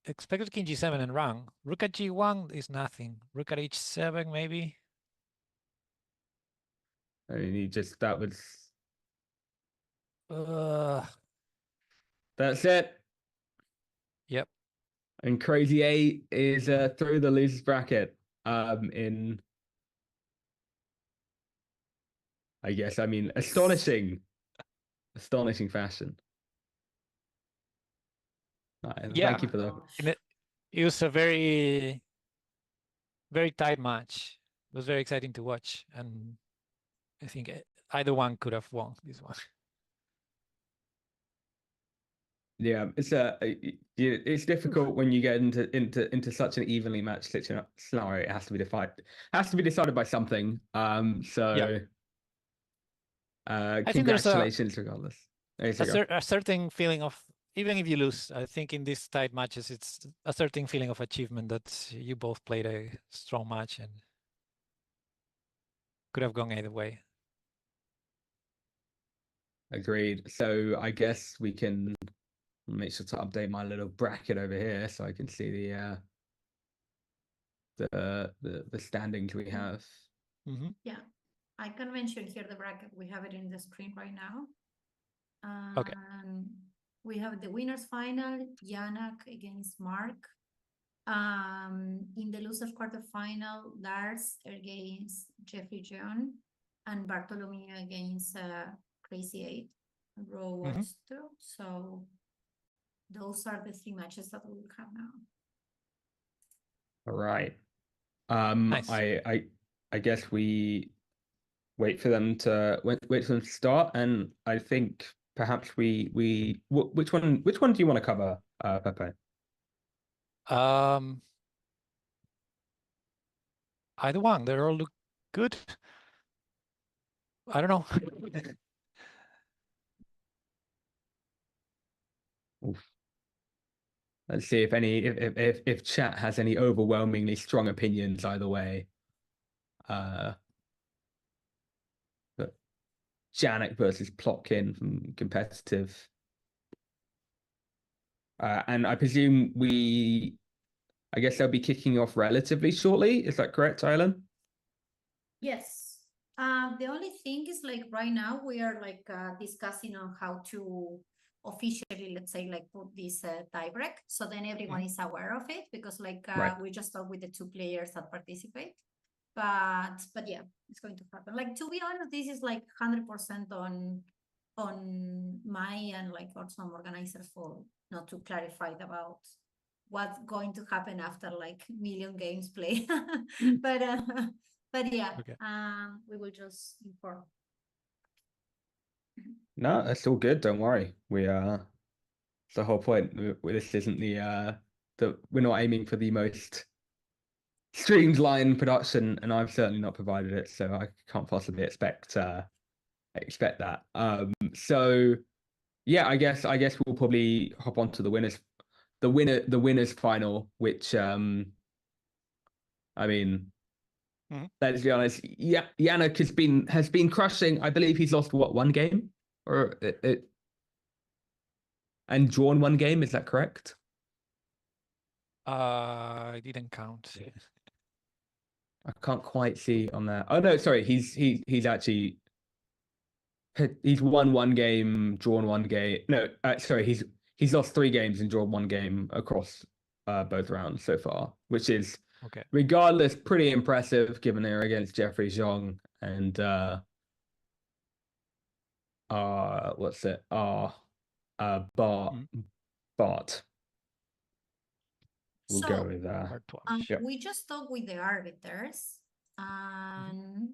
Expected King G7 and run. Rook at G1 is nothing. Rook at H7 maybe. I mean, that was. That's it. Yep. And Crazy 8 is through the losers bracket. In, I guess, I mean, astonishing fashion. Yeah. Thank you for the. And it was a very, very tight match. It was very exciting to watch, and I think either one could have won this one. Yeah, it's difficult when you get into such an evenly matched scenario. It has to be decided by something. So I think there's congratulations regardless. a certain feeling of, even if you lose, I think in these tight matches, it's a certain feeling of achievement that you both played a strong match and could have gone either way. Agreed. So I guess we can make sure to update my little bracket over here so I can see the standings we have. Mm-hmm. Yeah, I can mention here the bracket. We have it in the screen right now. Okay. We have the winners final, Janak against Mark. In the losers quarterfinal, Lars against Jeffrey John, and Bartlomiej against Crazy 8, row Mhm. two. So those are the three matches that we will have now. All right. Nice. I guess we wait for them to start, and I think perhaps which one do you want to cover, Pepe? Either one, they all look good. I don't know. Let's see if chat has any overwhelmingly strong opinions either way. But Janak versus Plotkin from competitive. And I presume I guess they'll be kicking off relatively shortly. Is that correct, Jalen? Yes. The only thing is, like, right now we are like discussing on how to officially, let's say, like, put this tie break, so then everyone is aware of it, because like Right. we just talk with the two players that participate. But yeah, it's going to happen. Like, to be honest, this is like 100% on my and like also some organizers for not to clarify about what's going to happen after like million games play. But yeah, Okay. we will just inform. No, that's all good. Don't worry. It's the whole point. This isn't we're not aiming for the most streamlined production, and I've certainly not provided it, so I can't possibly expect that. So yeah, I guess we'll probably hop on to the winners final, which I mean, let's be honest, Janak has been crushing. I believe he's lost one game or and drawn one game. Is that correct? I didn't count. I can't quite see on there. Oh no, sorry. He's actually won one game, drawn one game. No, sorry. He's lost 3 games and drawn 1 game across both rounds so far, which is Okay. regardless pretty impressive given they're against Jeffrey Xiong and what's it? Bart. We'll go with Yep. we just talked with the arbiters, and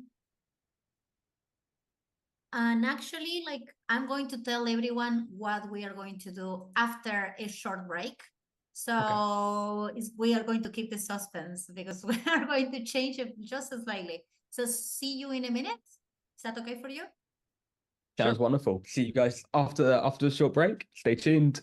And actually, like, I'm going to tell everyone what we are going to do after a short break. So we are going to keep the suspense because we are going to change it just slightly. So see you in a minute. Is that okay for you? Sounds wonderful. See you guys after the short break. Stay tuned.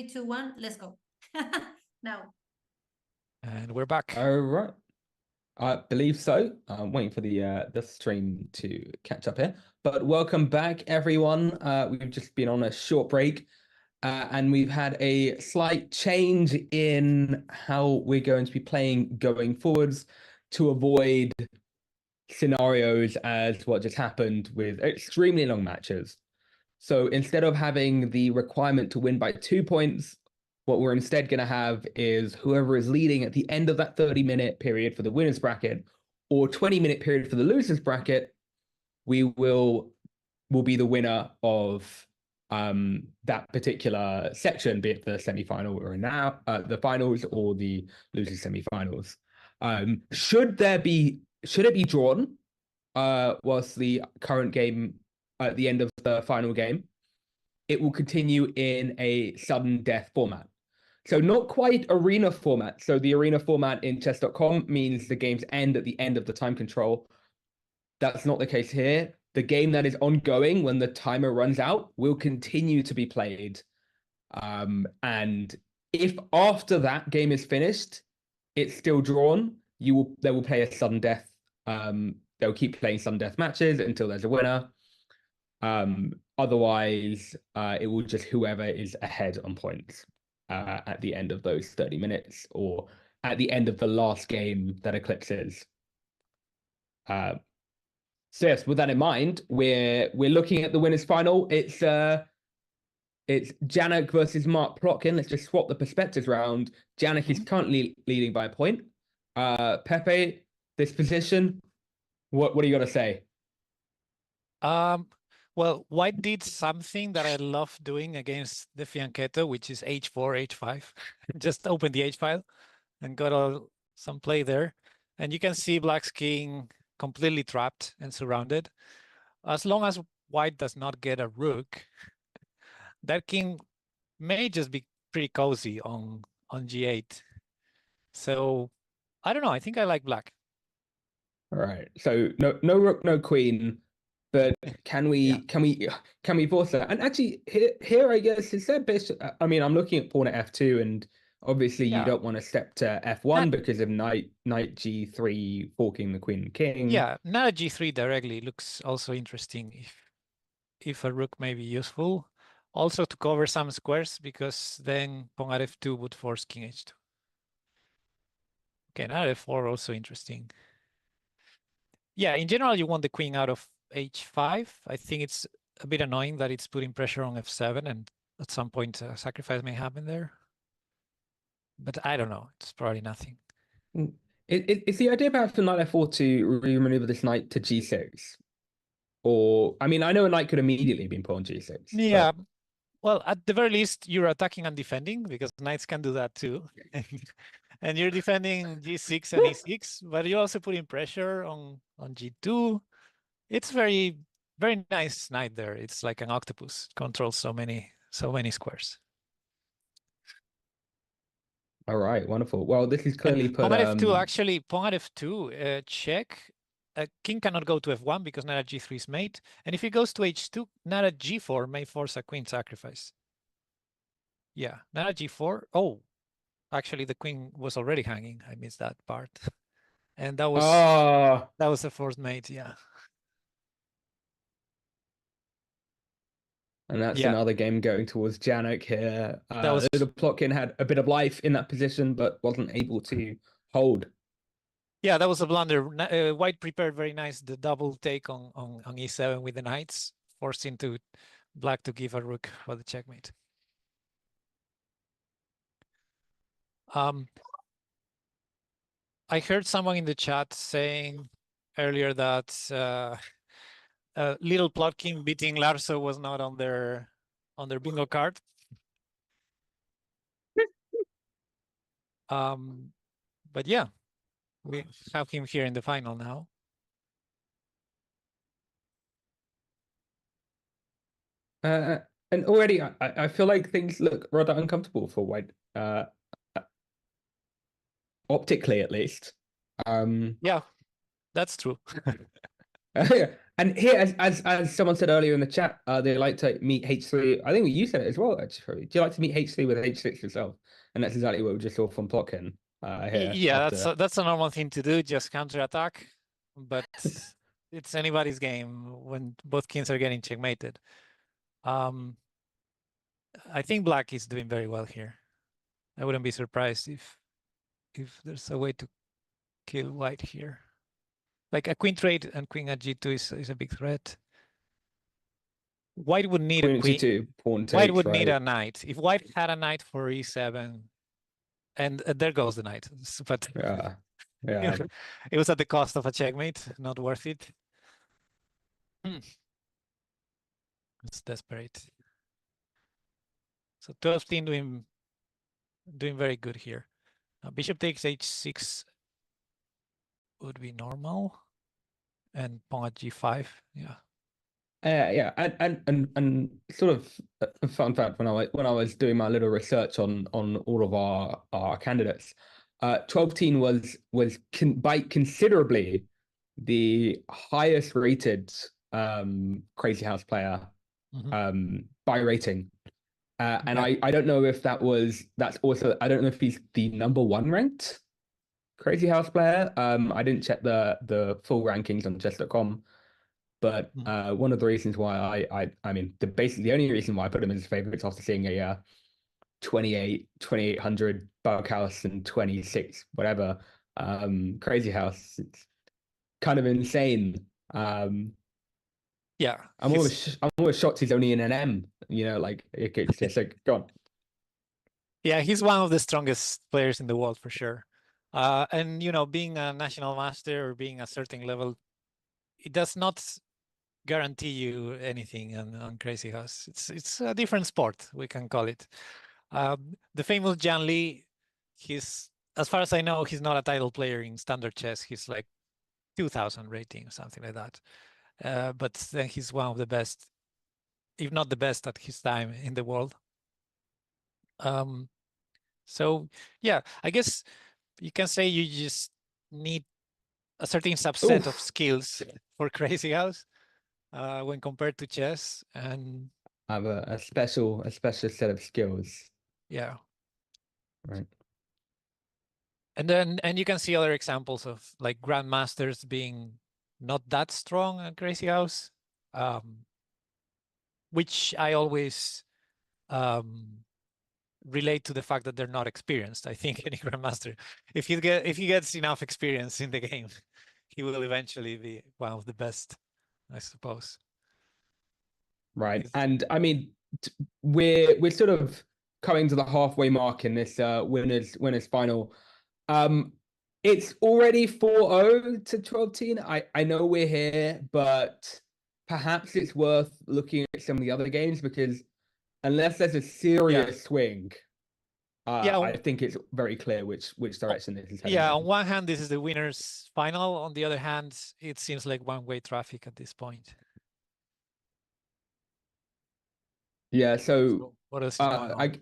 3, 2, 1, let's go. Now. And we're back. All right. I believe so. I'm waiting for the stream to catch up here. But welcome back, everyone. We've just been on a short break, and we've had a slight change in how we're going to be playing going forwards to avoid scenarios as what just happened with extremely long matches. So instead of having the requirement to win by 2 points, what we're instead going to have is whoever is leading at the end of that 30-minute period for the winners bracket or 20-minute period for the losers bracket, will be the winner of that particular section, be it the semi-final or now the finals or the losers semi-finals. Should it be drawn whilst the current game at the end of the final game, it will continue in a sudden death format. So not quite arena format. So the arena format in chess.com means the games end at the end of the time control. That's not the case here. The game that is ongoing when the timer runs out will continue to be played. And if after that game is finished, it's still drawn, they will play a sudden death. They'll keep playing sudden death matches until there's a winner. Otherwise, it will just whoever is ahead on points at the end of those 30 minutes or at the end of the last game that eclipses. So yes, with that in mind, we're looking at the winners final. It's Janak versus Plotkin. Let's just swap the perspectives around. Janak is currently leading by a point. Pepe, this position, what are you gonna say? Well, White did something that I love doing against the Fianchetto, which is h4, h5. Just open the h file and got some play there. And you can see Black's king completely trapped and surrounded. As long as White does not get a rook, that king may just be pretty cozy on g8. So I don't know. I think I like Black. All right. So no rook, no queen. But can we force that? And actually, here I guess is there bishop. I mean, I'm looking at pawn at f2, and obviously you don't want to step to f1 because of knight g3 forking the queen and king. Yeah, knight g3 directly looks also interesting if a rook may be useful. Also to cover some squares because then pawn at f2 would force king h2. Okay, knight f4 also interesting. Yeah, in general, you want the queen out of h5. I think it's a bit annoying that it's putting pressure on f7 and at some point a sacrifice may happen there. But I don't know. It's probably nothing. Is the idea perhaps for knight f4 to remaneuver this knight to g6? Or, I mean, I know a knight could immediately be put on g6. Yeah. But... Well, at the very least, you're attacking and defending because knights can do that too. And you're defending g6 and e6, but you're also putting pressure on g2. It's very, very nice knight there. It's like an octopus. It controls so many squares. All right, wonderful. Well, this is clearly and put pawn at f2, actually, pawn at f2, check. King cannot go to f1 because knight at g3 is mate. And if he goes to h2, knight at g4 may force a queen sacrifice. Yeah, knight at g4. Oh, actually, the queen was already hanging. I missed that part. And that was a forced mate, yeah. And that's another game going towards Janak here. The Plotkin had a bit of life in that position, but wasn't able to hold. Yeah, that was a blunder. White prepared very nice the double take on e7 with the knights, forcing Black to give a rook for the checkmate. I heard someone in the chat saying earlier that little Plotkin beating Larso was not on their bingo card. But yeah, we have him here in the final now. And already I feel like things look rather uncomfortable for White, optically at least. Yeah, that's true. And And here, as someone said earlier in the chat, they like to meet H3. I think you said it as well, actually. Do you like to meet H3 with H6 yourself? And that's exactly what we just saw from Plotkin here. Yeah, after. that's a normal thing to do, just counterattack. But it's anybody's game when both kings are getting checkmated. I think black is doing very well here. I wouldn't be surprised if there's a way to kill white here. Like a queen trade and queen at g2 is a big threat. White would need Queen a at queen. G2, pawn White takes, would need right? a knight. If white had a knight for e7, and there goes the knight. But Yeah, yeah. it was at the cost of a checkmate. Not worth it. It's desperate. So 12-10 doing very good here. Bishop takes h6 would be normal, and pawn at g5. Yeah. Yeah, and sort of a fun fact, when I was doing my little research on all of our candidates, 12-10 was by considerably the highest rated Crazyhouse player by rating. And Yeah. I don't know if that's also, I don't know if he's the #1 ranked Crazyhouse player. I didn't check the full rankings on chess.com, but one of the reasons why I mean, basically the only reason why I put him as favorites after seeing a 2800 Bughouse and 26 whatever Crazyhouse, it's kind of insane. Yeah. I'm always shocked he's only in an M. You know, like it's just like God. Yeah, he's one of the strongest players in the world for sure. And you know, being a national master or being a certain level, it does not guarantee you anything on Crazyhouse. It's a different sport, we can call it. The famous Jan Lee, he's, as far as I know, he's not a title player in standard chess. He's like 2000 rating or something like that. But then he's one of the best, if not the best at his time in the world. So yeah, I guess you can say you just need a certain subset of skills for Crazyhouse when compared to chess, and Have a special set of skills. yeah. Right. And you can see other examples of like grandmasters being not that strong at Crazyhouse, which I always relate to the fact that they're not experienced. I think any grandmaster, if he gets enough experience in the game, he will eventually be one of the best, I suppose. Right. And I mean, we're sort of coming to the halfway mark in this winners final. It's already 4-0 to 12-10. I know we're here, but perhaps it's worth looking at some of the other games, because unless there's a serious swing, I think it's very clear which direction this is heading. Yeah, on one hand, this is the winners final. On the other hand, it seems like one-way traffic at this point. Yeah, so what else is going on?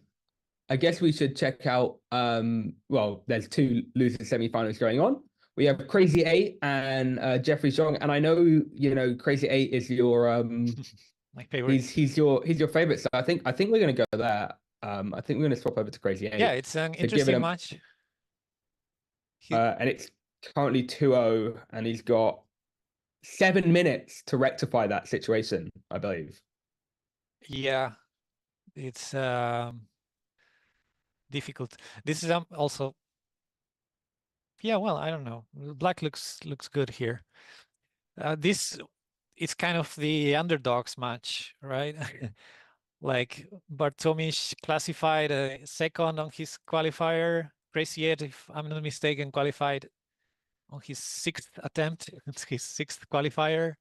I guess we should check out, well, there's two losers semifinals going on. We have Crazy 8 and Jeffrey Xiong, and I know, you know, Crazy 8 is your my favorite. He's your favorite, so I think we're gonna go there. I think we're gonna swap over to Crazy 8. Yeah, it's an interesting match. And it's currently 2-0, and he's got 7 minutes to rectify that situation, I believe. Yeah, it's difficult. This is also, yeah, well, I don't know. Black looks good here. This is kind of the underdogs match, right? Like Bartlomiej classified a second on his qualifier. Crazy 8, if I'm not mistaken, qualified on his 6th attempt. It's his 6th qualifier.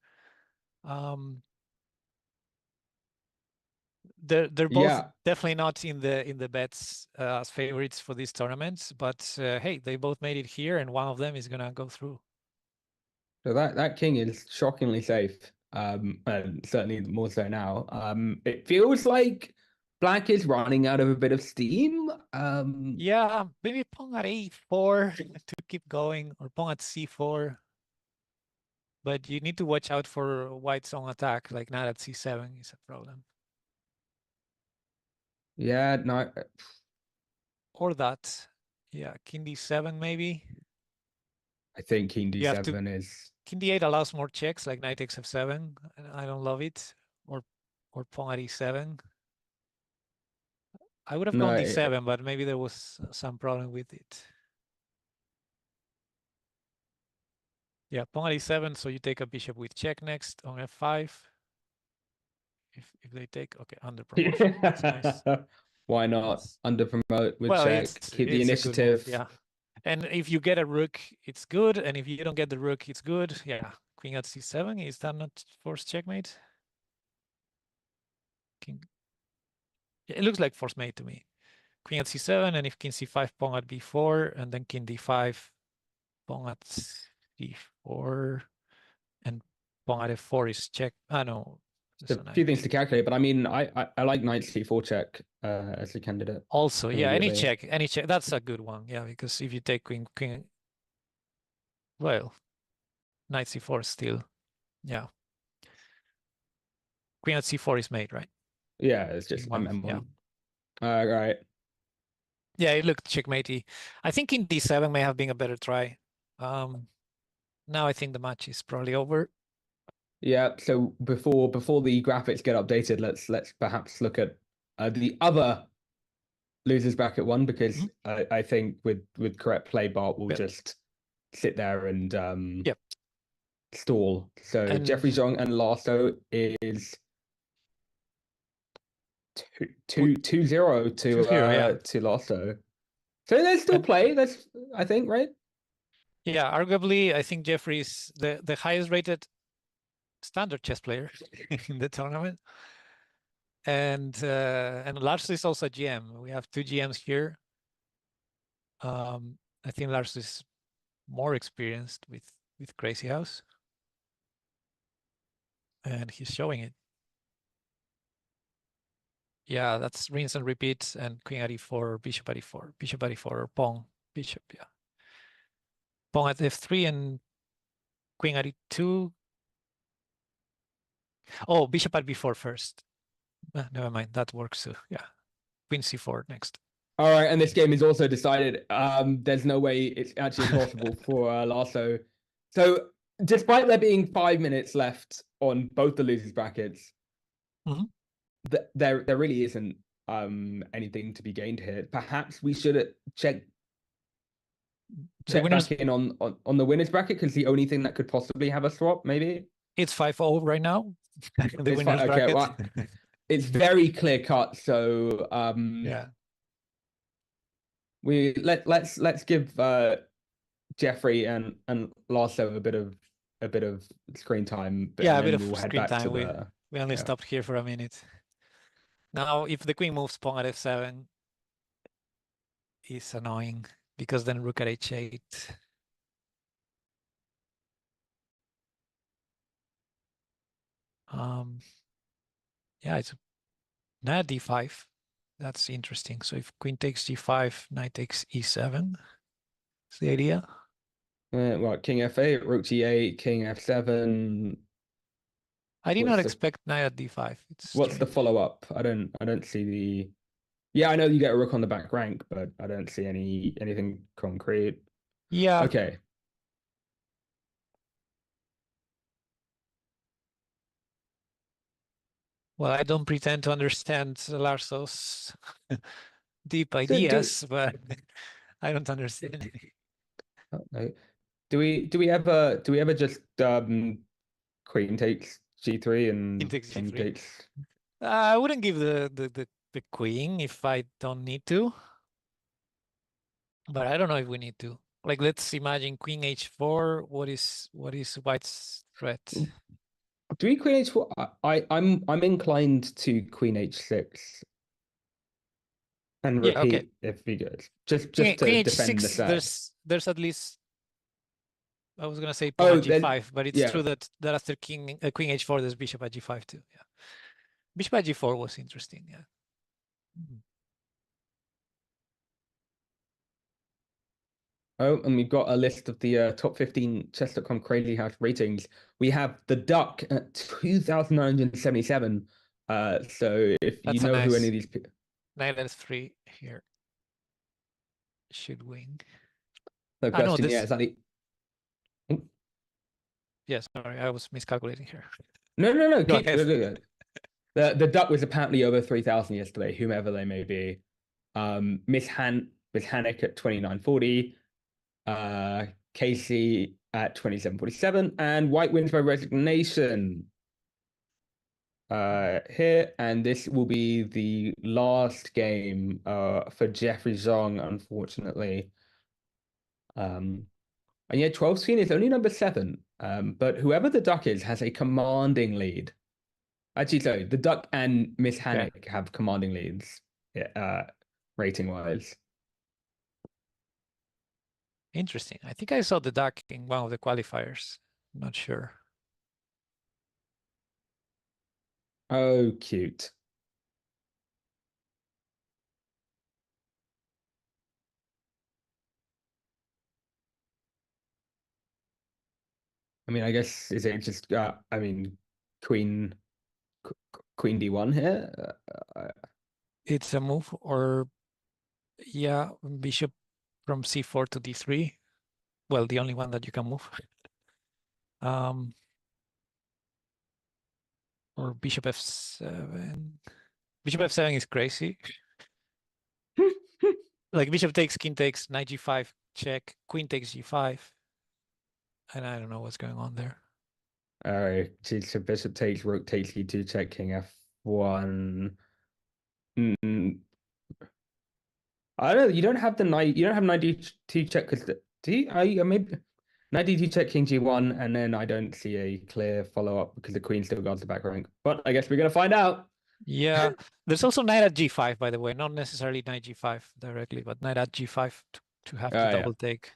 They're both definitely not in the bets as favorites for these tournaments, but hey, they both made it here, and one of them is gonna go through. So that king is shockingly safe, and certainly more so now. It feels like black is running out of a bit of steam. Yeah, maybe pawn at a4 to keep going, or pawn at c4. but you need to watch out for white's own attack. Like knight at c7 is a problem. Yeah, no. Or that. Yeah, king d7 maybe. I think king You have to d7 is. king d8 allows more checks, like knight takes f7. And I don't love it. Or pawn at e7. I would have gone No, d7, but maybe there was some problem with it. Yeah, pawn at e7, so you take a bishop with check next on f5. If they take, okay, under promotion. That's nice. Why not under promote with Well, check, keep the it's a good move, initiative. yeah. And if you get a rook, it's good. And if you don't get the rook, it's good. Yeah, queen at c7, is that not forced checkmate? King. Yeah, it looks like forced mate to me. Queen at c7, and if king c5, pawn at b4, and then king d5, pawn at d4, and pawn at f4 is check. Ah, no. There's a few things to calculate, but I mean, I like knight c4 check as a candidate. Also, yeah, any immediately. check. That's a good one. Yeah, because if you take queen, well, knight c4 still, yeah. Queen at c4 is made, right? Yeah, it's just One, MM1. yeah. Right. Yeah, it looked checkmatey. I think king d7 may have been a better try. Now I think the match is probably over. Yeah. So before the graphics get updated, let's perhaps look at the other losers bracket one, because I think with correct play, Bart will just sit there and stall. So And Jeffrey Xiong and Lasso is 2-0 to 2-0, yeah. to Lasso. So there's still play. That's, I think, right? Yeah, arguably, I think Jeffrey's the highest rated standard chess player in the tournament. And Lars is also a GM. We have two GMs here. I think Lars is more experienced with Crazyhouse, and he's showing it. Yeah, that's rinse and repeat, and queen at e4, bishop at e4, bishop at e4, or pawn, bishop, yeah. Pawn at f3 and queen at e2. Oh, bishop at b4 first. Never mind, that works too. Yeah, queen c4 next. All right, and this game is also decided. There's no way it's actually possible for Lasso. So, despite there being 5 minutes left on both the losers brackets, there really isn't anything to be gained here. Perhaps we should check back in on the winners bracket, because the only thing that could possibly have a swap, maybe. It's 5-0 right now. The winners bracket. Okay, well, it's very clear cut. So yeah. Let's give Jeffrey and Lasso a bit of screen time. Yeah, a bit of we'll screen time. We only stopped here for a minute. Now, if the queen moves pawn at f7, is annoying, because then rook at h8. Yeah, it's knight d5. That's interesting. So if queen takes g5, knight takes e7. That's the idea. Well, king f8, rook g8, king f7. I did not expect knight at d5. What's the follow-up? I don't see the. Yeah, I know you get a rook on the back rank, but I don't see anything concrete. Yeah. Okay. Well, I don't pretend to understand Larso's deep ideas, but I don't understand it. Do we ever just queen takes g3 and takes and g3. takes. I wouldn't give the queen if I don't need to, but I don't know if we need to. Like, let's imagine queen h4. What is white's threat? Do we queen h4? I'm inclined to queen h6 and repeat if he goes. Just queen to h6, defend the set. There's at least, I was gonna say pawn at g5, but it's true that after queen h4, there's bishop at g5 too. Yeah, bishop at g4 was interesting. Yeah. Oh, and we've got a list of the top 15 chess.com Crazyhouse ratings. We have the Duck at 2,977. So if you That's a know who any nice of these knight f3 here. Should win. the Ah, no, question, yeah, this. is that the Yeah, sorry, I was miscalculating here. no, Go keep ahead. the Duck was apparently over 3,000 yesterday, whomever they may be. Miss Hannick at 2,940, Casey at 2,747, and White wins by resignation here, and this will be the last game for Jeffrey Xiong, unfortunately. And yeah, 12 scene is only number 7. But whoever the Duck is has a commanding lead. Actually, sorry, the Duck and Miss Hannick have commanding leads, rating wise. Interesting. I think I saw the duck in one of the qualifiers. Not sure. Oh, cute. I mean, I guess is it just I mean, Queen Queen D1 here? It's a move, or yeah, bishop from c4 to d3. Well, the only one that you can move. Or bishop f7. Bishop f7 is crazy. Like bishop takes, king takes, knight g5, check, queen takes g5. And I don't know what's going on there. All right, so bishop takes, rook takes, e2, check, king f1. I don't know. You don't have the knight. You don't have knight d2 check because do you? I maybe knight d2 check, king g1, and then I don't see a clear follow up because the queen still guards the back rank. But I guess we're gonna find out. Yeah, there's also knight at g5, by the way, not necessarily knight g5 directly, but knight at g5 to have to double take.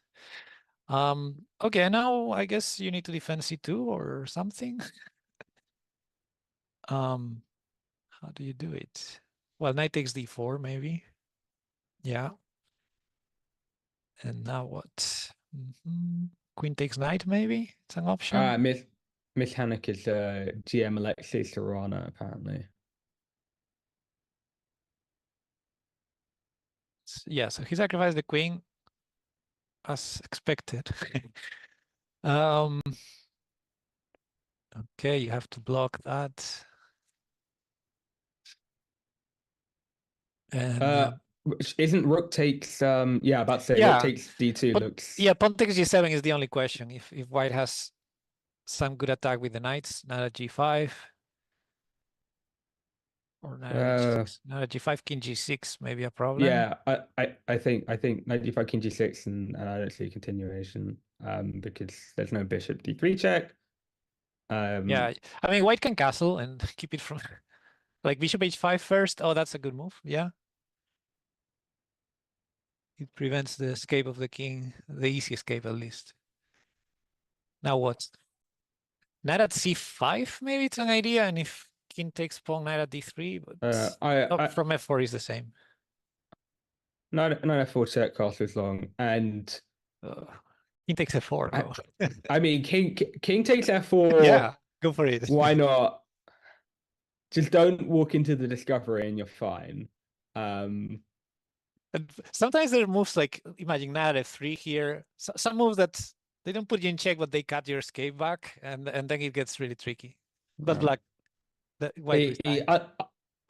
Okay, now I guess you need to defend c2 or something. How do you do it? Well, knight takes d4 maybe. Yeah. And now what? Queen takes knight maybe. It's an option. Miss Hannick is GM Alexei Serrano apparently. Yeah, so he sacrificed the queen as expected. Okay, you have to block that. And isn't rook takes yeah, about to say yeah, rook takes d2 looks yeah, pawn takes g7 is the only question. If white has some good attack with the knights, knight at g5. Or knight at g6. Knight at g5, king g6 maybe a problem. Yeah, I think knight d5 king g6 and I don't see a continuation because there's no bishop d3 check. Yeah, I mean white can castle and keep it from like bishop h5 first. Oh, that's a good move. Yeah. It prevents the escape of the king, the easy escape at least. Now what? Knight at c5, maybe it's an idea, and if king takes pawn, knight at d3, but from f4 is the same. Knight f4 check castles long, and king takes f4. I mean, king takes f4. Yeah, go for it. Why not? Just don't walk into the discovery and you're fine. And sometimes there are moves like, imagine knight at f3 here. Some moves that they don't put you in check, but they cut your escape back, and then it gets really tricky. But black,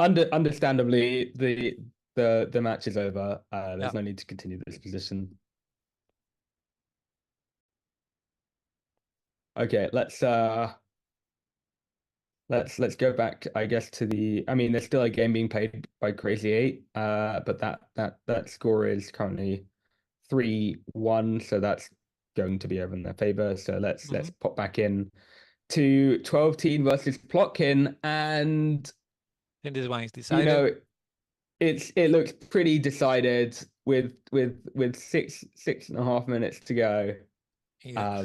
understandably, the match is over. There's no need to continue this position. Okay, let's go back, I guess, to the. I mean, there's still a game being played by Crazy 8, but that score is currently 3-1, so that's going to be over in their favor. So let's pop back in to 12-teen versus Plotkin, and this one is decided. You know, it looks pretty decided with 6.5 minutes to go. Yeah.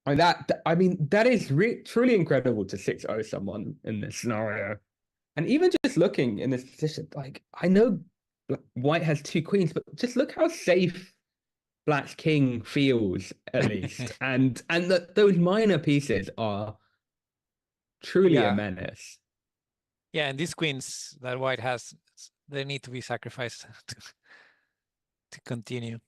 And that is truly incredible to 6-0 someone in this scenario. And even just looking in this position, like I know White has 2 queens, but just look how safe Black's king feels, at least. and those minor pieces are truly a Yeah. menace. Yeah, and these queens that White has, they need to be sacrificed to continue.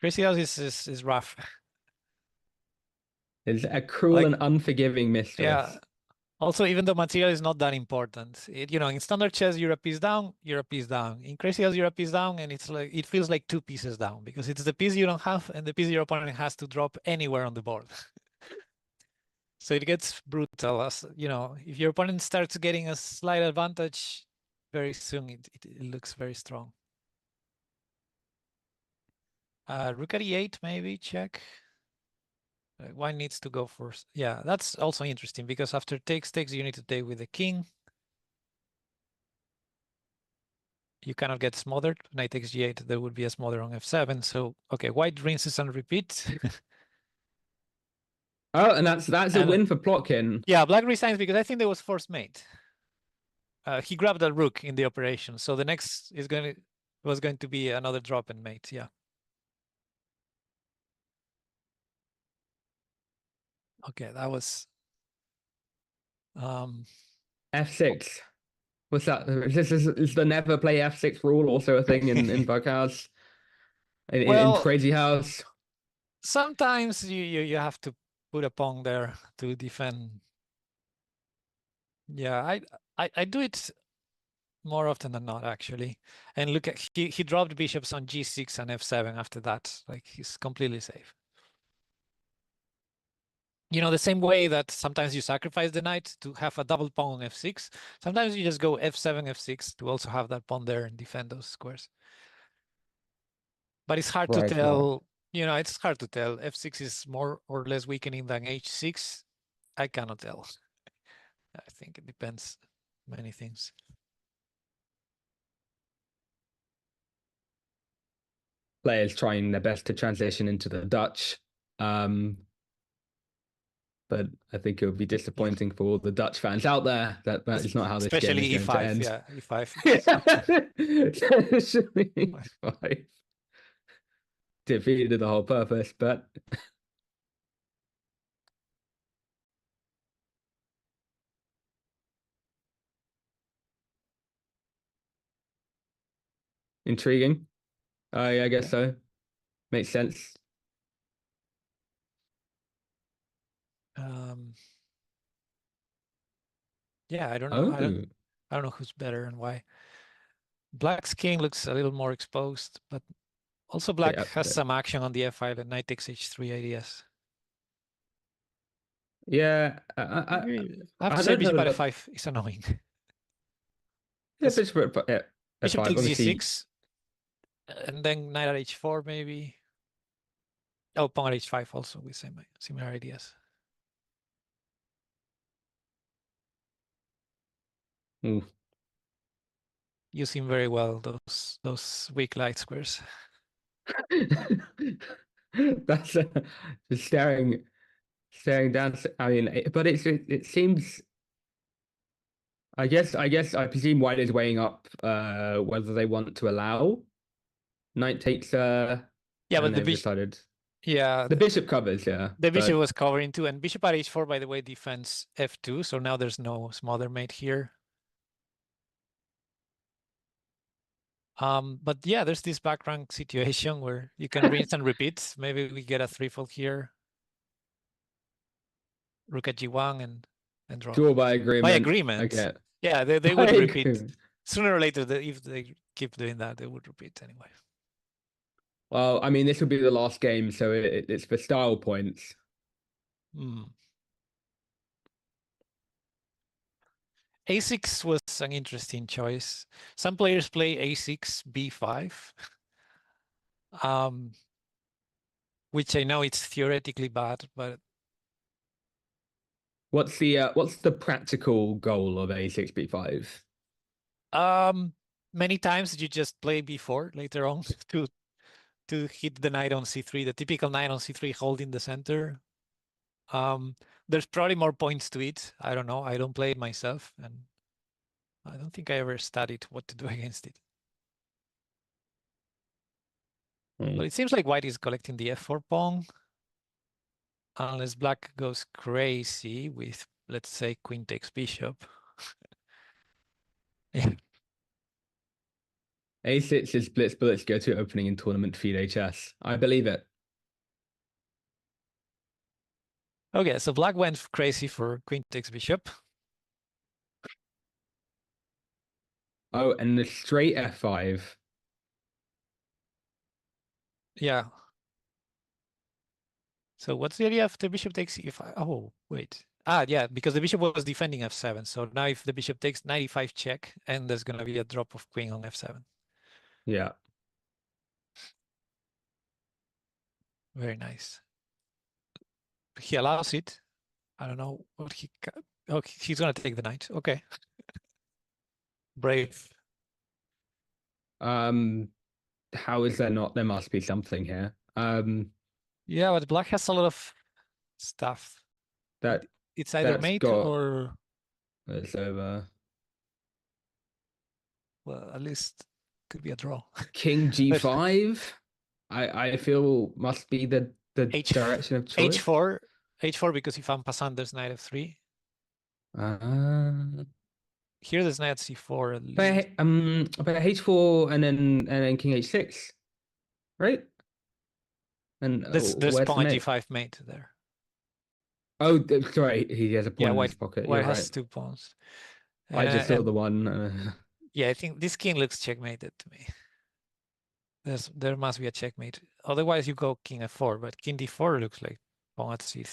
Crazyhouse is rough. It's a cruel Like, and unforgiving mistress. Yeah. Also, even though material is not that important, in standard chess, you're a piece down, you're a piece down. In Crazyhouse, you're a piece down, and it feels like 2 pieces down because it's the piece you don't have and the piece your opponent has to drop anywhere on the board. So it gets brutal. As if your opponent starts getting a slight advantage, very soon it looks very strong. Rook at e8, maybe check. White needs to go first. Yeah, that's also interesting because after takes, you need to take with the king. You cannot get smothered. Knight takes g8, there would be a smother on f7. So, okay, White rinses and repeats. Oh, and that's a win for Plotkin. Yeah, Black resigns because I think there was forced mate. He grabbed a rook in the operation. So the next was going to be another drop and mate, yeah. Okay, that was F6. What's that? Is the never play F6 rule also a thing in Bughouse? In Crazyhouse? Sometimes you have to put a pawn there to defend. Yeah, I do it more often than not, actually. And look at he dropped bishops on g6 and f7 after that. Like, he's completely safe. The same way that sometimes you sacrifice the knight to have a double pawn on f6. Sometimes you just go f7, f6 to also have that pawn there and defend those squares. But it's hard to tell. It's hard to tell. f6 is more or less weakening than h6. I cannot tell. I think it depends many things. Players trying their best to transition into the Dutch. But I think it would be disappointing for all the Dutch fans out there that is not how this game is going to end. Yeah, e5. Especially e5. Defeated the whole purpose, but intriguing. I guess so. Makes sense. Yeah, I don't know. I don't know who's better and why. Black's king looks a little more exposed, but also Black has some action on the f file and knight takes h3 ideas. Yeah, I have to say bishop at f5 is annoying. Yeah, bishop takes g6, and then knight at h4 maybe. Oh, pawn at h5 also with similar ideas. Ooh. Using very well those weak light squares. That's just staring down. I mean, but it seems. I presume White is weighing up whether they want to allow knight takes. Yeah, but the decided. Yeah, the bishop covers. Yeah, the bishop was covering too, and bishop at h4, by the way, defends f2. So now there's no smother mate here. But yeah, there's this back rank situation where you can rinse and repeat. Maybe we get a threefold here. Rook at g1 and draw. Draw by agreement. By agreement. Okay. Yeah, they would repeat. Sooner or later, if they keep doing that, they would repeat anyway. Well, I mean, this will be the last game, so it's for style points. A6 was an interesting choice. Some players play A6, B5, which I know it's theoretically bad, but what's the practical goal of A6, B5? Many times you just play B4 later on to hit the knight on C3, the typical knight on C3 holding the center. there's probably more points to it. I don't know. I don't play it myself, and I don't think I ever studied what to do against it. But it seems like white is collecting the f4 pawn. Unless black goes crazy with, let's say, queen takes bishop. Yeah. A6 is blitz bullets go to opening in tournament FIDE chess. I believe it. Okay, so black went crazy for queen takes bishop. Oh, and the straight f5. Yeah. So what's the idea if the bishop takes e5? Oh, wait. Ah, yeah, because the bishop was defending f7. So now if the bishop takes 95 check, and there's going to be a drop of queen on f7. Yeah. Very nice. He allows it. I don't know what he... Oh, he's going to take the knight. Okay. Brave. How is there not? There must be something here. Yeah, but black has a lot of stuff. That It's either that's mate got- or... It's over. Well, at least could be a draw. King g5. I feel must be the direction of choice. H4 because if I'm passant, there's knight f3. Here there's knight c4 at least. But h4 and then king h6, right? And There's where's pawn mate? g5 mate there. Oh, sorry, he has a pawn Yeah, in white, his pocket. white You're has right. 2 pawns. I just saw And the one. yeah, I think this king looks checkmated to me. There must be a checkmate. Otherwise, you go king f4, but king d4 looks like pawn at c3.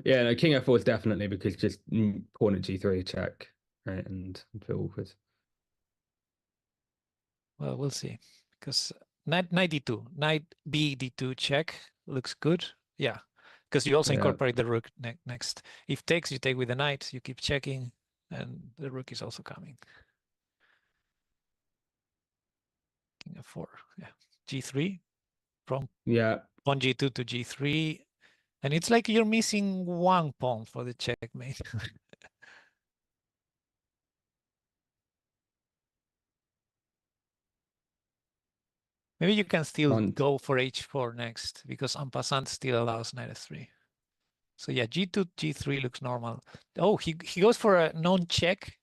Yeah, no, king f4 is definitely because just pawn at g3 check, right, and feel awkward. Well, we'll see. Because knight d2, knight b d2 check looks good. Yeah, because you also incorporate the rook next. If takes, you take with the knight, you keep checking, and the rook is also coming. King f4, yeah. g3 from pawn g2 to g3. And it's like you're missing 1 pawn for the checkmate. Maybe you can still go for h4 next, because en passant still allows knight f3. So yeah, g2, g3 looks normal. Oh, he goes for a non-check,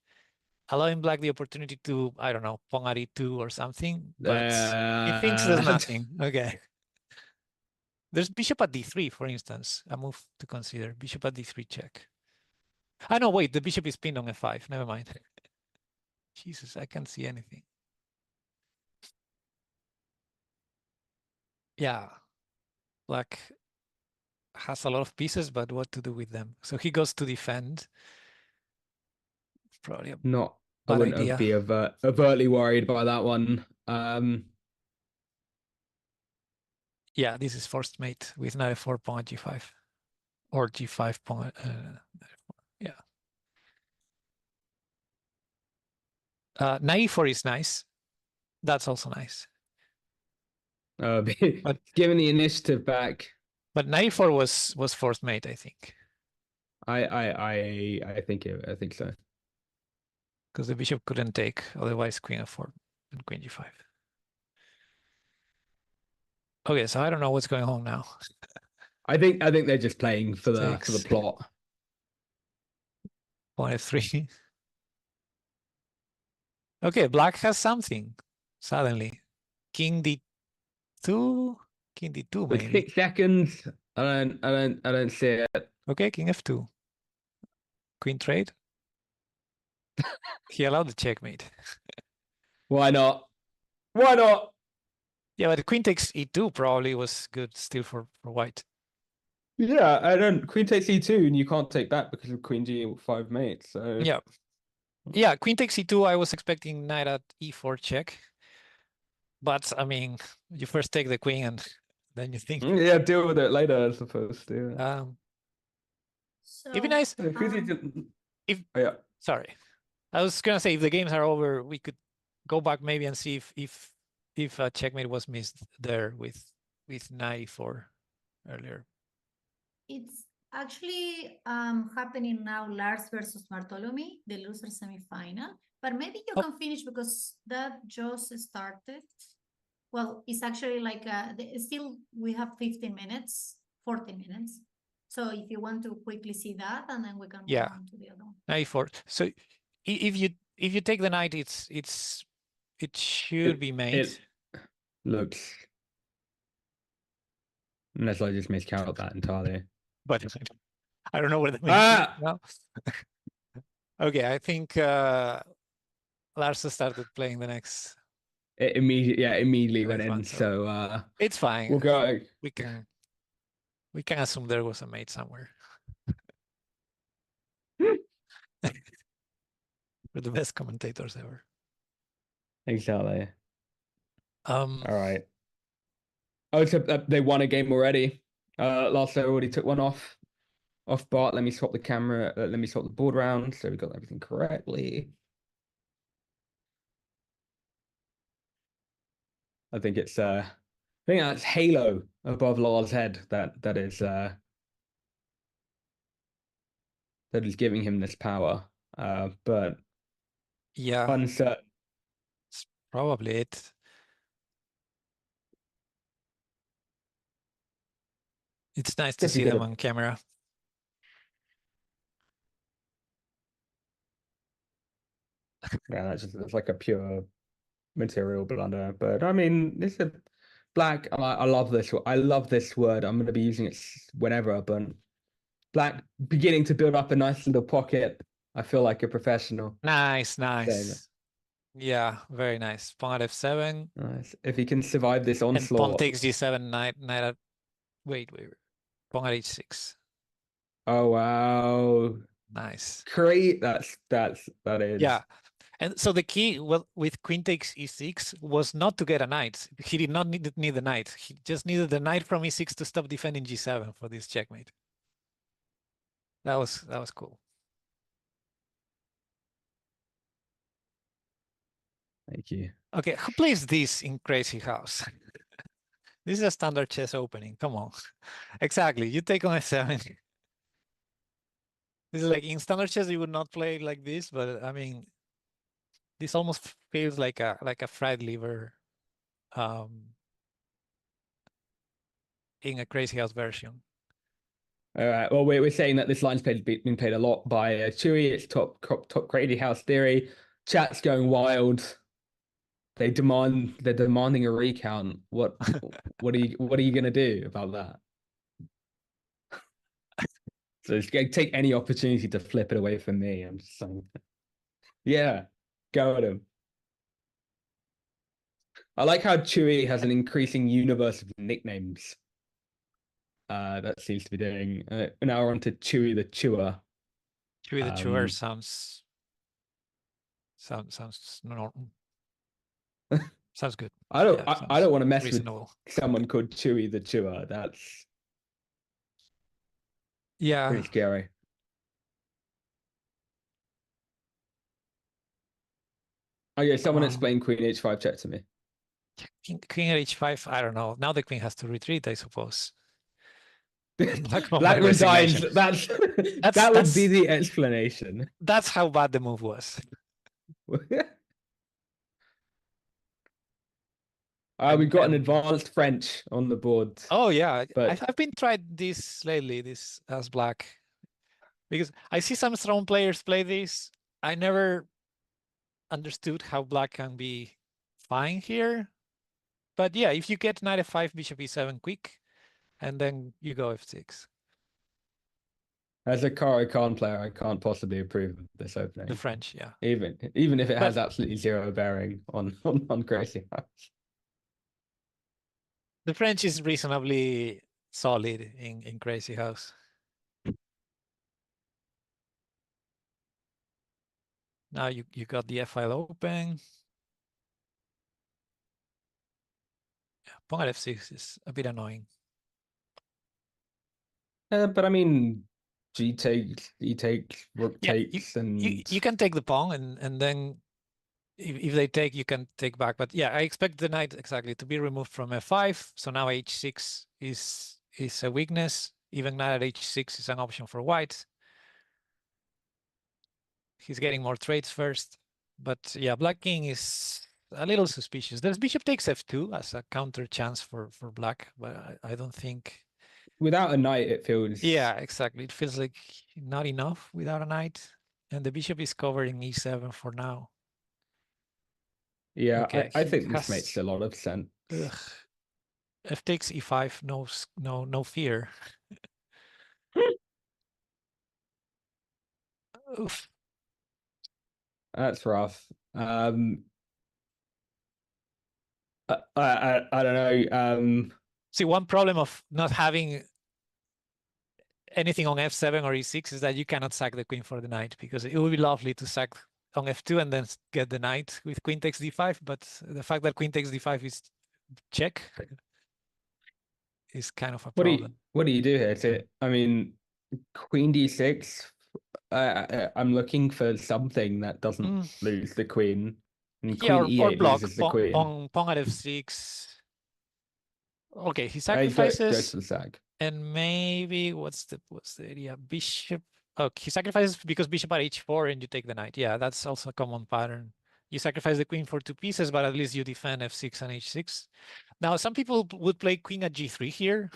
allowing black the opportunity to, I don't know, pawn at e2 or something, but he thinks there's nothing. Okay. There's bishop at d3, for instance, a move to consider. Bishop at d3 check. Ah, no, wait, the bishop is pinned on f5. Never mind. Jesus, I can't see anything. Yeah, black has a lot of pieces, but what to do with them? So he goes to defend. Probably a not. bad I wouldn't idea. be overtly worried by that one. Yeah, this is forced mate with knight f4 pawn at g5 or g5 pawn. Yeah. Knight e4 is nice. That's also nice. But giving the initiative back. But knight e4 was forced mate, I think. I think so. Because the bishop couldn't take, otherwise queen f4 and queen g5. Okay, so I don't know what's going on now. I think they're just playing for the plot. Pawn f3. Okay, black has something suddenly. King d2, king d2 With maybe. 6 seconds, I don't see it. Okay, king f2. Queen trade. He allowed the checkmate. Why not? Why not? Yeah, but queen takes e2 probably was good still for white. Yeah, I don't. Queen takes e2, and you can't take that because of queen g5 mate. So yeah, queen takes e2. I was expecting knight at e4 check, but I mean, you first take the queen and then you think. Yeah, deal with it later, I suppose. Yeah. So, it'd be nice if. Sorry, I was gonna say if the games are over, we could go back maybe and see if a checkmate was missed there with knight e4. earlier. It's actually happening now, Lars versus Bartlomiej, the loser semifinal. But maybe you can finish because that just started. Well, it's actually like still we have 15 minutes, 14 minutes. So if you want to quickly see that, and then we can move on to the other one. A4. So if you take the knight, it should be made. It looks, unless I just miscount that entirely. But I don't know where the mate is now. Okay, I think Lars started playing the next. It immediately went in. Fun, so it's fine. we'll go. We can assume there was a mate somewhere. We're the best commentators ever. Exactly. All right. Oh, so they won a game already. Last player already took one off Bart. Let me swap the camera. Let me swap the board round so we got everything correctly. I think it's I think that's Halo above Lars' head that is giving him this power. But yeah, uncertain. it's probably it. It's nice to see them on camera. Yeah, that's like a pure material blunder. But I mean, this is black. I love this. I love this word. I'm going to be using it whenever. But black beginning to build up a nice little pocket. I feel like a professional. Nice. Yeah, very nice. Pawn at f7. Nice. If he can survive this onslaught. And pawn takes g7, knight at. Wait. Pawn at h6. Oh wow. Nice. Great. That is. Yeah. And so the key, well, with queen takes e6 was not to get a knight. He did not need the knight. He just needed the knight from e6 to stop defending g7 for this checkmate. That was cool. Thank you. Okay, who plays this in Crazyhouse? This is a standard chess opening. Come on. Exactly. You take on a7. This is like in standard chess, you would not play like this, but I mean, this almost feels like a fried liver in a Crazyhouse version. All right. Well, we're saying that this line's been played a lot by Chewy. It's top Crazyhouse theory. Chat's going wild. They're demanding a recount. What are you gonna do about that? So it's gonna take any opportunity to flip it away from me. I'm just saying, yeah, go at him. I like how Chewy has an increasing universe of nicknames. That seems to be doing. Now we're on to Chewy the Chewer. Chewy the Chewer sounds normal. Sounds good. I don't want to mess reasonable. with someone called Chewy the Chewer. That's pretty scary. Oh yeah, someone explain Queen H5 check to me. Queen at H5, I don't know. Now the queen has to retreat, I suppose. Black resigns. That would be the explanation. That's how bad the move was. We've got an advanced French on the board. Oh yeah, but I've been tried this lately, this as black, because I see some strong players play this. I never understood how black can be fine here, but yeah, if you get knight f5, bishop e7 quick, and then you go f6. As a Caro-Kann player, I can't possibly approve of this opening. The French, yeah. Even if it has absolutely zero bearing on Crazyhouse. The French is reasonably solid in Crazyhouse. Now you got the f-file open. Yeah, pawn at f6 is a bit annoying. But I mean, G takes, E takes, Rook takes, and you can take the pawn, and then if they take, you can take back. But yeah, I expect the knight exactly to be removed from f5. So now h6 is is a weakness. Even knight at h6 is an option for white. He's getting more trades first. But yeah, black king is a little suspicious. There's bishop takes f2 as a counter chance for black, but I don't think... Without a knight, it feels... Yeah, exactly. It feels like not enough without a knight. And the bishop is covering e7 for now. Yeah, Okay, I he think this has- makes a lot of sense. Ugh. F takes e5, no fear. Oof. That's rough. I don't know. See, one problem of not having anything on f7 or e6 is that you cannot sack the queen for the knight, because it would be lovely to sack on f2 and then get the knight with queen takes d5, but the fact that queen takes d5 is check is kind of a problem. What do you do here? I mean, queen d6. I'm looking for something that doesn't lose the queen. And Yeah, queen or e8 block, loses the queen. pawn at f6. Okay, he Go sacrifices, to the sack. and maybe what's the idea? Bishop. Oh, he sacrifices because bishop at h4 and you take the knight. Yeah, that's also a common pattern. You sacrifice the queen for 2 pieces, but at least you defend f6 and h6. Now, some people would play queen at g3 here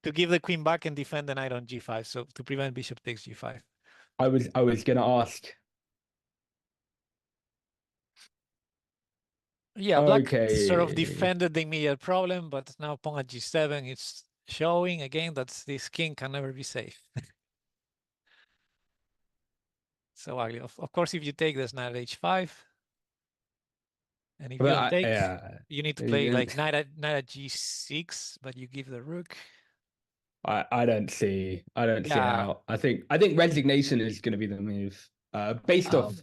to give the queen back and defend the knight on g5. So to prevent bishop takes g5. I was gonna ask. Yeah, black Okay. sort of defended the immediate problem, but now pawn at g7 is showing again that this king can never be safe. So ugly. Of course, if you take this knight at h5, and if you don't take, you need to play like knight at g6, but you give the rook. I don't see how. I think resignation is going to be the move, based off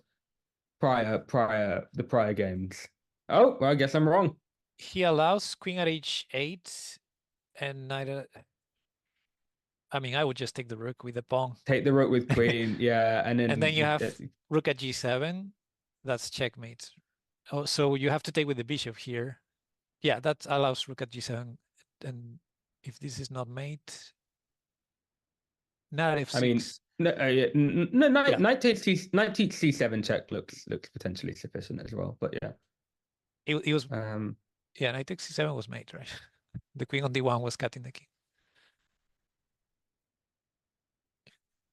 the prior games. Oh, well, I guess I'm wrong. He allows queen at h8 and knight at... I mean, I would just take the rook with the pawn. Take the rook with queen, yeah, and then you have rook at g7. That's checkmate. Oh, so you have to take with the bishop here. Yeah, that allows rook at g7. And if this is not mate, knight at f6. I mean, knight takes c7 check looks potentially sufficient as well, but yeah. It was yeah, knight takes c7 was mate, right? The queen on d1 was cutting the king.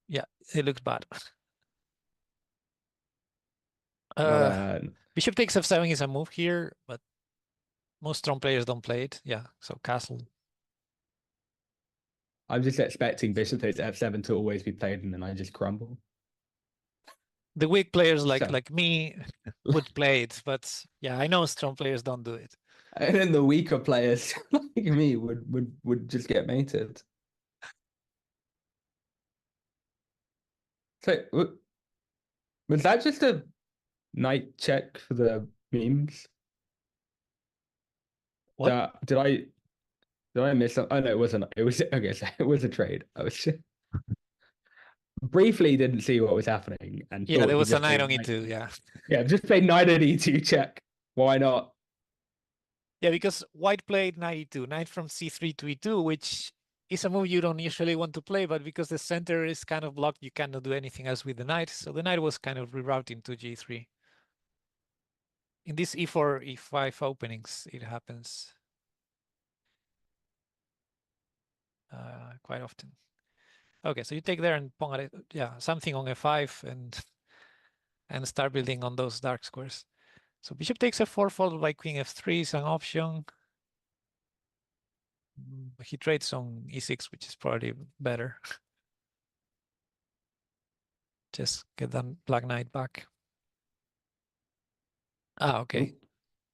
Yeah, it looks bad. Bishop takes f7 is a move here, but most strong players don't play it. Yeah, so castle. I'm just expecting bishop takes f7 to always be played, and then I just crumble. The weak players like me would play it, but yeah, I know strong players don't do it. And then the weaker players like me would just get mated. So was that just a knight check for the memes? What? Did I miss something? Oh no, it wasn't. It was okay. So it was a trade. I was briefly didn't see what was happening, and yeah, there was a knight on e2. Yeah, yeah, just played knight at e2 check. Why not? Yeah, because white played knight e2, knight from c3 to e2, which is a move you don't usually want to play, but because the center is kind of blocked, you cannot do anything else with the knight. So the knight was kind of rerouting to g3. In this e4, e5 openings, it happens quite often. Okay, so you take there and pawn at it, yeah, something on f5 and start building on those dark squares. So bishop takes f4 followed by queen f3 is an option. He trades on e6, which is probably better. Just get that black knight back. Ah, okay. Ooh.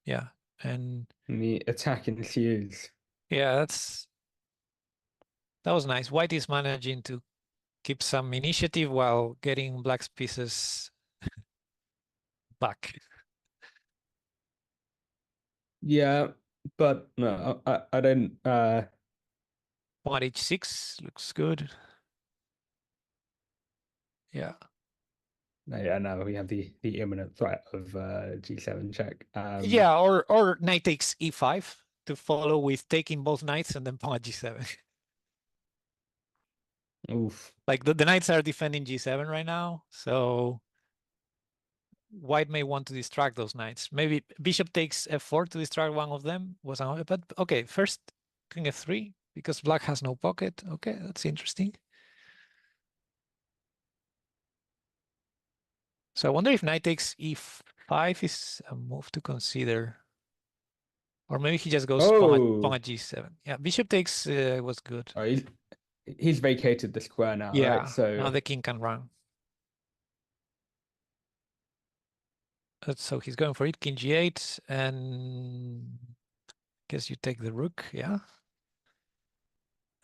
Yeah, and the attack ensues. Yeah, that was nice. White is managing to keep some initiative while getting black's pieces back. Yeah, but no, I don't. Pawn h6 looks good. Yeah. Yeah, no, we have the imminent threat of g7 check. Yeah, or knight takes e5 to follow with taking both knights and then pawn at g7. Oof. Like the knights are defending g7 right now, so white may want to distract those knights. Maybe bishop takes f4 to distract one of them. But okay, first king f3 because black has no pocket. Okay, that's interesting. So I wonder if knight takes e5 is a move to consider. Or maybe he just goes pawn at g7. Yeah, bishop takes was good. Oh, he's vacated the square now, Yeah, right? So now the king can run. So he's going for it, king g8, and guess you take the rook, yeah.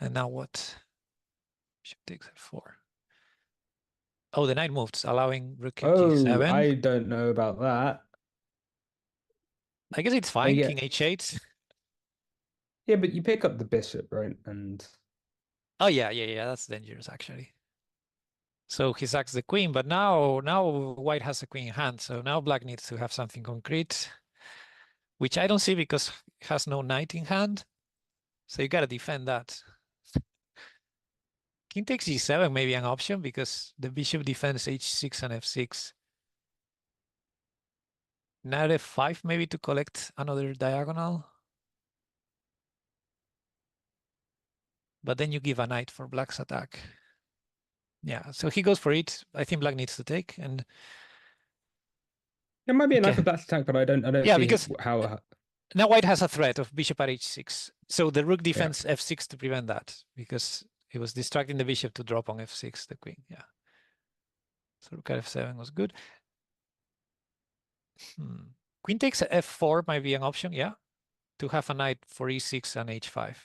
And now what? Bishop takes f4. Oh, the knight moves, allowing rook at g7. I don't know about that. I guess it's fine, king h8. Yeah, but you pick up the bishop, right? And oh yeah, that's dangerous actually. So he sacks the queen, but now white has a queen in hand, so now black needs to have something concrete, which I don't see because he has no knight in hand. So you gotta defend that. King takes g7 may be an option because the bishop defends h6 and f6. Knight f5 maybe to collect another diagonal. But then you give a knight for black's attack. Yeah, so he goes for it. I think black needs to take, and it might be a knight for black's attack, but I don't yeah, see because how. Now white has a threat of bishop at h6. So the rook defends f6 to prevent that because it was distracting the bishop to drop on f6, the queen. Yeah. So rook at f7 was good. Queen takes f4 might be an option, yeah, to have a knight for e6 and h5.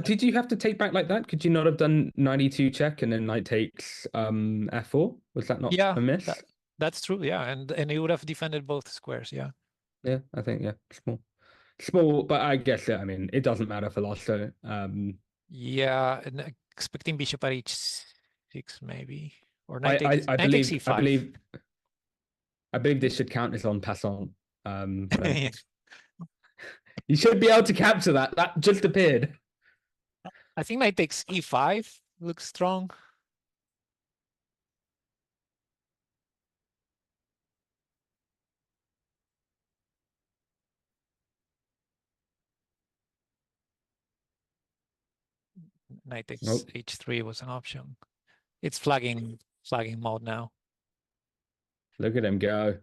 Did you have to take back like that? Could you not have done 92 check and then knight takes f4? Was that not a miss? That's true, yeah, and it would have defended both squares, yeah. Yeah, I think small, but I guess I mean it doesn't matter for Lasso. Yeah, and expecting bishop at h6 maybe, or knight I believe takes e5. I believe this should count as en passant. You should be able to capture that. That just appeared. I think knight takes e5 looks strong. Knight takes h3 was an option. It's flagging mode now. Look at him go.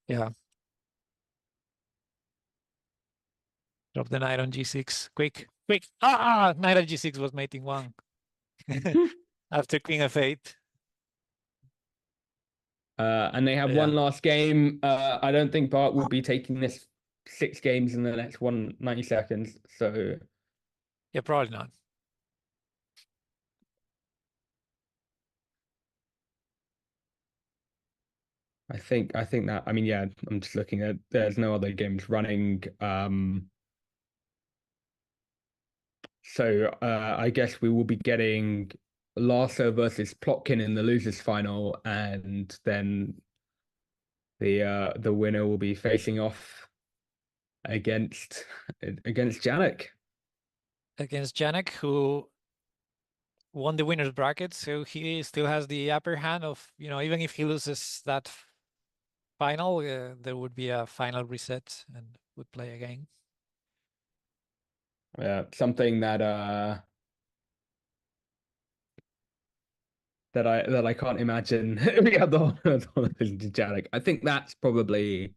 Yeah. Drop the knight on g6. Quick. Knight on g6 was mating one. After queen f8. And they have one last game. I don't think Bart will be taking this 6 games in the next 190 seconds. So yeah, probably not. I think that, I mean, yeah, I'm just looking at, there's no other games running. So I guess we will be getting Lasso versus Plotkin in the losers final, and then the winner will be facing off against Janak. Against Janak, who won the winner's bracket, so he still has the upper hand of, even if he loses that final, there would be a final reset and would play again. Yeah, something that I can't imagine the other Janak. I think that's probably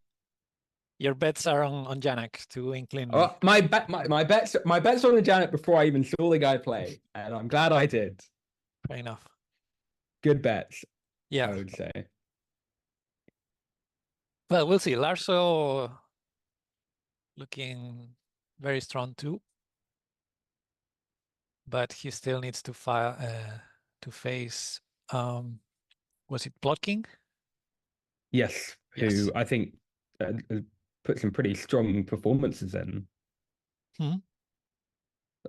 your bets are on Janak to incline me. Oh, my bets on the Janak before I even saw the guy play, and I'm glad I did. Fair enough. Good bets. Yeah, I would say. Well, we'll see. Larso looking very strong too, but he still needs to face. Was it Plotkin? Yes, who I think put some pretty strong performances in.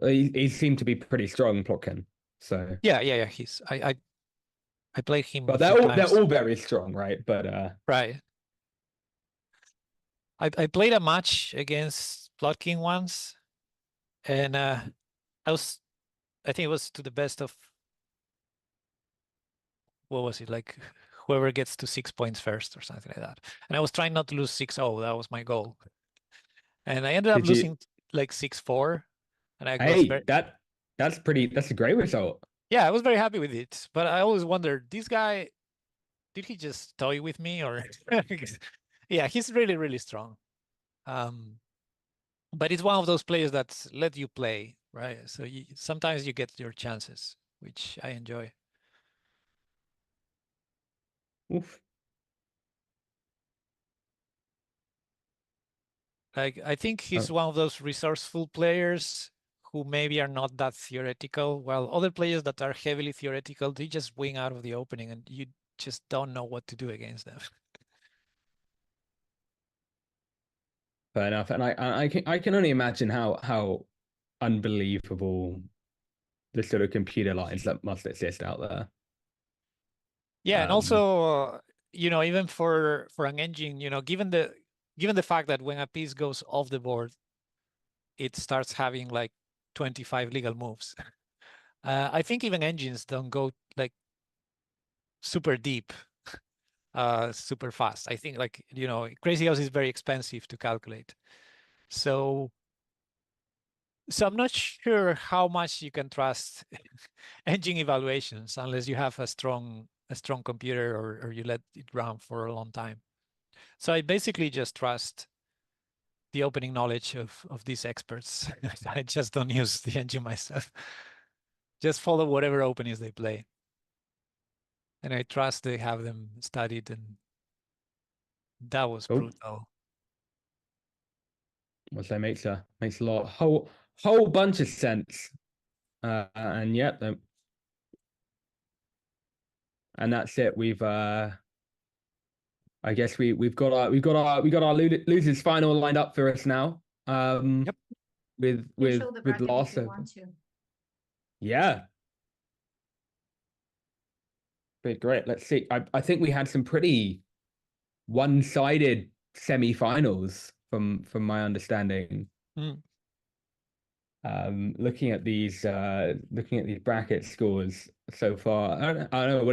He seemed to be pretty strong, Plotkin. So yeah. He's I played him. But they're all very strong, right? But right. I played a match against Plotkin once, and I think it was to the best of, what was it, like whoever gets to 6 points first or something like that. And I was trying not to lose 6-0. That was my goal. And I ended up Did you? losing like 6-4. And I was Hey, very, that's pretty. That's a great result. yeah, I was very happy with it. But I always wondered, this guy, did he just toy with me or? Yeah, he's really, really strong. But it's one of those players that let you play, right? So sometimes you get your chances, which I enjoy. Oof. Like, I think he's Oh, one of those resourceful players who maybe are not that theoretical, while other players that are heavily theoretical, they just wing out of the opening and you just don't know what to do against them. fair enough. And I can only imagine how unbelievable the sort of computer lines that must exist out there. Yeah, and Um, also, even for an engine, given the fact that when a piece goes off the board, it starts having like 25 legal moves. I think even engines don't go like super deep, super fast. I think like, Crazyhouse is very expensive to calculate. So I'm not sure how much you can trust engine evaluations unless you have a strong computer or you let it run for a long time. So I basically just trust the opening knowledge of these experts. I just don't use the engine myself. Just follow whatever openings they play. And I trust they have them studied, and that was oh, brutal. what say makes a lot whole bunch of sense. And yep, and that's it. I guess we got our losers final lined up for us now. Yep. With You can show the with bracket if loss you of want to. yeah, great. Let's see. I think we had some pretty one-sided semi-finals from my understanding. Mm. Looking at these bracket scores so far. I don't know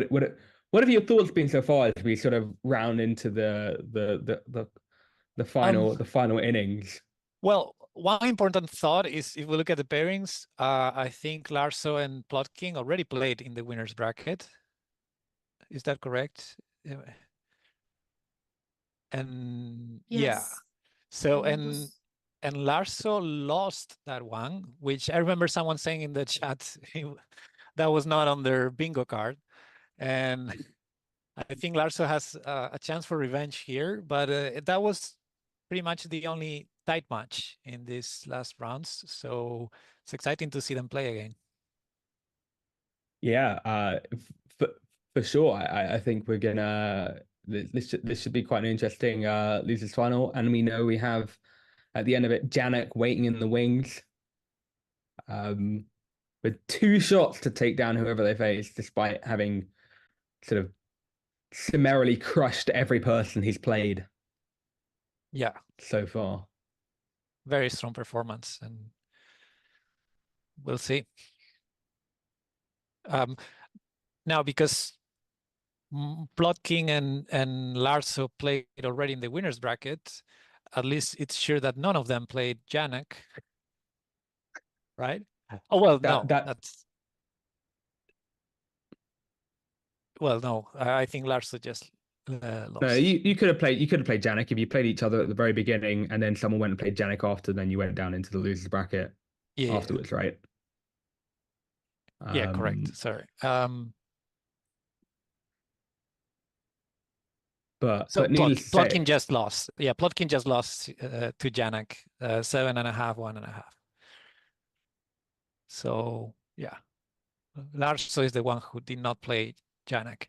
what have your thoughts been so far as we sort of round into Um, the final innings. well, one important thought is if we look at the pairings, I think Larso and Plotkin already played in the winners bracket. Is that correct? And yeah, Yes. so And it was and Larso lost that one, which I remember someone saying in the chat that was not on their bingo card. And I think Larso has a chance for revenge here, but that was pretty much the only tight match in these last rounds. So it's exciting to see them play again. Yeah, for sure. I think we're gonna this should be quite an interesting losers final, and we know we have at the end of it Janak waiting in the wings, with two shots to take down whoever they face, despite having sort of summarily crushed every person he's played Yeah, so far. very strong performance, and we'll see. Now, because Plotkin and Larso played already in the winners bracket, at least it's sure that none of them played Janak, right? Oh well, no, That that's no. I think Larso just No, lost. you could have played Janik if you played each other at the very beginning, and then someone went and played Janik after, then you went down into the losers bracket Yeah, afterwards, right? yeah, correct. Um, Sorry. So needless to Plotkin say, just lost. Yeah, Plotkin just lost to Janak, 7.5, 1.5. So yeah, Larso is the one who did not play Janak.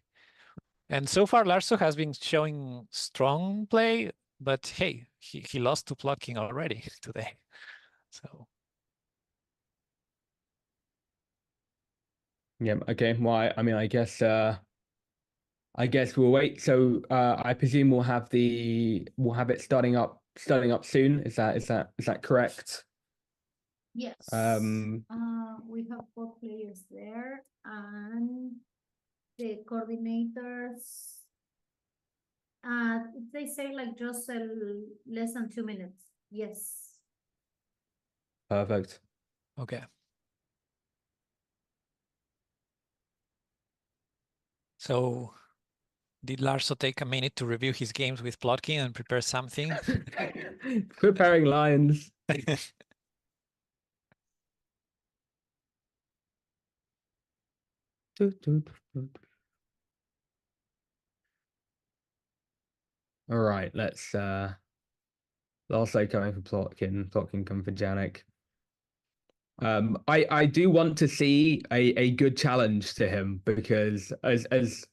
And so far, Larso has been showing strong play, but hey, he lost to Plotkin already today. So yeah, okay. Well, I mean, I guess we'll wait. So I presume we'll have it starting up soon. Is that correct? Yes. Um, We have 4 players there, and the coordinators. They say like just less than 2 minutes. Yes. Perfect. Okay. So did Larso take a minute to review his games with Plotkin and prepare something? Preparing lines. All right, let's Larso coming for Plotkin coming for Janak. I do want to see a good challenge to him, because as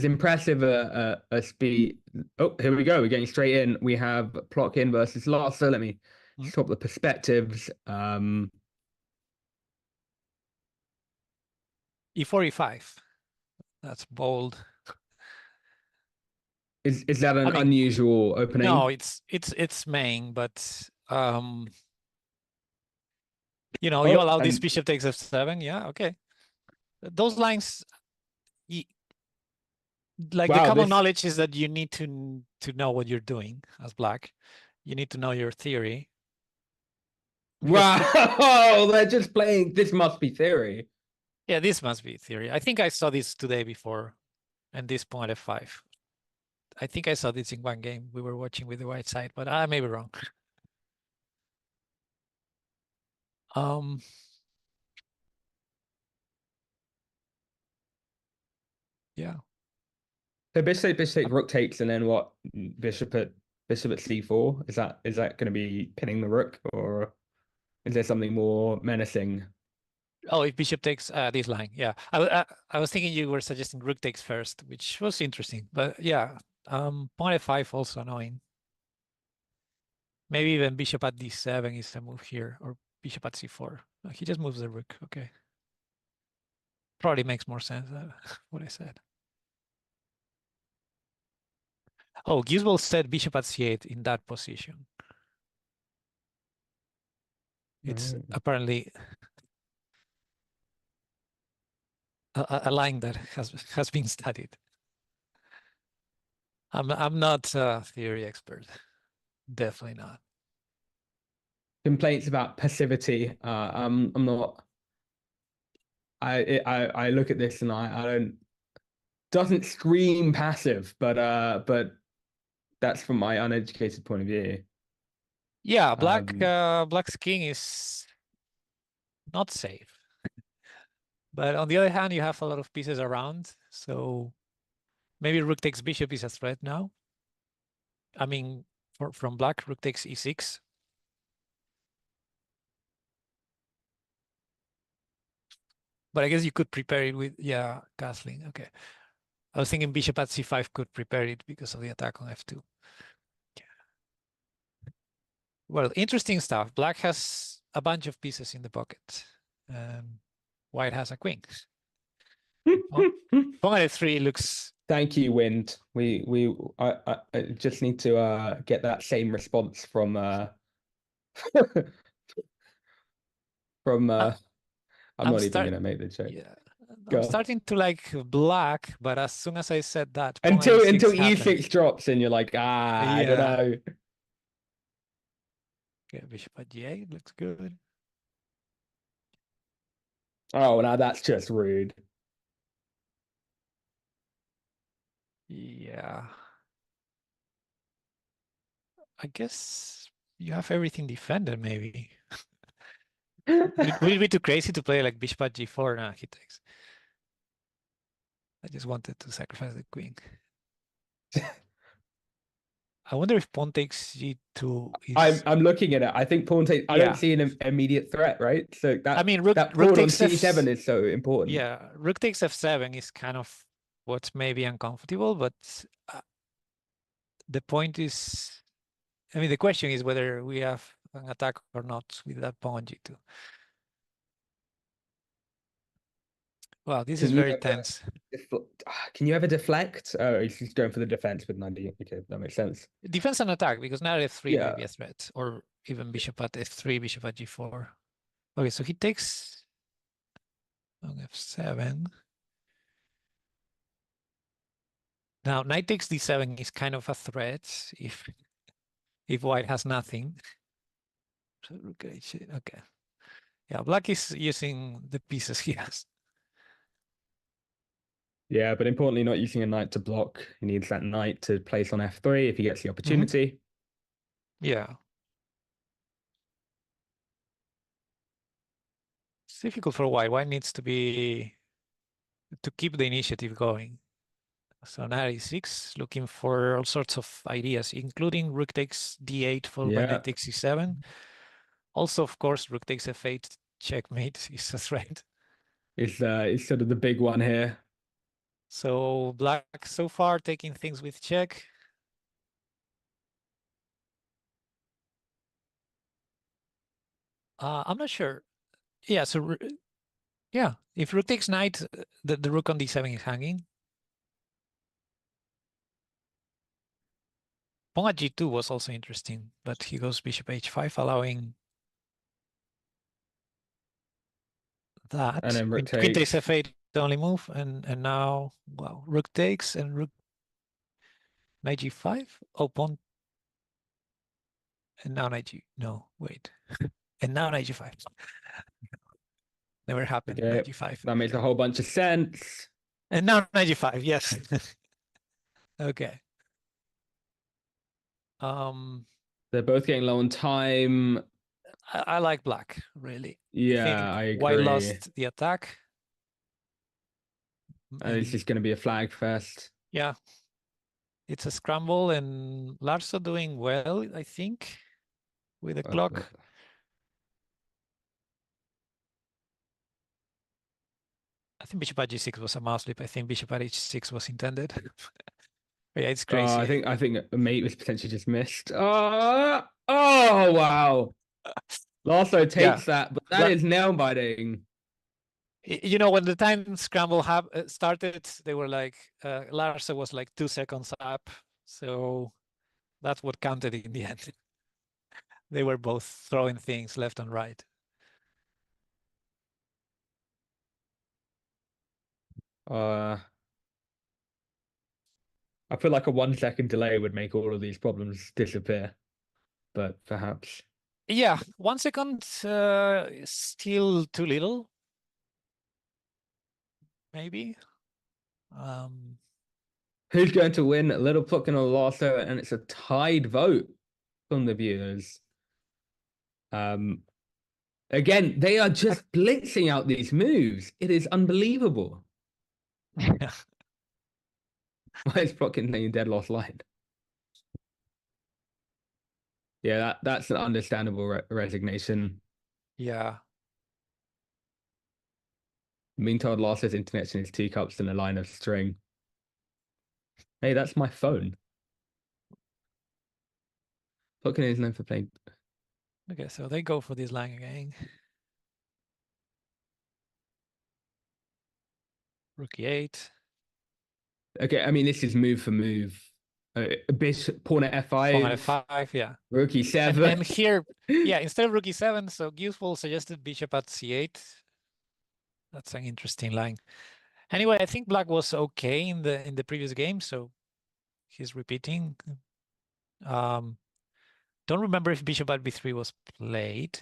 impressive a speed. Oh, here we go. We're getting straight in. We have Plotkin versus Larso. Let me swap the perspectives. E4, E5. That's bold. Is that an I mean, unusual opening? No, it's main, but you know, you allow this bishop takes f7. Yeah, okay. Those lines, like the common knowledge is that you need to know what you're doing as black. You need to know your theory. Wow, they're just playing. This must be theory. Yeah, this must be theory. I think I saw this today before, and this pawn f5. I think I saw this in one game we were watching with the white side, but I may be wrong. Yeah. So bishop, rook takes, and then what? Bishop at c4. Is that going to be pinning the rook, or is there something more menacing? Oh, if bishop takes this line, yeah. I was thinking you were suggesting rook takes first, which was interesting, but yeah, pawn f5 also annoying. Maybe even bishop at d7 is a move here, or bishop at c4. No, he just moves the rook. Okay, probably makes more sense than what I said. Oh, Giswell said bishop at c8 in that position. It's apparently a line that has been studied. I'm not a theory expert, definitely not. Complaints about passivity. I'm not. I look at this and I don't. Doesn't scream passive, but that's from my uneducated point of view. Yeah, black's king is not safe. But on the other hand, you have a lot of pieces around, so maybe rook takes bishop is a threat now. I mean, from black, rook takes e6. But I guess you could prepare it with, yeah, castling. Okay. I was thinking bishop at c5 could prepare it because of the attack on f2. Well, interesting stuff. Black has a bunch of pieces in the pocket. White has a queen. Pawn f3 looks. Thank you, Wind. I just need to get that same response from from I'm not even gonna make the joke. Yeah, I'm starting to like black, but as soon as I said that, until e6 e6 drops and you're like, I don't know. Okay, bishop at g8 looks good. Oh, now that's just rude. Yeah. I guess you have everything defended, maybe. Would it be too crazy to play like bishop at g4? No, he takes. I just wanted to sacrifice the queen. I wonder if pawn takes g2 is... I'm looking at it. I think pawn takes... I don't see an immediate threat, right? So that, I mean, rook that pawn on takes c7 is so important. Yeah, rook takes f7 is kind of what's maybe uncomfortable, but the point is... I mean, the question is whether we have an attack or not with that pawn g2. Wow, this is very tense. Can you ever deflect? Oh, he's just going for the defense with 90. Okay, that makes sense. Defense and attack, because now f3 may be a threat, or even bishop at f3, bishop at g4. Okay, so he takes on f7. Now knight takes d7 is kind of a threat if white has nothing. So rook h8, okay. Yeah, black is using the pieces he has. Yeah, but importantly, not using a knight to block. He needs that knight to place on f3 if he gets the opportunity. Yeah. It's difficult for white. White needs to keep the initiative going. So knight e6, looking for all sorts of ideas, including rook takes d8 followed by knight takes c7. Also, of course, rook takes f8, checkmate is a threat. It's sort of the big one here. So black so far taking things with check. I'm not sure. Yeah, so yeah, if rook takes knight, the rook on d7 is hanging. Pawn at g2 was also interesting, but he goes bishop h5, allowing that. And then rook Queen takes takes. f8, the only move, and now, well, rook takes and rook knight g5. Oh, pawn. And now knight g. No, wait. And now knight g5. Never happened. Okay, Knight g5. that makes a whole bunch of sense. And now knight g5. Yes. Okay. They're both getting low on time. I like black, really. Yeah, I White agree. lost the attack. And it's just going to be a flag fest. Yeah. It's a scramble, and Larso doing well, I think, with the clock. I think bishop at g6 was a mouse slip. I think bishop at h6 was intended. Yeah, it's crazy. I think a mate was potentially just missed. Oh wow. Lasso takes that, but that is nail biting. You know, when the time scramble started, they were like, Larsa was like 2 seconds up. So that's what counted in the end. They were both throwing things left and right. I feel like a 1 second delay would make all of these problems disappear, but perhaps. Yeah, 1 second is still too little. Maybe. Who's going to win? Little Plotkin or Lasso, and it's a tied vote from the viewers. Again, they are just blitzing out these moves. It is unbelievable. Yeah. Why is Plotkin playing dead lost line? Yeah, that's an understandable resignation. Yeah. Being told Lasso's internet is 2 cups and a line of string. Hey, that's my phone. Plotkin is known for playing. Okay, so they go for this line again. Rook e8. Okay, I mean, this is move for move. Bishop, pawn at f5. Pawn at f5, yeah. Rook e7. And here, yeah, instead of rook e7, so Useful suggested bishop at c8. That's an interesting line. Anyway, I think black was okay in the previous game, so he's repeating. Don't remember if bishop at b3 was played.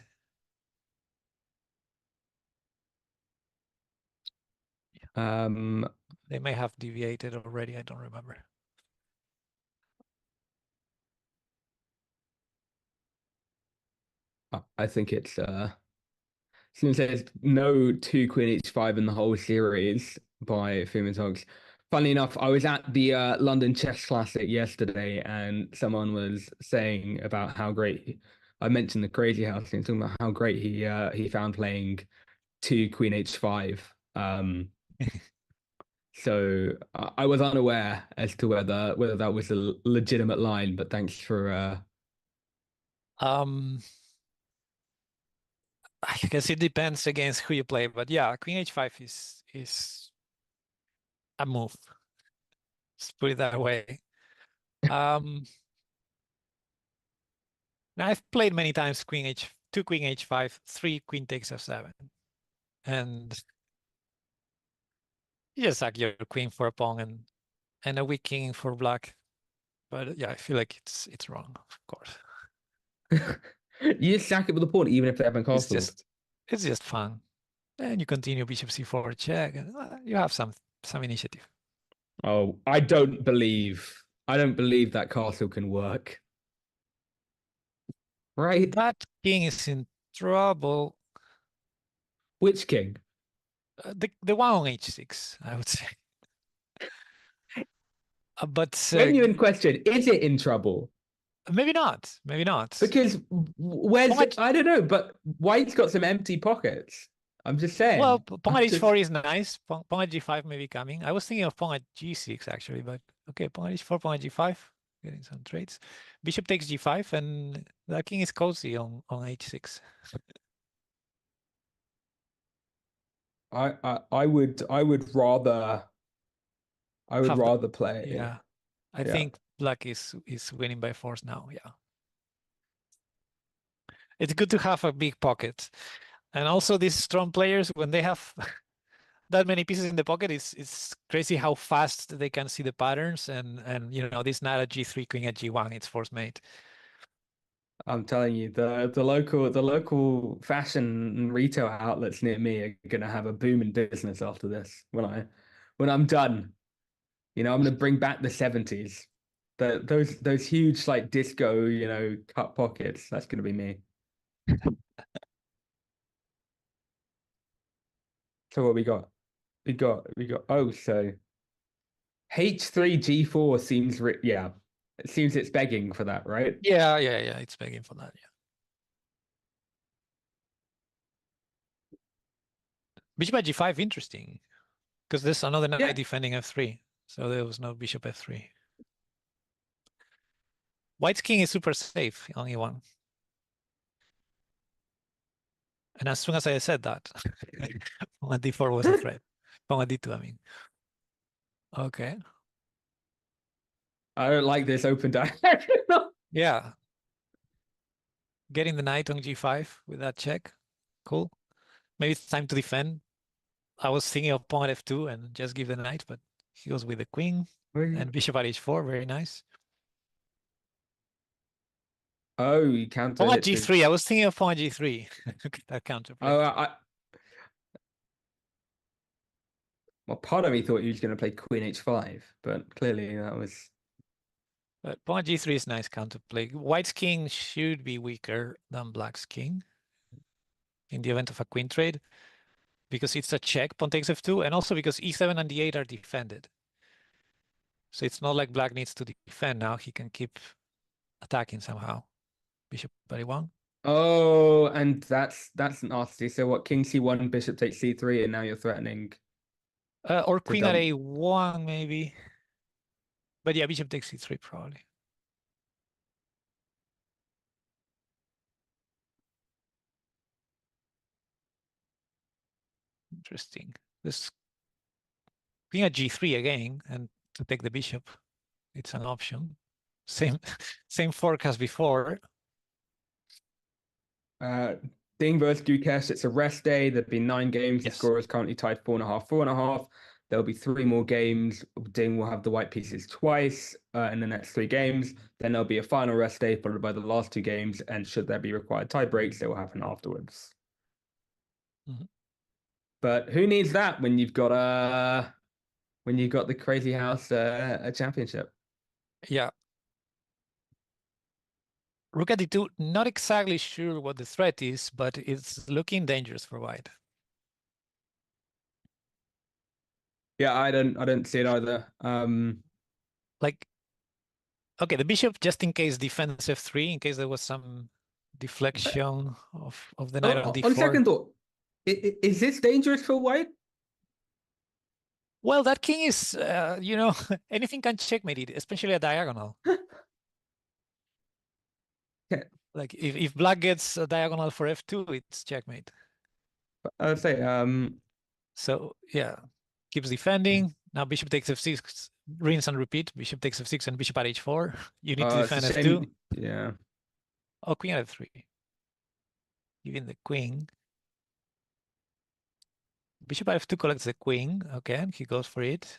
They may have deviated already. I don't remember. I think it's since there's no 2 Queen h5 in the whole series by Fumitalks. Funnily enough, I was at the London Chess Classic yesterday, and someone was saying about how great. I mentioned the Crazyhouse thing, talking about how great he found playing 2 Queen h5. So I was unaware as to whether that was a legitimate line, but thanks for. I guess it depends against who you play, but yeah, Queen h5 is a move. Let's put it that way. Now I've played many times two queen h5, 3 queen takes f7. And you just sack your queen for a pawn and a weak king for black. But yeah, I feel like it's wrong, of course. You just sack it with a pawn, even if they haven't castled. It's just fun. And you continue bishop c4 check, and you have some initiative. Oh, I don't believe that castle can work. Right? That king is in trouble. Which king? The one on h6, I would say. But Genuine question, is it in trouble? maybe not. Maybe not. Because where's Pawn I don't know, but White's got some empty pockets. I'm just saying. Well, pawn at h4 is nice. Pawn at g5 may be coming. I was thinking of pawn at g6 actually, but okay, pawn at h4, pawn at g5, getting some trades. Bishop takes g5, and the king is cozy on h6. I would rather play. Yeah, I think black is winning by force now. Yeah, it's good to have a big pocket, and also these strong players, when they have that many pieces in the pocket, it's crazy how fast they can see the patterns, and you know, this knight at g3, queen at g1, it's force mate. I'm telling you, the local fashion and retail outlets near me are gonna have a booming business after this. When I'm done, you know, I'm gonna bring back the 70s. Those huge like disco, you know, cut pockets. That's gonna be me. So what we got? We got. Oh, so H3 G4 seems yeah. It seems it's begging for that, right? Yeah, it's begging for that. Yeah. Bishop at g5, interesting, because there's another knight defending f3, so there was no bishop f3. White's king is super safe, only one. And as soon as I said that, pawn at d4 was a threat. Pawn at d2, I mean. Okay. I don't like this open diagonal. Yeah. Getting the knight on g5 with that check. Cool. Maybe it's time to defend. I was thinking of pawn at f2 and just give the knight, but he goes with the queen and bishop at h4. Very nice. Oh, you counter Pawn at g3. I was thinking of pawn at g3. That counter. Oh, well, part of me thought he was going to play queen h5, but clearly that was. But pawn at g3 is nice counterplay. White's king should be weaker than black's king in the event of a queen trade, because it's a check, pawn takes f2, and also because e7 and d8 are defended. So it's not like black needs to defend now. He can keep attacking somehow. Bishop at e1. Oh, and that's nasty. So what? King c1, bishop takes c3, and now you're threatening. Or queen at a1 maybe. But yeah, bishop takes c3 probably. Interesting. This queen at g3 again, and to take the bishop, it's an option. Same fork as before. Ding versus Duquesne, it's a rest day. There've been 9 games. Yes. The score is currently tied 4.5, 4.5. There'll be 3 more games. Ding will have the white pieces twice in the next 3 games. Then there'll be a final rest day followed by the last 2 games. And should there be required tie breaks, they will happen afterwards. Mm-hmm. But who needs that when you've got the Crazyhouse a championship? Yeah. Rook at d2, not exactly sure what the threat is, but it's looking dangerous for white. Yeah, I don't see it either. Like, okay, the bishop, just in case, defends f3, in case there was some deflection of the knight on d4. On second thought, is this dangerous for white? Well, that king is, you know, anything can checkmate it, especially a diagonal. Yeah. Like if black gets a diagonal for f2, it's checkmate. I would say, so yeah, keeps defending. Now bishop takes f6, rinse and repeat. Bishop takes f6 and bishop at h4. You need to defend f2. Yeah. Oh, queen f3. Giving the queen. Bishop f2 collects the queen. Okay, and he goes for it.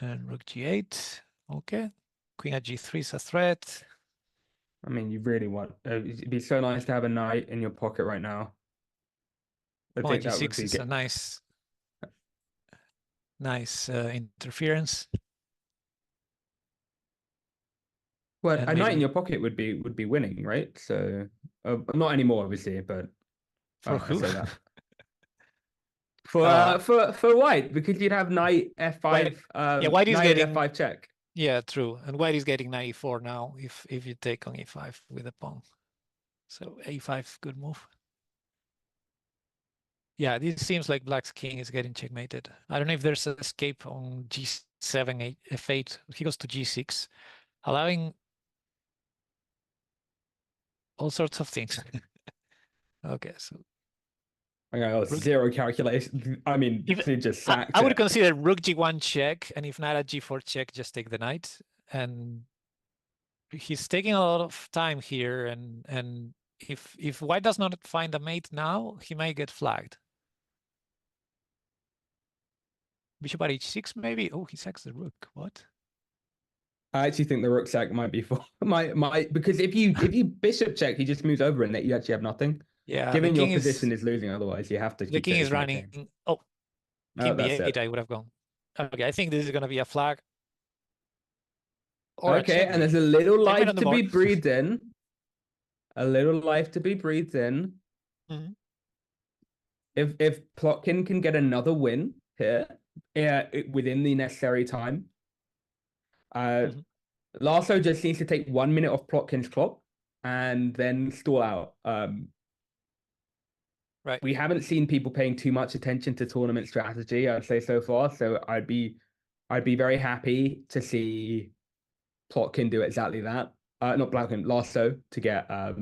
And rook g8. Okay. Queen at g3 is a threat. I mean, you really want. It'd be so nice to have a knight in your pocket right now. I Pawn think at that would g6 be is a good. nice interference. Well, And a knight in maybe your pocket would be winning, right? So not anymore, obviously, but for I who? say that uh, for white because you'd have knight White, f5, yeah, white is knight at getting, f5 check. yeah, true. And white is getting 94 now if you take on e5 with a pawn. So a5, good move. Yeah, this seems like black's king is getting checkmated. I don't know if there's an escape on g7, f8. He goes to g6, allowing all sorts of things. Okay, so I got rook, zero calculation. I mean, if, they just I, sacked I would it. consider rook g1 check, and if not at g4 check, just take the knight. And he's taking a lot of time here, and if white does not find a mate now, he may get flagged. Bishop at h6 maybe. Oh, he sacks the rook. What? I actually think the rook sack might be for might because if you bishop check, he just moves over and that you actually have nothing. Yeah, Given your position is losing, otherwise you have to the keep king is chasing the running. king. Oh, Oh, king that's b8. it. I would have gone. Okay, I think this is gonna be a flag or a Okay, and checkmate. there's a little Checkmate life on the to be board. breathed in. A little life to be breathed in. Mhm. If Plotkin can get another win here, within the necessary time, Mhm. Lasso just needs to take 1 minute off Plotkin's clock and then stall out. Right. We haven't seen people paying too much attention to tournament strategy, I'd say so far. So I'd be very happy to see Plotkin do exactly that. Not Plotkin, Lasso to get a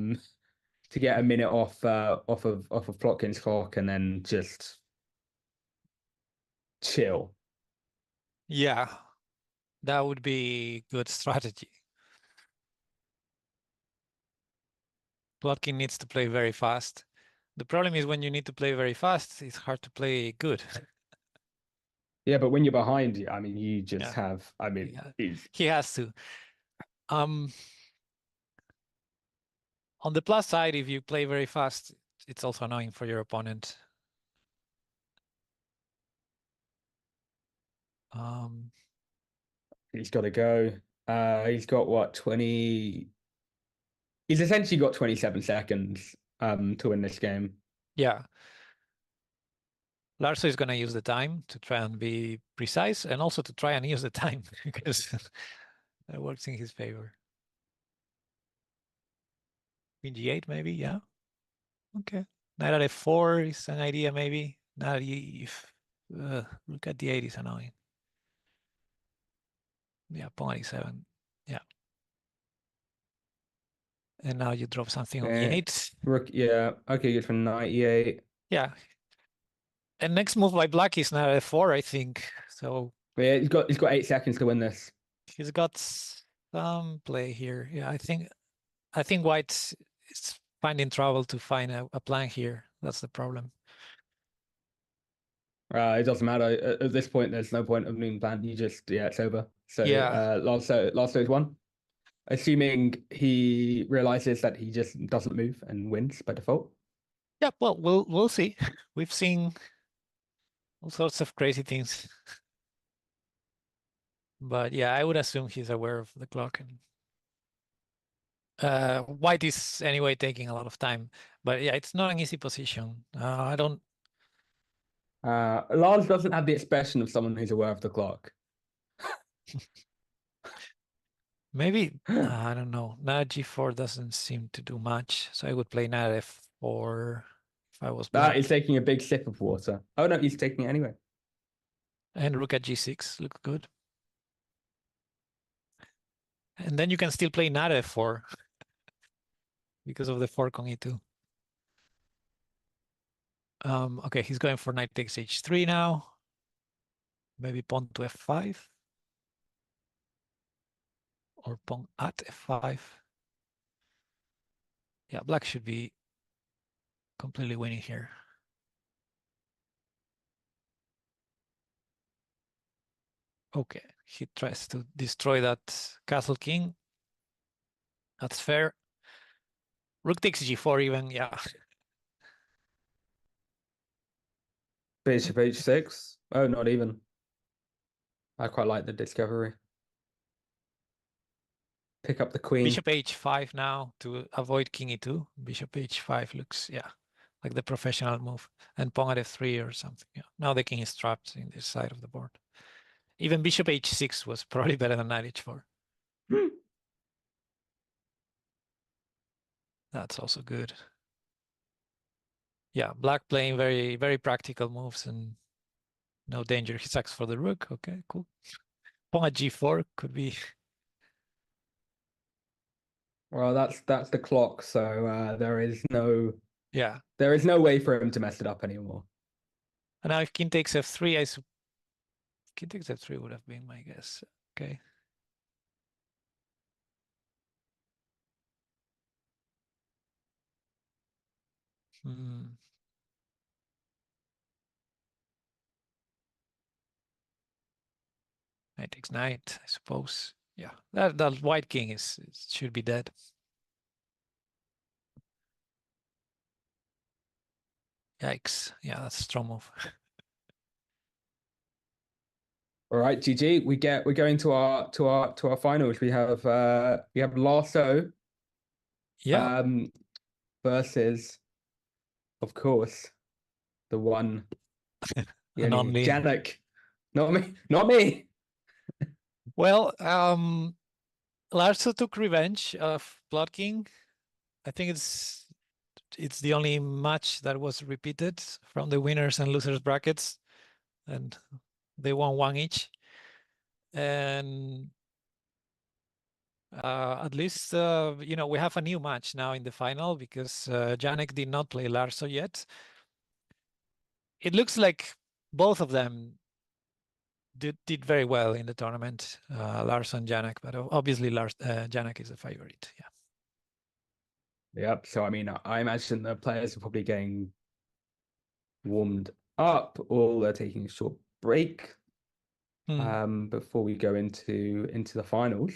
minute off of Plotkin's clock and then just chill. Yeah, that would be good strategy. Plotkin needs to play very fast. The problem is when you need to play very fast, it's hard to play good. Yeah, but when you're behind, I mean, you just Yeah. have. I mean, Yeah. He has to. On the plus side, if you play very fast, it's also annoying for your opponent. he's got to go. He's got what 20. He's essentially got 27 seconds to win this game. Yeah. Larso is going to use the time to try and be precise and also to try and use the time because it works in his favor. Queen g8 maybe, yeah. Okay. Knight at f4 is an idea maybe. Knight if look at d8 is annoying. Yeah, pawn e7. Yeah. And now you drop something on e8. Rook, yeah. Okay, good for knight e8. Yeah. And next move by black is knight at f4, I think. So But yeah, he's got 8 seconds to win this. he's got some play here. Yeah, I think white is finding trouble to find a plan here. That's the problem. It doesn't matter at this point. There's no point of being planned. You just it's over. So Yeah. Lasso is won. Assuming he realizes that he just doesn't move and wins by default. Yeah, well, we'll see. We've seen all sorts of crazy things. But yeah, I would assume he's aware of the clock. And white is anyway taking a lot of time. But yeah, it's not an easy position. I don't. Lars doesn't have the expression of someone who's aware of the clock. Maybe I don't know. Knight g4 doesn't seem to do much, so I would play knight f4 if I was black. He's taking a big sip of water. Oh no, he's taking it anyway. And rook at g6 looks good. And then you can still play knight f4 because of the fork on e2. Okay, he's going for knight takes h3 now. Maybe pawn to f5. or pawn at f5. Yeah, black should be completely winning here. Okay, he tries to destroy that castle king. That's fair. Rook takes g4 even, yeah. Bishop h6. Oh, not even. I quite like the discovery. Pick up the queen. Bishop h5 now to avoid king e2. Bishop h5 looks, yeah, like the professional move. And pawn at f3 or something. Yeah. Now the king is trapped in this side of the board. Even bishop h6 was probably better than knight h4. That's also good. Yeah, black playing very, very practical moves and no danger. He sacks for the rook. Okay, cool. Pawn at g4 could be. Well, that's the clock, so there is no Yeah. way for him to mess it up anymore. And now if king takes f3, king takes f3 would have been my guess. Okay. Hmm. Knight takes knight, I suppose. Yeah, that white king should be dead. Yikes! Yeah, that's a strong move. All right, GG. We're going to our finals. We have Lasso. Yeah. Versus, of course, the one, the And only Janak. Not me. Not me. Well, Larso took revenge of Plotkin. I think it's the only match that was repeated from the winners and losers brackets, and they won one each. And at least we have a new match now in the final because Janak did not play Larso yet. It looks like both of them did very well in the tournament, Larso and Janak, but obviously Janak is a favorite. Yeah. Yep. So I mean, I imagine the players are probably getting warmed up, or they're taking a short break before we go into the finals.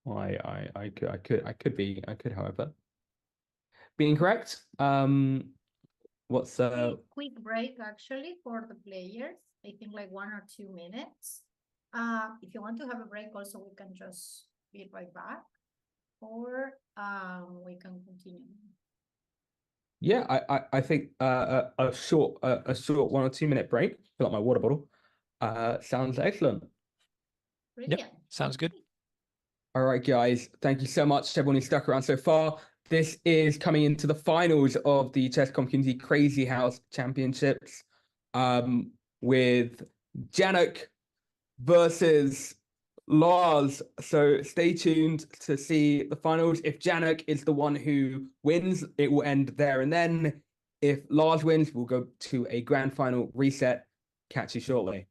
I could, however, be incorrect. What's quick break actually for the players. I think like 1 or 2 minutes. If you want to have a break, also we can just be right back, or we can continue. Yeah, I think a short 1 or 2 minute break. Fill up my water bottle. Sounds excellent. Brilliant. Yep, sounds good. All right, guys. Thank you so much to everyone who stuck around so far. This is coming into the finals of the Chess Community Crazyhouse Championships, with Janak versus Lars. So stay tuned to see the finals. If Janak is the one who wins, it will end there and then. If Lars wins, we'll go to a grand final reset. Catch you shortly.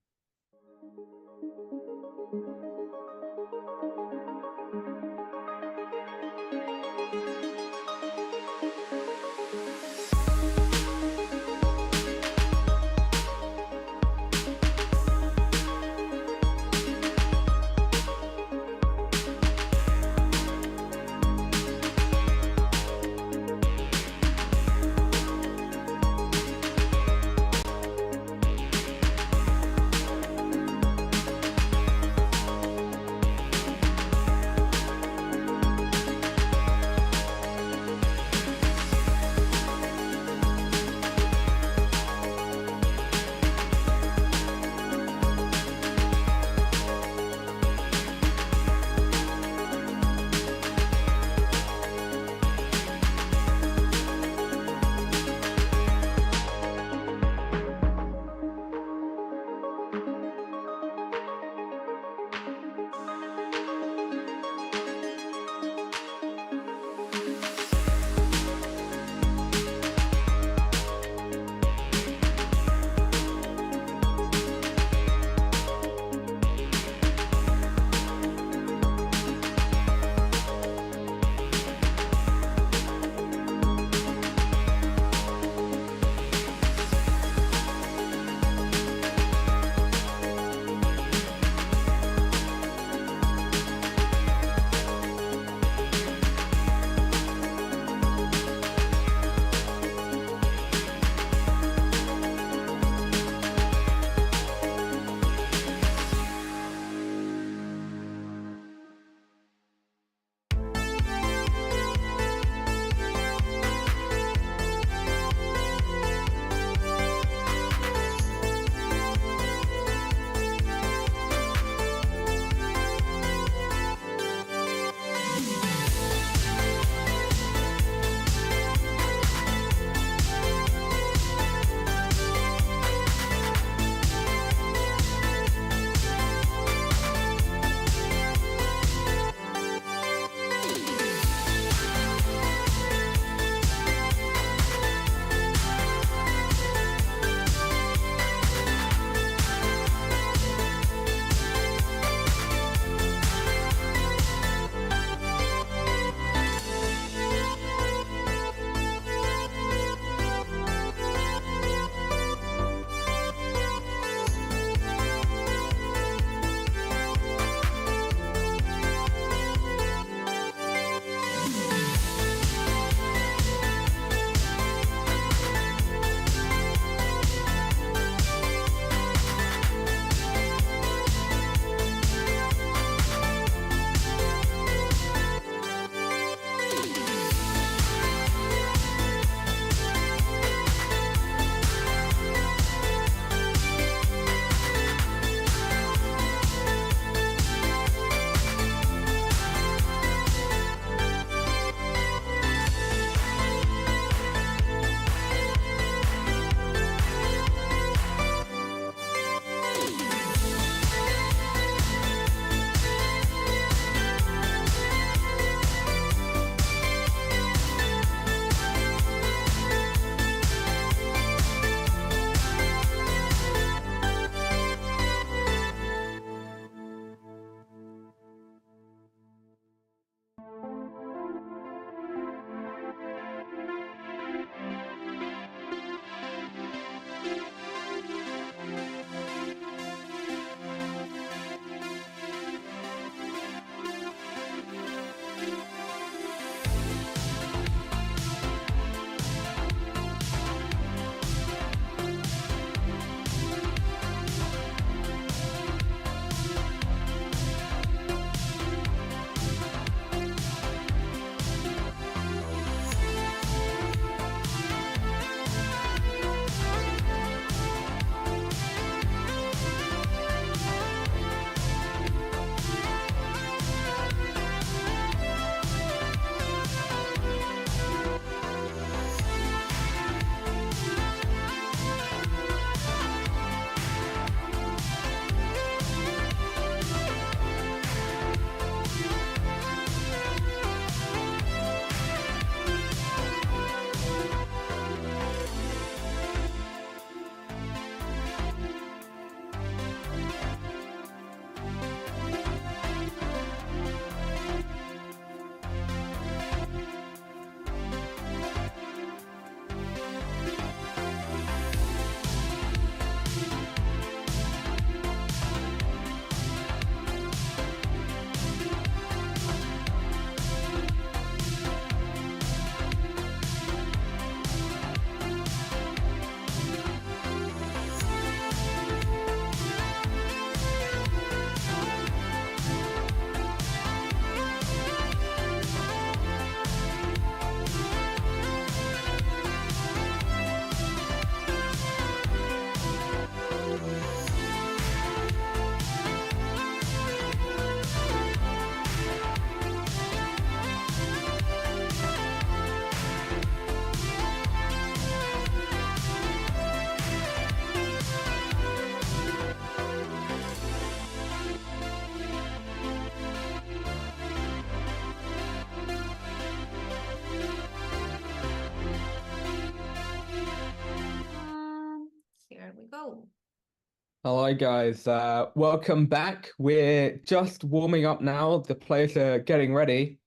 Hello, guys. Welcome back. We're just warming up now. The players are getting ready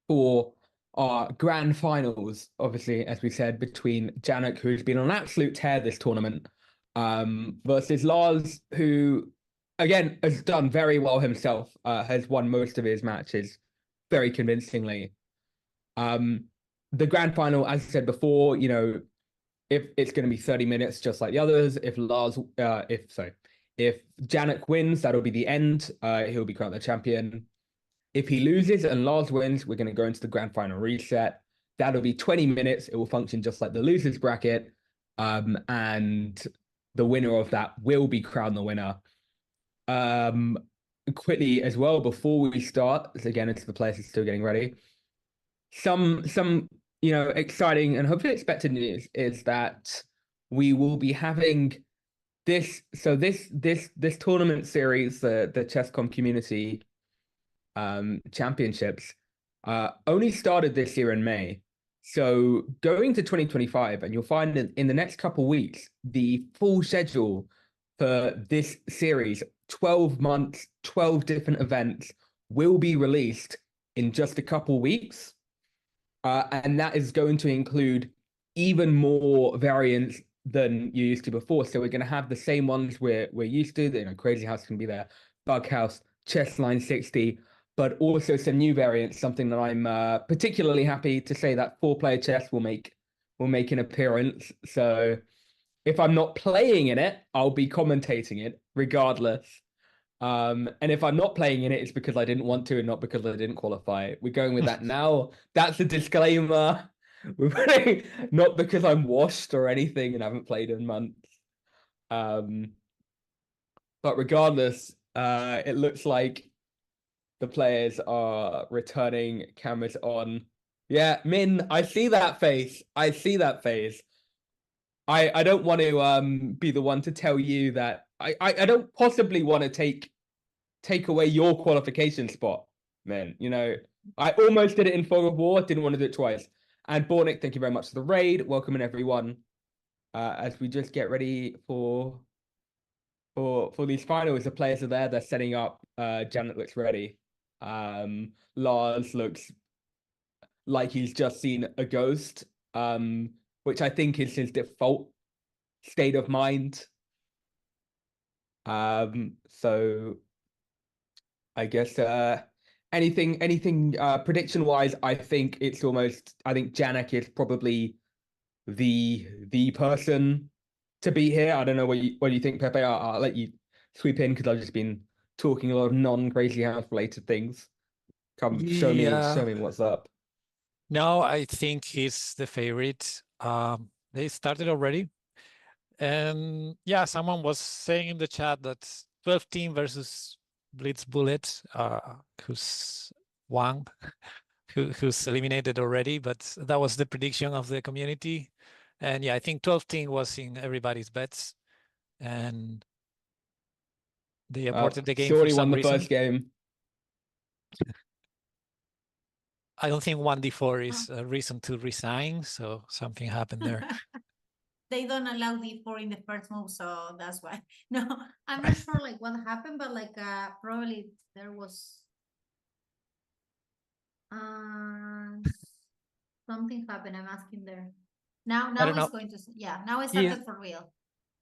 for our grand finals, obviously, as we said, between Janak, who's been on an absolute tear this tournament, versus Lars, who, again, has done very well himself, has won most of his matches very convincingly. The grand final, as I said before, if it's going to be 30 minutes, just like the others. If Janak wins, that'll be the end. He'll be crowned the champion. If he loses and Lars wins, we're going to go into the grand final reset. That'll be 20 minutes. It will function just like the losers bracket. And the winner of that will be crowned the winner. Quickly as well, before we start, again, it's the players are still getting ready. Some exciting and hopefully expected news is that we will be having this tournament series, the Chesscom Community Championships, only started this year in May. So going to 2025, and you'll find in the next couple of weeks, the full schedule for this series, 12 months, 12 different events, will be released in just a couple of weeks. And that is going to include even more variants than you used to before. So we're going to have the same ones we're used to. Crazyhouse can be there, Bughouse, Chessline 60, but also some new variants. Something that I'm particularly happy to say that 4-player chess will make an appearance. So if I'm not playing in it, I'll be commentating it regardless. And if I'm not playing in it, it's because I didn't want to and not because I didn't qualify. We're going with that now. That's a disclaimer. We're putting, not because I'm washed or anything and haven't played in months. But regardless, it looks like the players are returning, cameras on. Yeah, Min, I see that face. I see that face. I don't want to be the one to tell you that I don't possibly want to take away your qualification spot, man. I almost did it in Fog of War, didn't want to do it twice. And Bornik, thank you very much for the raid. Welcoming everyone as we just get ready for these finals. The players are there, they're setting up. Janet looks ready. Lars looks like he's just seen a ghost, which I think is his default state of mind. So I guess anything prediction wise, I think Janak is probably the person to be here. I don't know what you think, Pepe. I'll let you sweep in because I've just been talking a lot of non-Crazyhouse related things. Come show me what's up. No, I think he's the favorite. They started already. And yeah, someone was saying in the chat that 12 team versus Blitz Bullet, who's Wang, who's eliminated already, but that was the prediction of the community. And yeah, I think 12 team was in everybody's bets. And they aborted the game for some won the reason. first game. I don't think 1d4 is a reason to resign, so something happened there. They don't allow D4 in the first move, so that's why. No, I'm not sure like what happened, but like probably there was something happened. I'm asking there. Now it's going to now it started for real.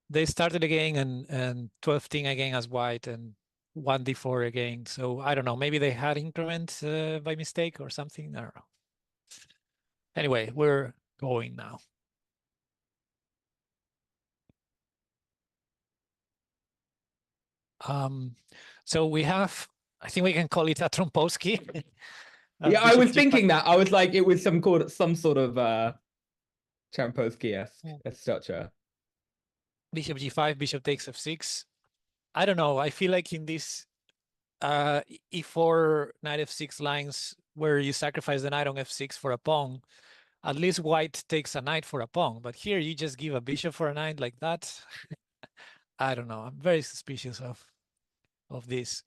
They started again and 12 team again as white and 1d4 again. So I don't know. Maybe they had increment by mistake or something. I don't know. Anyway, we're going now. So we have, I think we can call it a Trompowski. Yeah, I was thinking that. I was like, it was some sort of Trompowski-esque structure. Bishop g5, bishop takes f6. I don't know. I feel like in this e4, knight f6 lines where you sacrifice the knight on f6 for a pawn, at least white takes a knight for a pawn. But here you just give a bishop for a knight like that. I don't know. I'm very suspicious of this,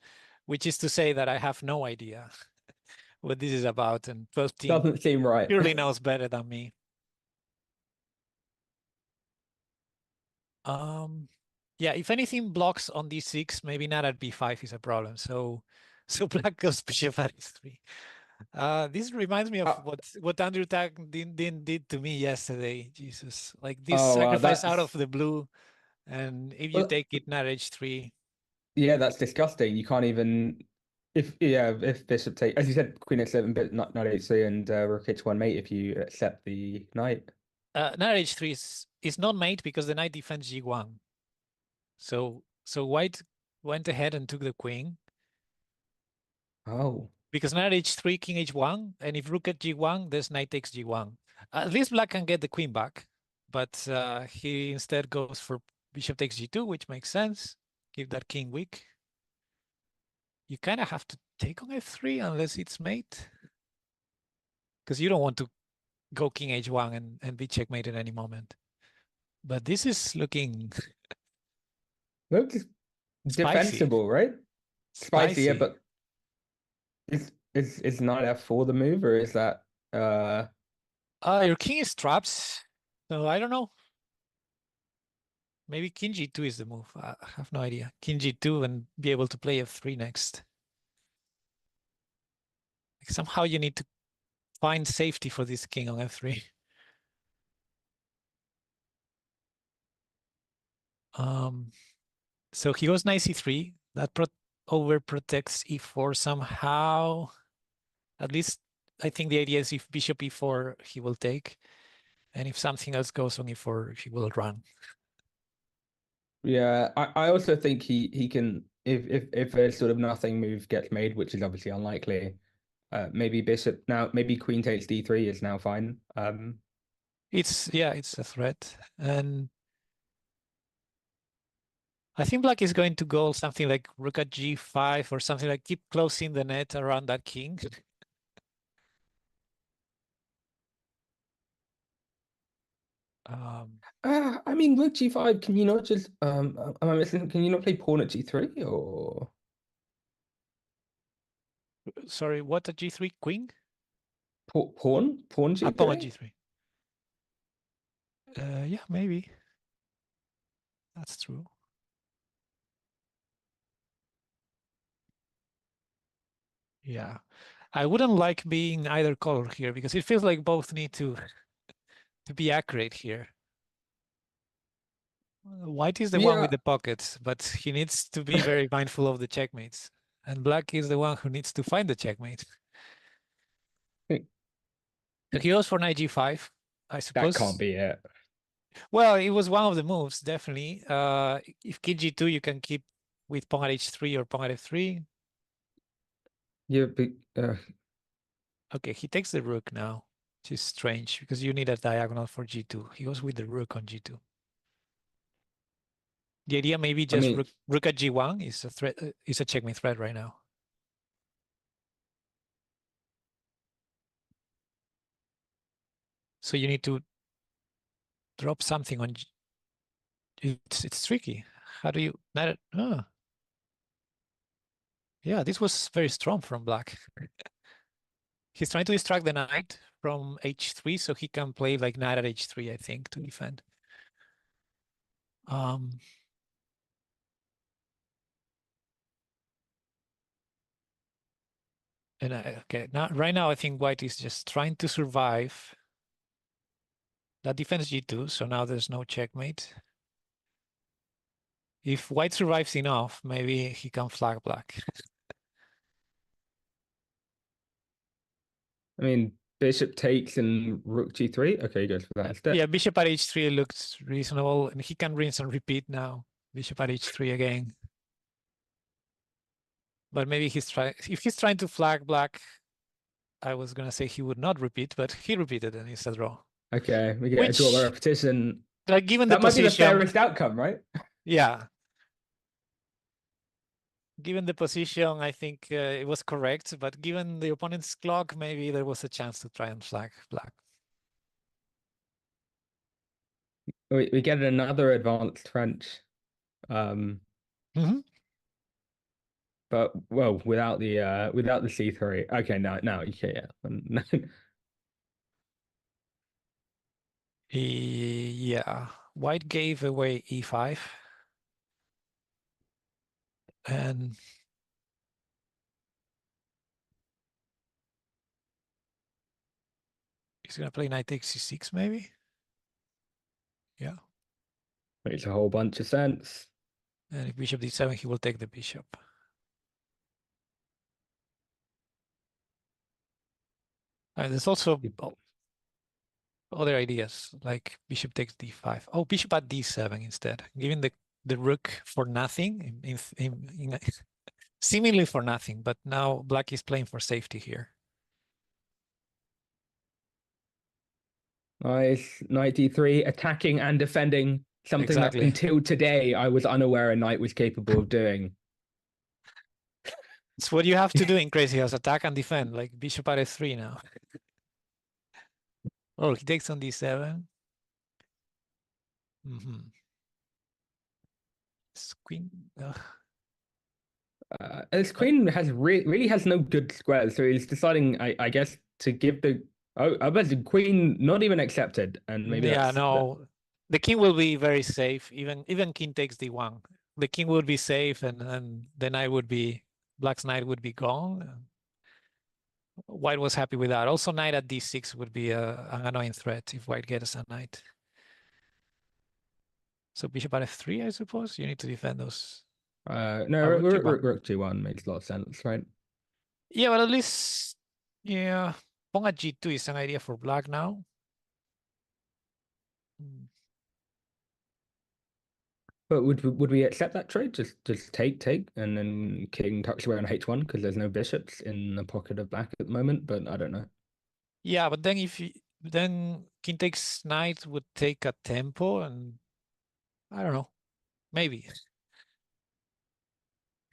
which is to say that I have no idea what this is about. And 12 team doesn't seem right. Surely knows better than me. Yeah, if anything blocks on d6, maybe not at b5 is a problem. So black goes bishop at e3. This reminds me of what Andrew Tang did to me yesterday. Jesus, like this sacrifice out of that's the blue, and if you well, take it, not h3. yeah, that's disgusting. You can't even if bishop take, as you said, queen h7, but not h3, and rook h1 mate if you accept the knight. Knight h3 is not mate because the knight defends g1. So white went ahead and took the queen Oh, because knight h3, king h1, and if rook at g1, this knight takes g1. At least black can get the queen back, but he instead goes for bishop takes g2, which makes sense. Keep that king weak. You kind of have to take on f3 unless it's mate, because you don't want to go king h1 and be checkmate at any moment. But this is looking looks spicy. defensible, right? Spicy, yeah, but is knight f4 the move, or is that your king is trapped, so I don't know. Maybe king g2 is the move. I have no idea. King g2 and be able to play f3 next. Like somehow you need to find safety for this king on f3. So he goes knight c3. That overprotects e4 somehow. At least I think the idea is if bishop e4, he will take. And if something else goes on e4, he will run. Yeah, I also think he can, if a sort of nothing move gets made, which is obviously unlikely, maybe bishop now, maybe queen takes d3 is now fine. It's a threat. And I think black is going to go something like rook at g5 or something like keep closing the net around that king. I mean, rook g5, can you not just am I missing? Can you not play pawn at g3 or Sorry, what a g3 queen? pawn Pawn at g3? g3. Yeah, maybe. That's true. Yeah. I wouldn't like being either color here because it feels like both need to be accurate here. White is the one with Yeah, the pockets, but he needs to be very mindful of the checkmates. And black is the one who needs to find the checkmate. So he goes for knight g5, I suppose. that can't be it. Well, it was one of the moves, definitely. If king g2, you can keep with pawn at h3 or pawn at f3. Yeah, but Okay, he takes the rook now, which is strange because you need a diagonal for g2. He goes with the rook on g2. The idea maybe I just mean, rook at g1 is a threat, is a checkmate threat right now. So you need to drop something on. It's tricky. How do you? Not. Yeah, this was very strong from black. He's trying to distract the knight from h3 so he can play like knight at h3, I think, to defend. And okay, now right now I think white is just trying to survive. That defends g2, so now there's no checkmate. If white survives enough, maybe he can flag black. I mean, bishop takes and rook g3. Okay, he goes for that instead. Yeah, bishop at h3 looks reasonable, and he can rinse and repeat now. Bishop at h3 again. But maybe if he's trying to flag black, I was gonna say he would not repeat, but he repeated and it's a draw. Okay, we get a draw by repetition. Like given That the might be the position, fairest outcome, right? yeah. Given the position, I think it was correct, but given the opponent's clock, maybe there was a chance to try and flag black. We get another advanced French. But well, without the c3. Okay, now okay, yeah. Yeah, white gave away e5. And he's gonna play knight takes c6 maybe. Yeah. Makes a whole bunch of sense. And if bishop d7, he will take the bishop. And there's also other ideas like bishop takes d5. Oh, bishop at d7 instead, giving the rook for nothing seemingly for nothing, but now black is playing for safety here. Nice. Knight d3, attacking and defending, something that Exactly. until today I was unaware a knight was capable of doing. It's what you have to do in Crazyhouse, attack and defend, like bishop at f3 now. Oh, he takes on d7. Queen. His queen has really has no good squares, so he's deciding, I guess, to give the I bet the queen not even accepted, and maybe Yeah, that's no, the king will be very safe. Even king takes d1, the king would be safe, and the knight would be black's knight would be gone. White was happy with that. Also, knight at d6 would be an annoying threat if white gets a knight. So bishop at f3, I suppose you need to defend those. no, rook g1 makes a lot of sense, right? Yeah, but at least, yeah, pawn at g2 is an idea for black now. But would we accept that trade? Just take, and then king tucks away on h1 because there's no bishops in the pocket of black at the moment. But I don't know. Yeah, but then then king takes knight would take a tempo, and I don't know, maybe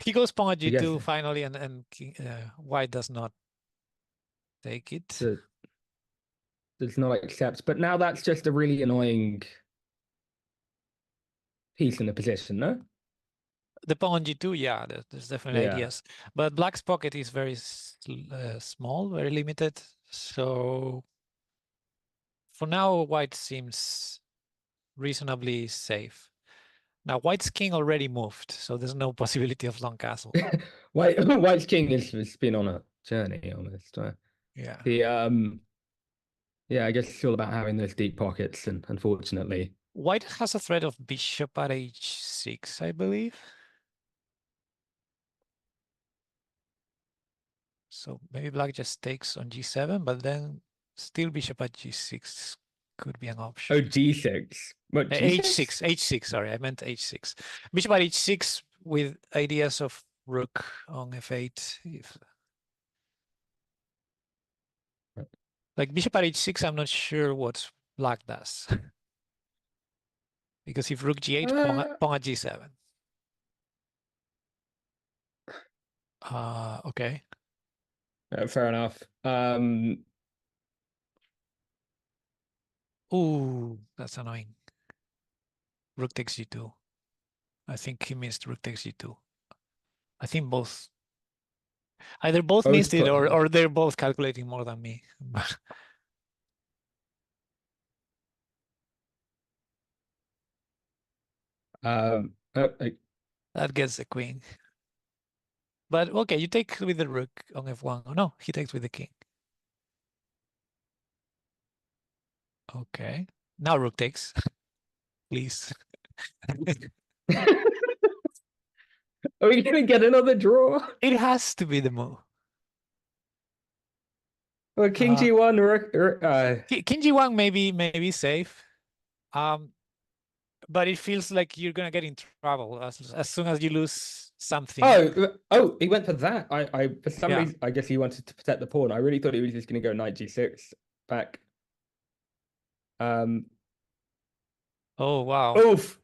he goes pawn at g2 finally, and king, white does not take it. Does not accept. But now that's just a really annoying piece in the position, no? The pawn on g2, yeah, there's definitely ideas. But black's pocket is very small, very limited. So for now, white seems reasonably safe. Now, white's king already moved, so there's no possibility of long castle. White's king has been on a journey almost. Yeah. Yeah, I guess it's all about having those deep pockets, and unfortunately, white has a threat of bishop at h6, I believe. So maybe black just takes on g7, but then still bishop at g6 could be an option. Oh, g6. What, g6? h6, sorry, I meant h6. Bishop at h6 with ideas of rook on f8. Like bishop at h6, I'm not sure what black does. Because if rook g8, pawn at g7. Okay. Fair enough. Ooh, that's annoying. Rook takes g2. I think he missed rook takes g2. I think both. Either both missed it or they're both calculating more than me. That gets the queen. But okay, you take with the rook on f1. Oh no, he takes with the king. Okay. Now rook takes. Please. Are we gonna get another draw? It has to be the move. Well, king g1, rook. King g1 maybe safe. But it feels like you're gonna get in trouble as soon as you lose something. Oh, he went for that. I for some reason, I guess he wanted to protect the pawn. I really thought he was just gonna go knight g6 back. Oh wow. Oof.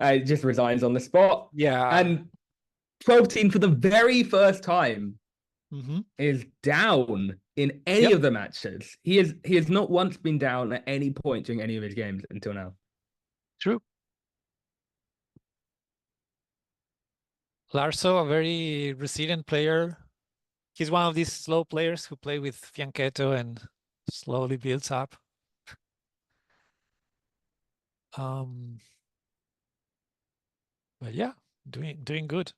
It just resigns on the spot. Yeah. And 12-team for the very first time is down in any of the matches. He has not once been down at any point during any of his games until now. True. Larso, a very resilient player. He's one of these slow players who play with Fianchetto and slowly builds up. But yeah, doing good.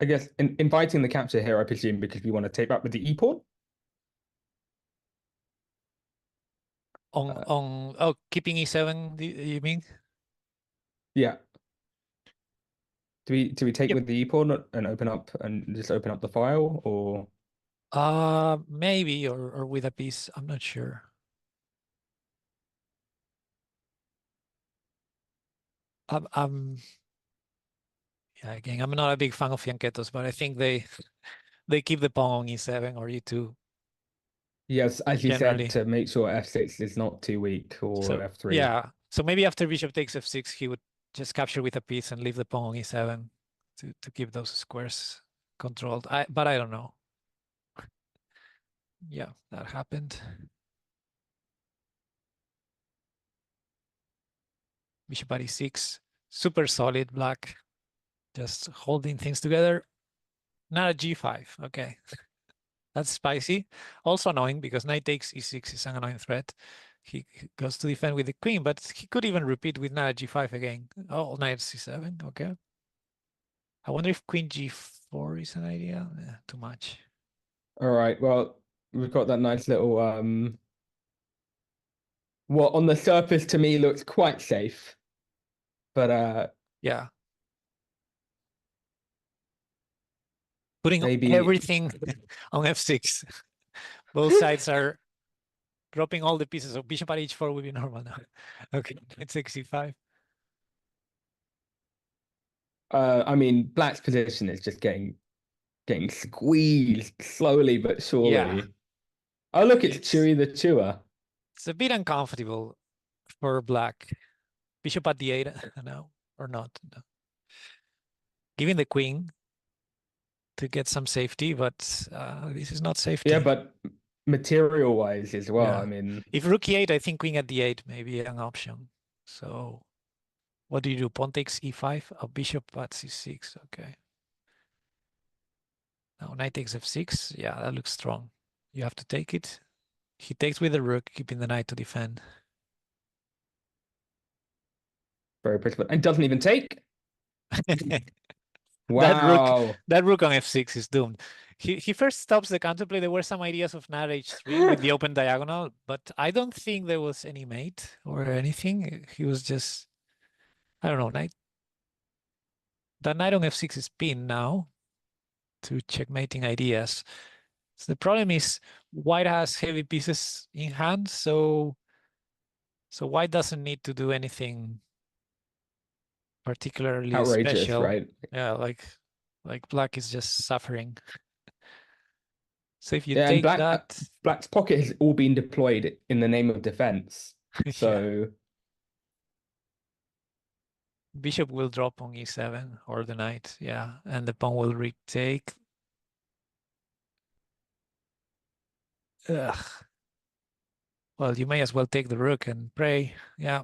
I guess inviting the capture here, I presume, because we want to tape up with the e-pawn. On keeping e7, you mean? Yeah. Do we take Yep. with the e-pawn and open up and just open up the file, or Maybe or with a piece. I'm not sure. Yeah, again, I'm not a big fan of fianchettos, but I think they keep the pawn on e7 or e2 yes, as you generally. said, to make sure f6 is not too weak, or So f3. yeah, so maybe after bishop takes f6, he would just capture with a piece and leave the pawn on e7 to keep those squares controlled. But I don't know. Yeah, that happened. Bishop at e6, super solid black, just holding things together. Not a g5, okay. That's spicy. Also annoying because knight takes e6 is an annoying threat. He goes to defend with the queen, but he could even repeat with knight g5 again. Oh, knight c7, okay. I wonder if queen g4 is an idea. Too much. All right, well, we've got that nice little what on the surface to me looks quite safe, but Yeah. Putting maybe everything on f6. Both sides are dropping all the pieces. So bishop at h4 would be normal now. Okay, it's e5. I mean, black's position is just getting squeezed slowly but surely. Yeah. Oh, look, it's It's Chewy the Chewer. It's a bit uncomfortable for black. Bishop at d8, no, or not. No. Giving the queen to get some safety, but this is not safety. Yeah, but material-wise as well, Yeah. I mean, If rook e8, I think queen at d8 may be an option. So what do you do? Pawn takes e5, a bishop at c6, okay. Now knight takes f6, yeah, that looks strong. You have to take it. He takes with the rook, keeping the knight to defend. very principled. And doesn't even take. That Wow. rook on f6 is doomed. He first stops the counterplay. There were some ideas of knight h3 with the open diagonal, but I don't think there was any mate or anything. He was just, I don't know, knight. The knight on f6 is pinned now to checkmating ideas. So the problem is white has heavy pieces in hand, so white doesn't need to do anything particularly Outrageous, special. right? Yeah, like black is just suffering. So if you Yeah, and take that, black's pocket has all been deployed in the name of defense. yeah. So Bishop will drop on e7 or the knight, yeah, and the pawn will retake. Ugh. Well, you may as well take the rook and pray, yeah.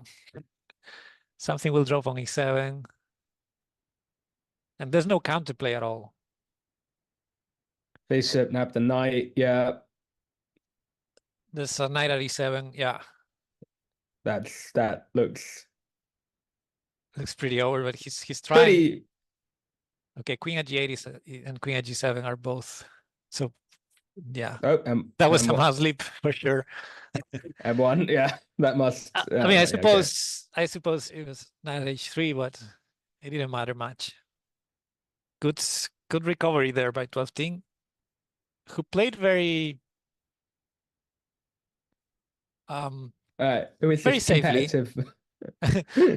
Something will drop on e7. And there's no counterplay at all. bishop nab the knight, yeah. There's a knight at e7, yeah. That looks Looks pretty over, but he's trying. pretty. Okay, queen at g8 is, and queen at g7 are both. So yeah, Oh, that was a mouse leap for sure. M1, yeah, that must. I mean, I yeah, suppose it was knight at h3, but it didn't matter much. Good recovery there by 12-team, who played very it was very just safely. competitive.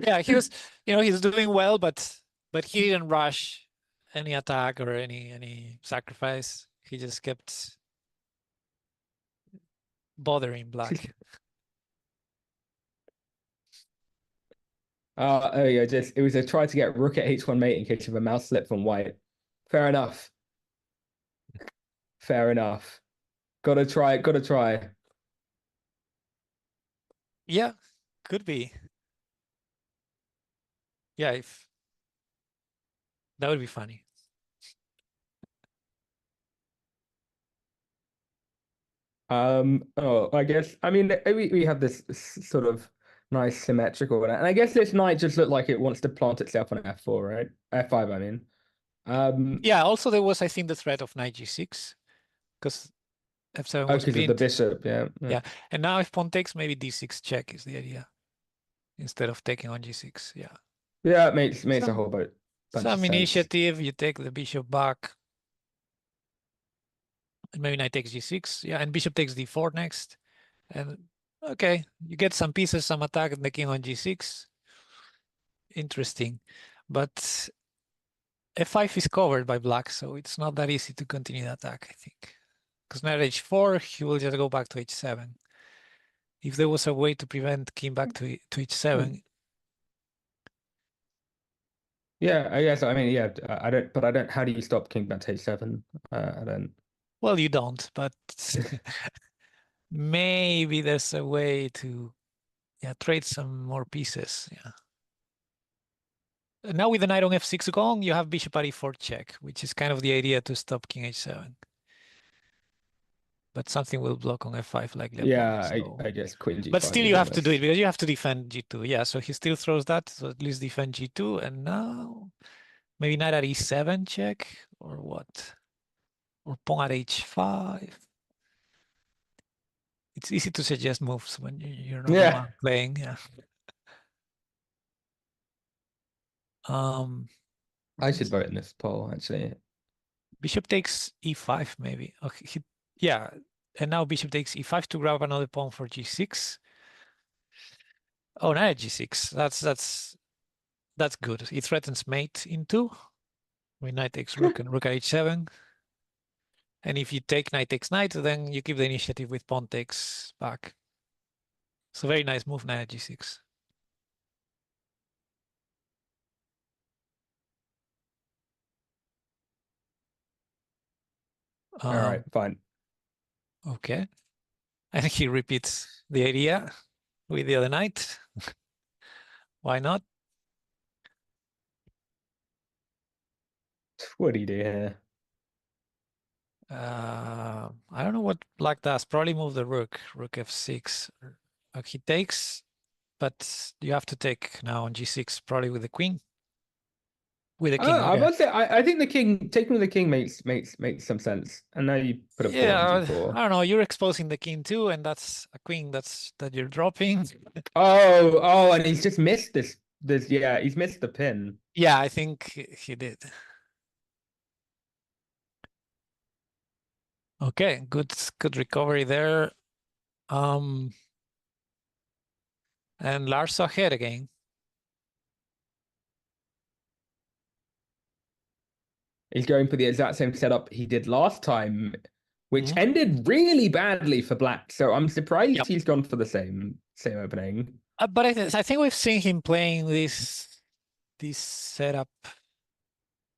Yeah, he was, he's doing well, but he didn't rush any attack or any sacrifice. He just kept bothering black. Oh yeah, it was a try to get rook at h1 mate in case of a mouse slip from white. Fair enough. Fair enough. Gotta try. Yeah, could be. Yeah, if that would be funny. I guess, I mean, we have this sort of Nice symmetrical. And I guess this knight just looked like it wants to plant itself on f4, right? f5, I mean. Yeah, also there was, I think, the threat of knight g6, because f7 was Because of the pinned. bishop, yeah. Yeah, and now if pawn takes, maybe d6 check is the idea, instead of taking on g6, yeah. Yeah, it makes a Some- whole bunch of Some sense. initiative, you take the bishop back. And maybe knight takes g6, yeah, and bishop takes d4 next. And okay, you get some pieces, some attack, and the king on g6. Interesting. But f5 is covered by black, so it's not that easy to continue the attack, I think. Because knight h4, he will just go back to h7. If there was a way to prevent king back to h7. Yeah, I guess. I mean, yeah, I don't. How do you stop king back to h7? I don't. Well, you don't, but maybe there's a way to, yeah, trade some more pieces. Yeah. Now with the knight on f6 gone, you have bishop at e4 check, which is kind of the idea to stop king h7. But something will block on f5 like the Yeah, so. I guess queen g5. But still you have to do it because you have to defend g2. Yeah, so he still throws that, so at least defend g2. And now maybe knight at e7 check, or what? Or pawn at h5. It's easy to suggest moves when you're not the one playing. Yeah. I should vote in this poll, actually. Bishop takes e5 maybe. Okay, yeah, and now bishop takes e5 to grab another pawn for g6. Oh, knight g6. That's good. It threatens mate in 2. When knight takes rook and rook at h7. And if you take knight takes knight, then you keep the initiative with pawn takes back. So very nice move, knight g6. All right, fine. Okay. And he repeats the idea with the other knight. Why not? What do you do here? I don't know what black does. Probably move the rook f6. He takes, but you have to take now on g6, probably with the queen. With the king. I Okay. must say, I think the king taking with the king makes some sense. And now you put a pawn on g4. I don't know. You're exposing the king too, and that's a queen that you're dropping. Oh, and he's just missed this. Yeah, he's missed the pin. Yeah, I think he did. Okay, good recovery there. And Lars ahead again. He's going for the exact same setup he did last time, which ended really badly for black. So I'm surprised he's gone for the same opening. But I think we've seen him playing this setup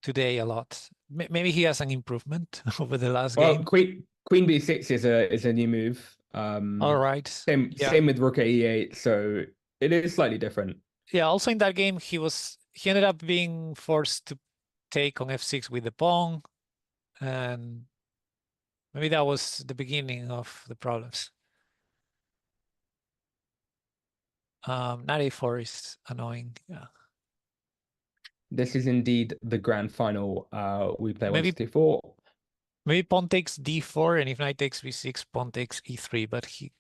today a lot. Maybe he has an improvement over the last game. Queen b6 is a new move. All right. Same with rook at e8. So it is slightly different. Yeah. Also in that game, he ended up being forced to take on f6 with the pawn, and maybe that was the beginning of the problems. Knight a4 is annoying. Yeah. This is indeed the grand final. We play Maybe 1-2-4. Maybe pawn takes d4, and if knight takes v6, pawn takes e3, but he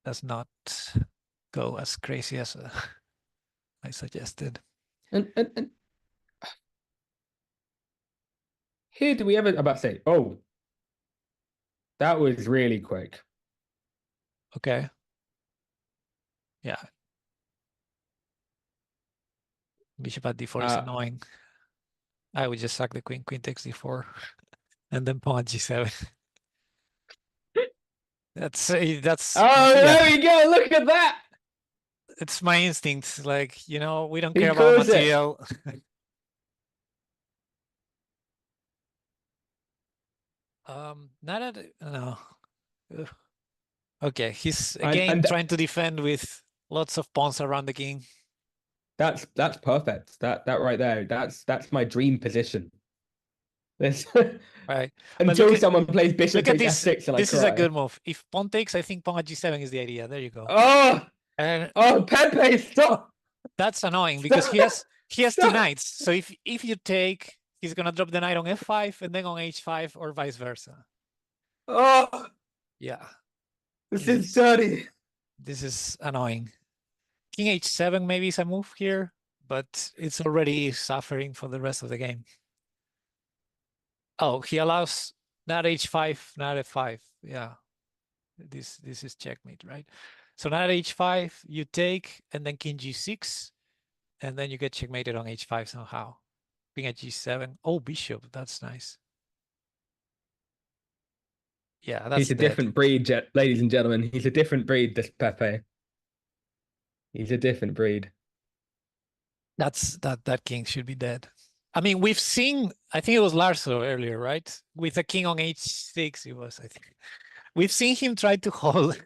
does not go as crazy as I suggested. And here, do we ever about to say, oh, that was really quick. Okay. Yeah. Bishop at d4 is annoying. I would just sack the queen. Queen takes d4, and then pawn at g7. That's. Oh, there we go. Look at that. It's my instinct. Like, we don't care about material. No. Okay, he's again trying to defend with lots of pawns around the king. That's perfect. That right there. That's my dream position. This right. Until someone plays bishop look at takes this. f6 and this I is cry. a good move. If pawn takes, I think pawn at g7 is the idea. There you go. Oh, And Oh, Pepe, stop! that's annoying because he has two Stop. knights. So if you take, he's gonna drop the knight on f5 and then on h5 or vice versa. Oh, Yeah, this This is is- dirty. this is annoying. King h7 maybe is a move here, but it's already suffering for the rest of the game. Oh, he allows knight h5, knight f5. Yeah, this is checkmate, right? So knight h5, you take, and then king g6, and then you get checkmated on h5 somehow. King at g7. Oh, bishop. That's nice. Yeah, that's He's a dead. different breed, ladies and gentlemen. He's a different breed, this Pepe. He's a different breed. That king should be dead. I mean, we've seen, I think it was Larso earlier, right? With a king on h6, it was, I think. We've seen him try to hold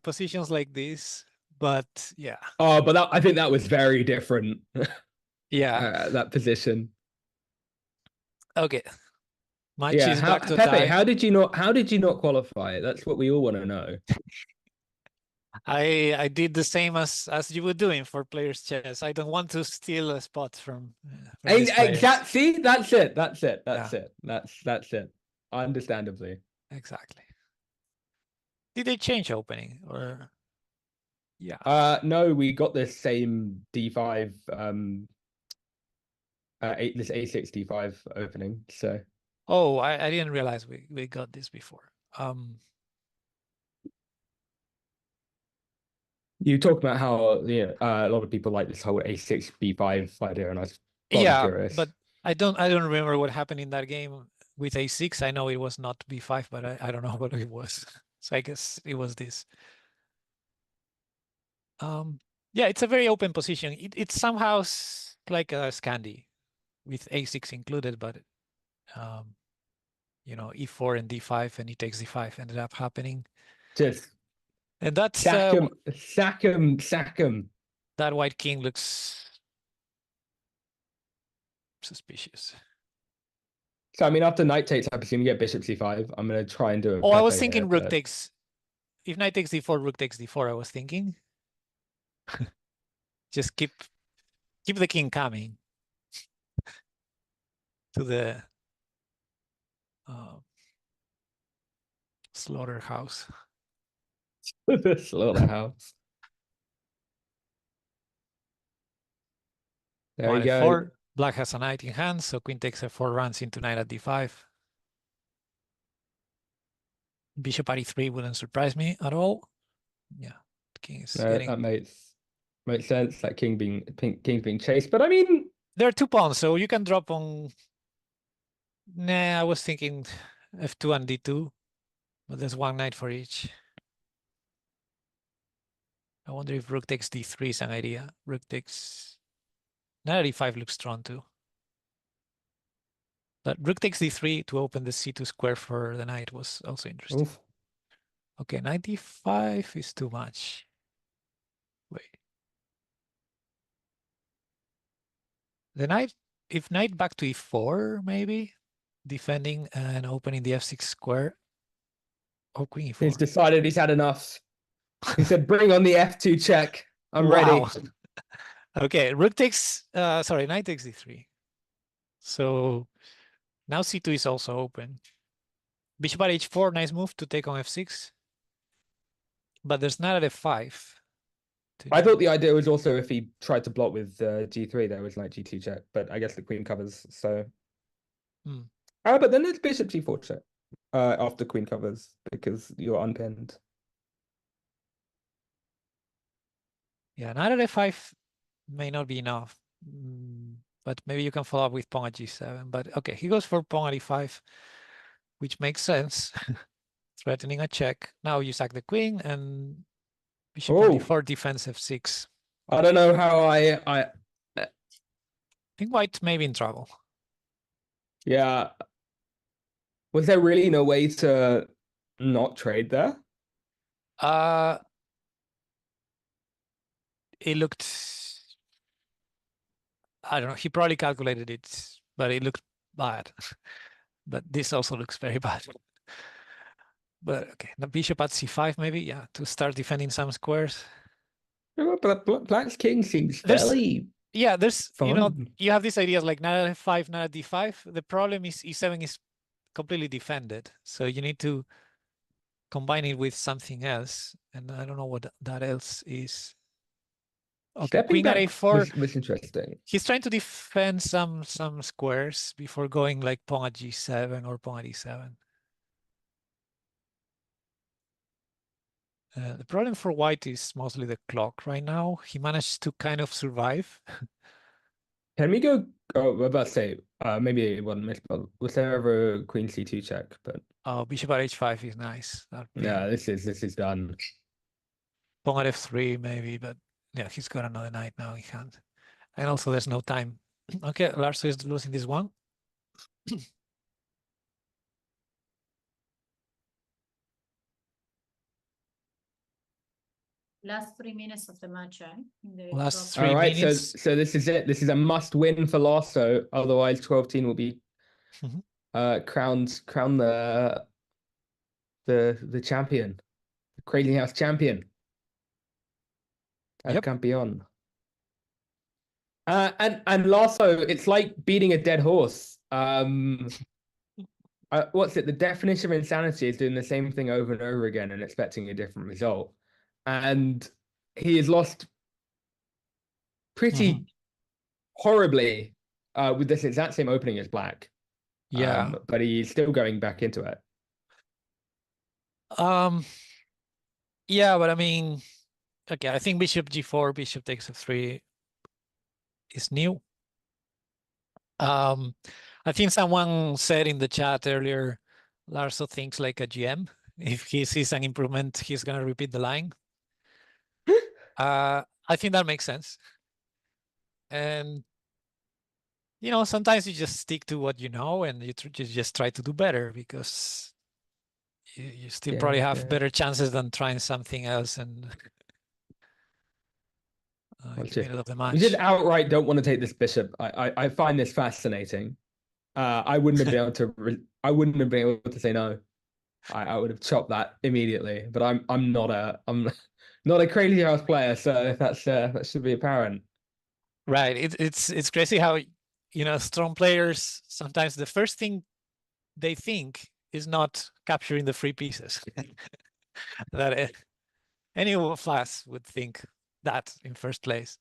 positions like this, but yeah. Oh, but I think that was very different. Yeah. That position. Okay. Match Yeah, is back to Pepe, tie. how did you not qualify? That's what we all want to know. I did the same as you were doing for players' chess. I don't want to steal a spot from these players. Exactly. See, that's it. That's it. Yeah. That's it. Understandably. Exactly. Did they change opening or? Yeah. No, we got this same D5 this A6 D5 opening. So Oh, I didn't realize we got this before. you talk about how a lot of people like this whole A6 B5 idea, and I was Yeah, curious. but I don't remember what happened in that game with A6. I know it was not B5, but I don't know what it was. So I guess it was this. Yeah, it's a very open position. It's somehow like a Scandi with A6 included, but E4 and D5 and he takes D5 ended up happening. Just And that's sack him. that white king looks suspicious. So I mean, after knight takes, I presume you get bishop C5. I'm gonna try and do a. Oh, I was Pepe thinking here, rook but- takes. If knight takes D4, rook takes D4. I was thinking. Just keep the king coming to the slaughterhouse. the slaughterhouse. There Knight you go. f4. Black has a knight in hand, so queen takes f4 runs into knight at d5. Bishop at e3 wouldn't surprise me at all. Yeah, the king is No, getting. that makes sense. That king being chased, but I mean, There are 2 pawns, so you can drop on. Nah, I was thinking f2 and d2, but there's 1 knight for each. I wonder if rook takes d3 is an idea. Rook takes. Knight at e5 looks strong too. But rook takes d3 to open the c2 square for the knight was also interesting. oof. Okay, 95 is too much. Wait. The knight, if knight back to e4, maybe defending and opening the f6 square. Oh, queen e4. He's decided he's had enough. He said, "Bring on the F2 check. I'm ready." Wow. Okay, rook takes. Sorry, knight takes d3. So now c2 is also open. Bishop at h4, nice move to take on f6. But there's knight at f5. I thought the idea was also if he tried to block with G3, there was knight G2 check, but I guess the queen covers. So, but then it's bishop G4 check after queen covers because you're unpinned. Yeah, knight at f5 may not be enough, but maybe you can follow up with pawn at g7. But okay, he goes for pawn at e5, which makes sense. Threatening a check. Now you sack the queen and bishop on d4 defense f6. I don't know how I think white may be in trouble. Yeah. Was there really no way to not trade there? It looked, I don't know, he probably calculated it, but it looked bad. But this also looks very bad. But okay, the bishop at c5 maybe, yeah, to start defending some squares. But Black's king seems There's- fairly Yeah, there's, you know, fun. you have these ideas like knight at f5, knight at d5. The problem is e7 is completely defended. So you need to combine it with something else. And I don't know what that else is. Okay, Stepping queen at back a4. was interesting. He's trying to defend some squares before going like pawn at g7 or pawn at e7. The problem for white is mostly the clock right now. He managed to kind of survive. Can we go? Oh, I was about to say, maybe it wasn't missed, but was there ever a queen c2 check? But Oh, bishop at h5 is nice. yeah, this is done. Pawn at f3 maybe, but yeah, he's got another knight now in hand. And also there's no time. Okay, Larso is losing this one. Last 3 minutes of the match, in the Last top. 3 All right, minutes. so this is it. This is a must win for Lasso. Otherwise, 12-10 will be Mhm. crown the champion, the Crazyhouse champion. El Yep. campeón. And Lasso, it's like beating a dead horse. What's it? The definition of insanity is doing the same thing over and over again and expecting a different result. And he has lost pretty horribly with this exact same opening as Black. Yeah. But he's still going back into it. Yeah, but I mean, okay, I think bishop g4, bishop takes f3 is new. I think someone said in the chat earlier, Larso thinks like a GM. If he sees an improvement, he's gonna repeat the line. I think that makes sense. And you know, sometimes you just stick to what you know, and you just try to do better because you still probably have better chances than trying something else and in the middle of the match. We just outright don't want to take this bishop. I find this fascinating. I wouldn't have been able to. I wouldn't have been able to say no. I would have chopped that immediately. But I'm not a Crazyhouse player, so that should be apparent. Right. It's crazy how, you know, strong players sometimes the first thing they think is not capturing the free pieces. That any of us would think that in first place.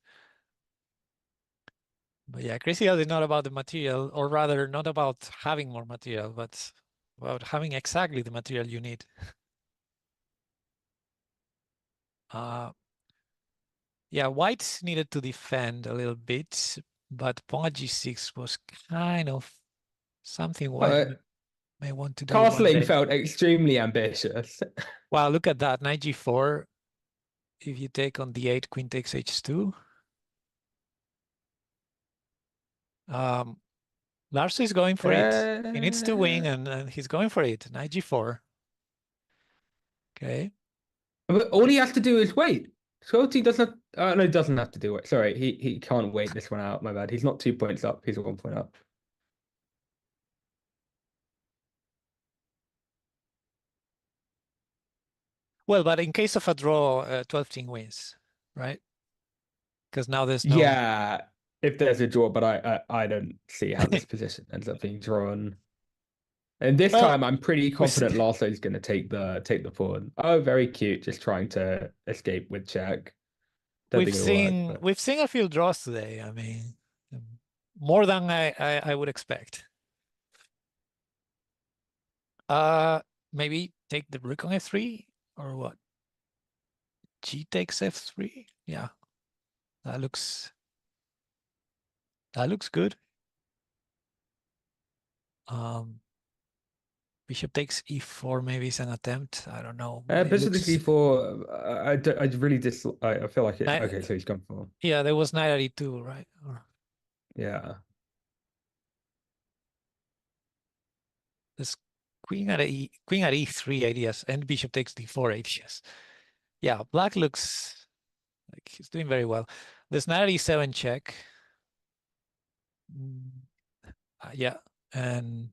But yeah, Crazyhouse is not about the material, or rather not about having more material, but about having exactly the material you need. Yeah, white needed to defend a little bit, but pawn at g6 was kind of something white may want to do one Castling day. felt extremely ambitious. Wow, look at that, knight g4. If you take on d8, queen takes h2. Larso is going for it. He needs to win, and he's going for it. Knight g4. Okay. But all he has to do is wait. Scotty doesn't. No, he doesn't have to do it. Sorry, he can't wait this one out. My bad. He's not 2 points up. He's 1 point up. Well, but in case of a draw, 12-10 wins, right? Because now there's no. Yeah, if there's a draw, but I don't see how this position ends up being drawn. And this time, I'm pretty confident Lasso's going to take the pawn. Oh, very cute. Just trying to escape with check. We've seen a few draws today. I mean, more than I would expect. Maybe take the rook on f3 or what? G takes f3. Yeah, that looks good. Bishop takes e4 maybe is an attempt. I don't know. Bishop takes e4. I feel like it. Okay, so he's gone for. Yeah, there was knight at e2, right? Yeah. There's queen at e3 ideas and bishop takes d4 ideas. Yeah, black looks like he's doing very well. There's knight at e7 check. Yeah, and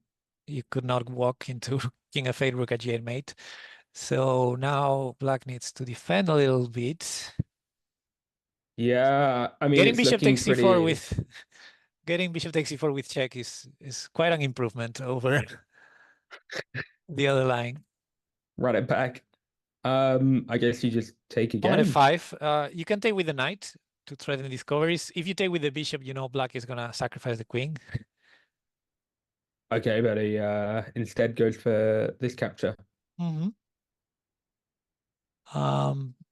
you could not walk into king f8, rook g8 mate. So now black needs to defend a little bit. Yeah, I mean, Getting it's bishop looking takes c4 pretty. with getting bishop takes c4 with check is quite an improvement over the other line. Run it back. I guess you just take Pawn again. f5. You can take with the knight to threaten discoveries. If you take with the bishop, you know black is gonna sacrifice the queen. Okay, but he instead goes for this capture.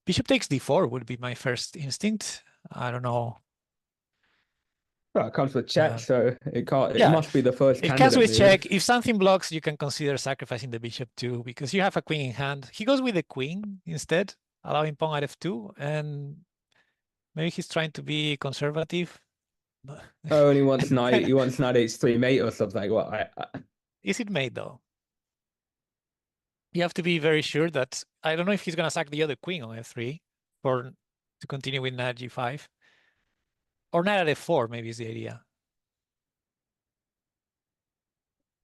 Bishop takes d4 would be my first instinct. I don't know. Well, it comes with check, Uh, so it can't. It yeah, must be the first It comes candidate with move. check. If something blocks, you can consider sacrificing the bishop too, because you have a queen in hand. He goes with the queen instead, allowing pawn at f2, and maybe he's trying to be conservative. Oh, and he wants knight. He wants knight h3 mate or something. What? Is it made though? You have to be very sure that I don't know if he's gonna sack the other queen on f3 or to continue with knight g5 or knight at f4. Maybe is the idea.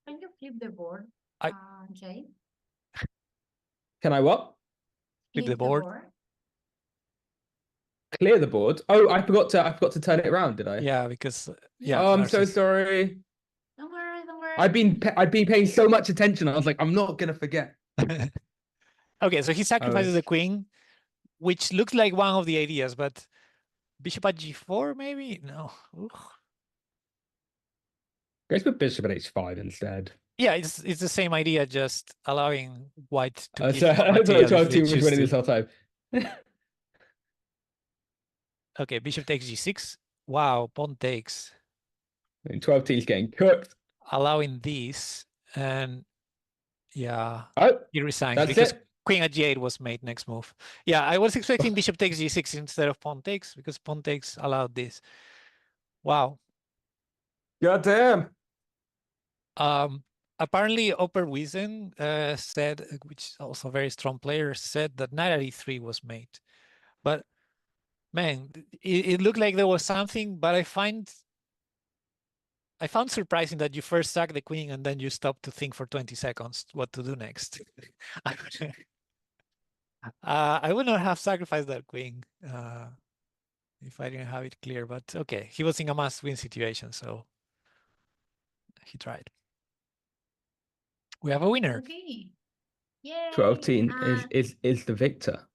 Can you flip the board, I- Jay? Can I what? Flip the board. Clear the board. Oh, I forgot to turn it around. Did I? Yeah, because yeah. Oh, I'm so Narcissus. sorry. Don't worry, don't worry. I've been paying so much attention. I was like, I'm not gonna forget. Okay, so he sacrifices was- the queen, which looks like one of the ideas, but bishop at g4 maybe? No. Ugh. Goes with bishop at h5 instead. Yeah, it's the same idea, just allowing white to So give I thought material if 12 they team was choose winning to. this whole time. Okay, bishop takes g6. Wow, pawn takes. And 12 team's getting cooked. Allowing this, and yeah, Oh, he resigns that's because it. queen at g8 was made next move. Yeah, I was expecting bishop takes g6 instead of pawn takes because pawn takes allowed this. Wow. God damn. Apparently, Oper Wiesen said, which is also a very strong player, said that knight at e3 was made. But man, it looked like there was something, but I found surprising that you first sack the queen and then you stop to think for 20 seconds what to do next. I would not have sacrificed that queen if I didn't have it clear, but okay, he was in a must-win situation, so he tried. We have a winner. Okay. Yay. 12 team And, is the victor.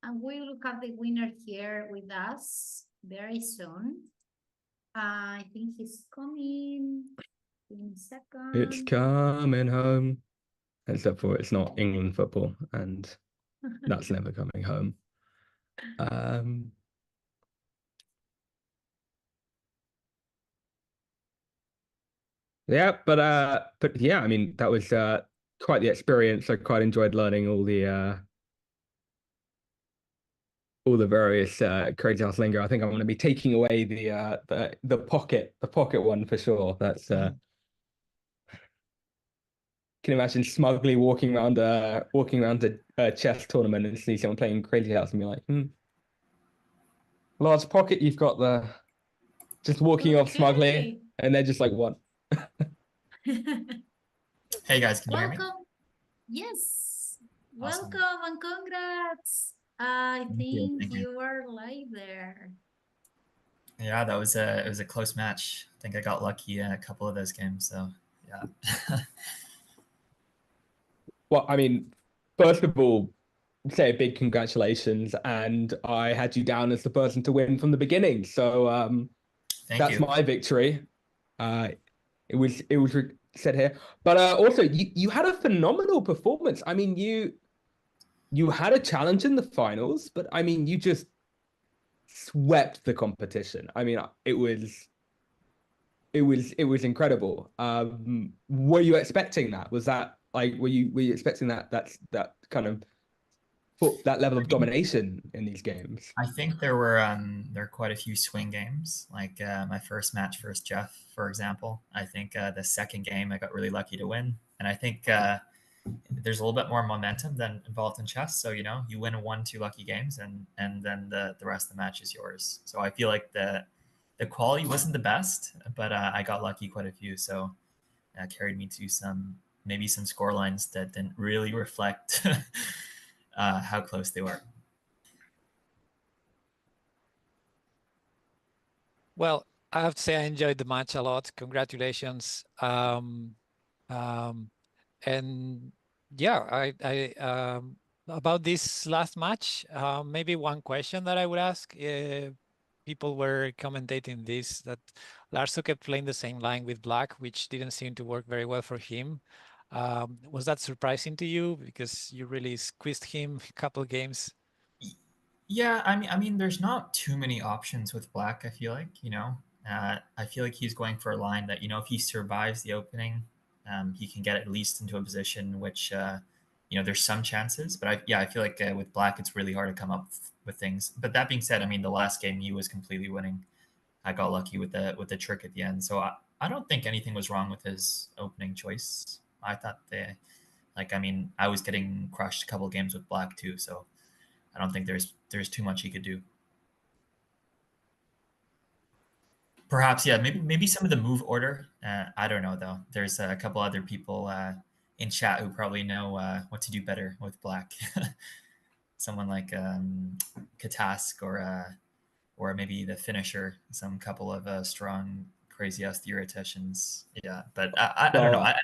and we will have the winner here with us very soon. I think he's coming in a second. It's coming home. Except for it's not England football, and that's never coming home. Yeah, but yeah, I mean that was quite the experience. I quite enjoyed learning all the various Crazyhouse lingo. I think I'm going to be taking away the pocket one for sure. That's can you imagine smugly walking around a chess tournament and see someone playing Crazyhouse and be like, large pocket you've got there, just walking off smugly, and they're just like, what? Hey guys, can you hear me? Welcome. Yes. Awesome. Welcome and congrats. I think Thank you. you are live there. Yeah, it was a close match. I think I got lucky in a couple of those games. So yeah. Well, I mean, first of all, say a big congratulations, and I had you down as the person to win from the beginning. So that's my victory. It was said here, but also you had a phenomenal performance. I mean, you had a challenge in the finals, but I mean, you just swept the competition. I mean, it was incredible. Were you expecting that? Was that like were you expecting that kind of that level of domination in these games? I think there were quite a few swing games. Like my first match versus Jeff, for example. I think the second game I got really lucky to win, and I think there's a little bit more momentum than involved in chess. So you win 1-2 lucky games, and then the rest of the match is yours. So I feel like the quality wasn't the best, but I got lucky quite a few. So that carried me to some maybe some score lines that didn't really reflect how close they were. Well, I have to say I enjoyed the match a lot. Congratulations. And yeah, about this last match, maybe one question that I would ask. People were commentating this, that Larso kept playing the same line with Black, which didn't seem to work very well for him. Was that surprising to you because you really squeezed him a couple games? Yeah, I mean, there's not too many options with Black. I feel like, I feel like he's going for a line that, if he survives the opening, he can get at least into a position which, there's some chances. But I feel like with Black, it's really hard to come up with things. But that being said, I mean, the last game he was completely winning. I got lucky with the trick at the end, so I don't think anything was wrong with his opening choice. I thought I was getting crushed a couple of games with Black too, so I don't think there's too much he could do. Perhaps, yeah, maybe some of the move order. I don't know though. There's a couple other people in chat who probably know what to do better with Black. Someone like Katask or maybe the finisher. Some couple of strong Crazyhouse theoreticians. Yeah, but I don't know. I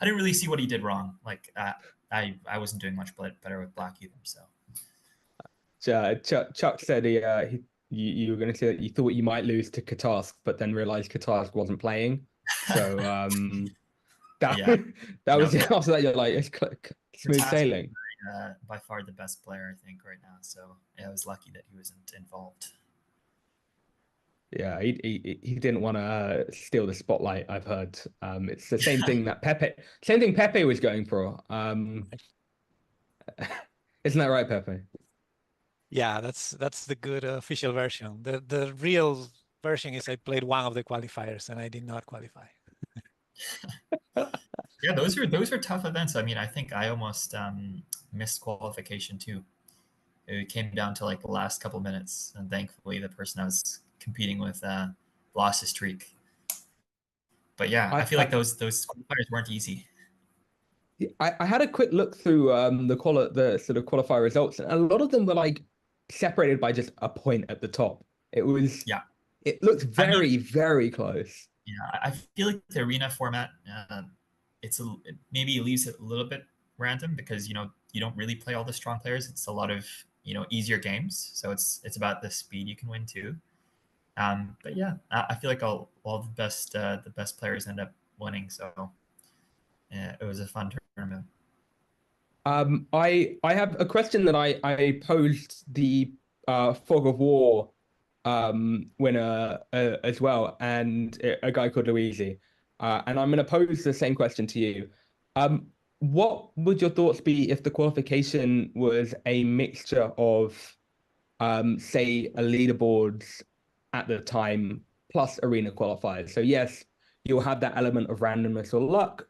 didn't really see what he did wrong. Like I wasn't doing much better with Black either. So. Chuck said you were going to say that you thought you might lose to Katask, but then realized Katask wasn't playing. So that was after that you're like, it's smooth Katask sailing. By far the best player, I think, right now. So yeah, I was lucky that he wasn't involved. Yeah, he didn't want to steal the spotlight. I've heard. It's the same thing that Pepe was going for. Isn't that right, Pepe? Yeah, that's the good official version. The real version is I played one of the qualifiers and I did not qualify. Yeah, those are tough events. I mean, I think I almost missed qualification too. It came down to like the last couple minutes, and thankfully the person I was competing with lost his streak. But yeah, I feel like those qualifiers weren't easy. I had a quick look through the sort of qualifier results, and a lot of them were like separated by just a point at the top. It looked very close. Yeah, I feel like the arena format maybe leaves it a little bit random because you don't really play all the strong players. It's a lot of easier games, so it's about the speed you can win too. But yeah, I feel like all the best players end up winning. So yeah, it was a fun tournament. I have a question that I posed the Fog of War winner as well, and a guy called Luigi. And I'm going to pose the same question to you. What would your thoughts be if the qualification was a mixture of, say, a leaderboards at the time plus arena qualifiers? So yes, you'll have that element of randomness or luck.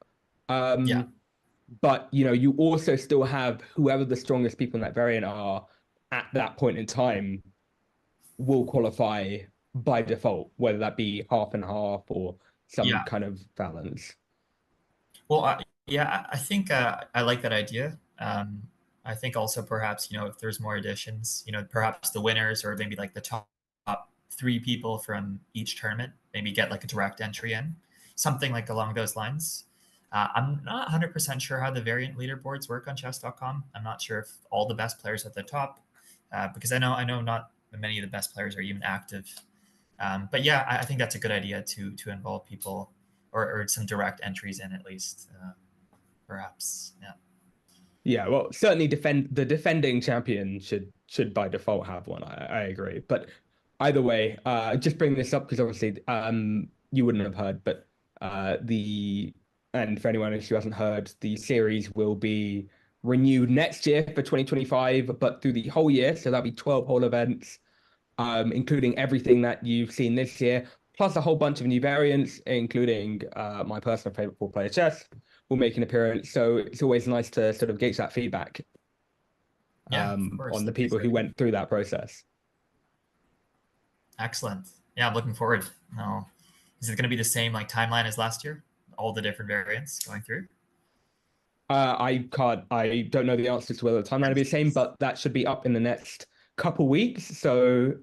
But you also still have whoever the strongest people in that variant are at that point in time will qualify by default, whether that be half and half or some kind of balance. Well, I think I like that idea. I think also perhaps if there's more additions, perhaps the winners or maybe like the top 3 people from each tournament maybe get like a direct entry in, something like along those lines. I'm not 100% sure how the variant leaderboards work on chess.com. I'm not sure if all the best players at the top, because I know not many of the best players are even active. But yeah, I think that's a good idea to involve people or some direct entries in at least, perhaps. Yeah. Yeah, well, certainly the defending champion should by default have one. I agree. But either way, just bring this up because obviously you wouldn't have heard, but and for anyone who hasn't heard, the series will be renewed next year for 2025, but through the whole year. So that'll be 12 whole events, including everything that you've seen this year, plus a whole bunch of new variants, including my personal favorite 4-player chess will make an appearance. So it's always nice to sort of gauge that feedback on the people who went through that process. Excellent. Yeah, I'm looking forward. Is it going to be the same like timeline as last year? All the different variants going through? I don't know the answer to whether the timeline will be the same, but that should be up in the next couple weeks. So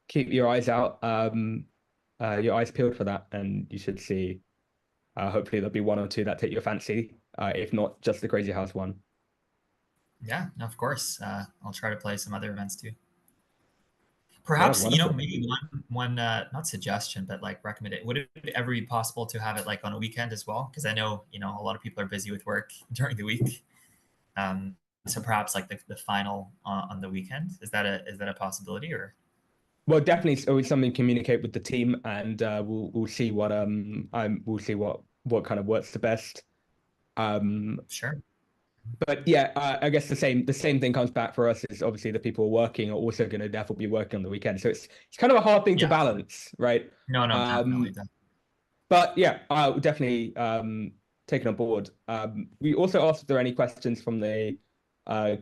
keep your eyes out, your eyes peeled for that, and you should see. Hopefully, there'll be one or two that take your fancy. If not, just the Crazyhouse one. Yeah, of course. I'll try to play some other events too. Perhaps, you know, wonderful. maybe one not suggestion, but like recommend it. Would it ever be possible to have it like on a weekend as well? Because I know, you know, a lot of people are busy with work during the week. So perhaps like the final on the weekend. Is that a possibility or? Well, definitely, it's always something to communicate with the team, and we'll see what we'll see what kind of works the best. Sure. But yeah, I guess the same thing comes back for us. Is obviously the people who are working are also going to definitely be working on the weekend, so it's kind of a hard thing to Yeah. balance, right? No, definitely. But yeah, I'll definitely take it on board. We also asked if there are any questions from the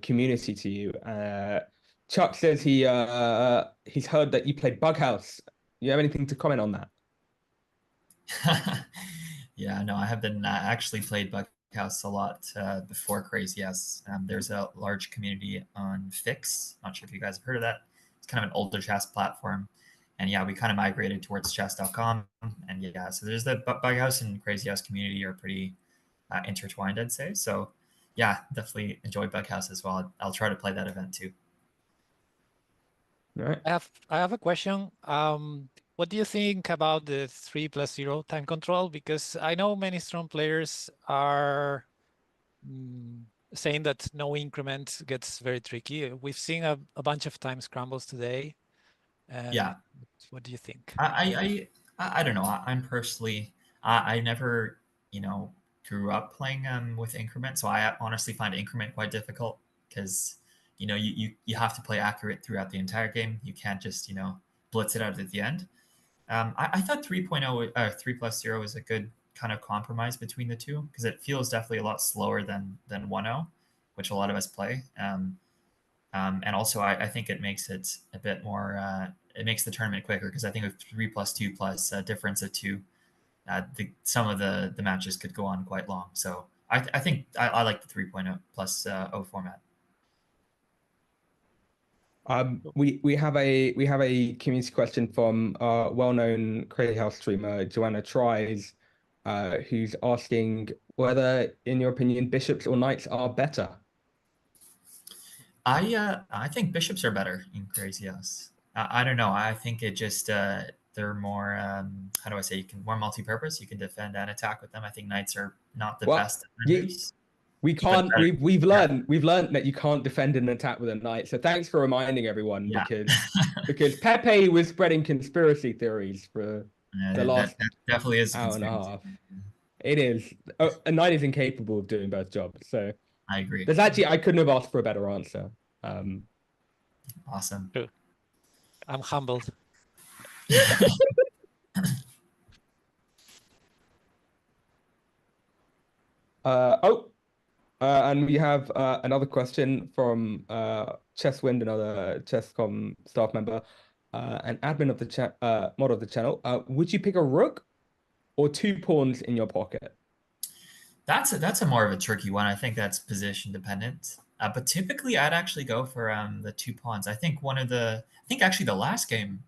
community to you. Chuck says he's heard that you played Bughouse. You have anything to comment on that? Yeah, no, I have been actually played Bughouse a lot before Crazyhouse. There's a large community on Fix. Not sure if you guys have heard of that. It's kind of an older chess platform. And yeah, we kind of migrated towards chess.com. And yeah, so there's the Bughouse and Crazyhouse community are pretty intertwined, I'd say. So yeah, definitely enjoy Bughouse as well. I'll try to play that event too. All right. I have a question. What do you think about the 3+0 time control? Because I know many strong players are saying that no increment gets very tricky. We've seen a bunch of time scrambles today. Yeah. What do you think? I don't know. I'm personally, I never, you know, grew up playing with increment, so I honestly find increment quite difficult because, you know, you have to play accurate throughout the entire game. You can't just, you know, blitz it out at the end. I thought 3.0, 3+0 is a good kind of compromise between the two because it feels definitely a lot slower than 1.0, which a lot of us play. And also, I think it makes it a bit more. It makes the tournament quicker because I think with 3+2 plus a difference of 2, some of the matches could go on quite long. So I think I like the 3.0 plus 0 format. We have a community question from our well-known Crazyhouse streamer Joanna Tries, who's asking whether, in your opinion, bishops or knights are better. I think bishops are better in Crazyhouse. I don't know. I think it just they're more how do I say? You can more multi-purpose. You can defend and attack with them. I think knights are not the best defenders. We can't. We've learned that you can't defend and attack with a knight. So thanks for reminding everyone, because Pepe was spreading conspiracy theories for the last that definitely is hour and a half. It is. A knight is incapable of doing both jobs. So I agree. There's actually I couldn't have asked for a better answer. Awesome. True. I'm humbled. And we have another question from Chesswind, another Chess.com staff member, and admin of the chat, mod of the channel. Would you pick a rook or 2 pawns in your pocket? That's a more of a tricky one. I think that's position dependent. But typically, I'd actually go for the 2 pawns. I think actually the last game,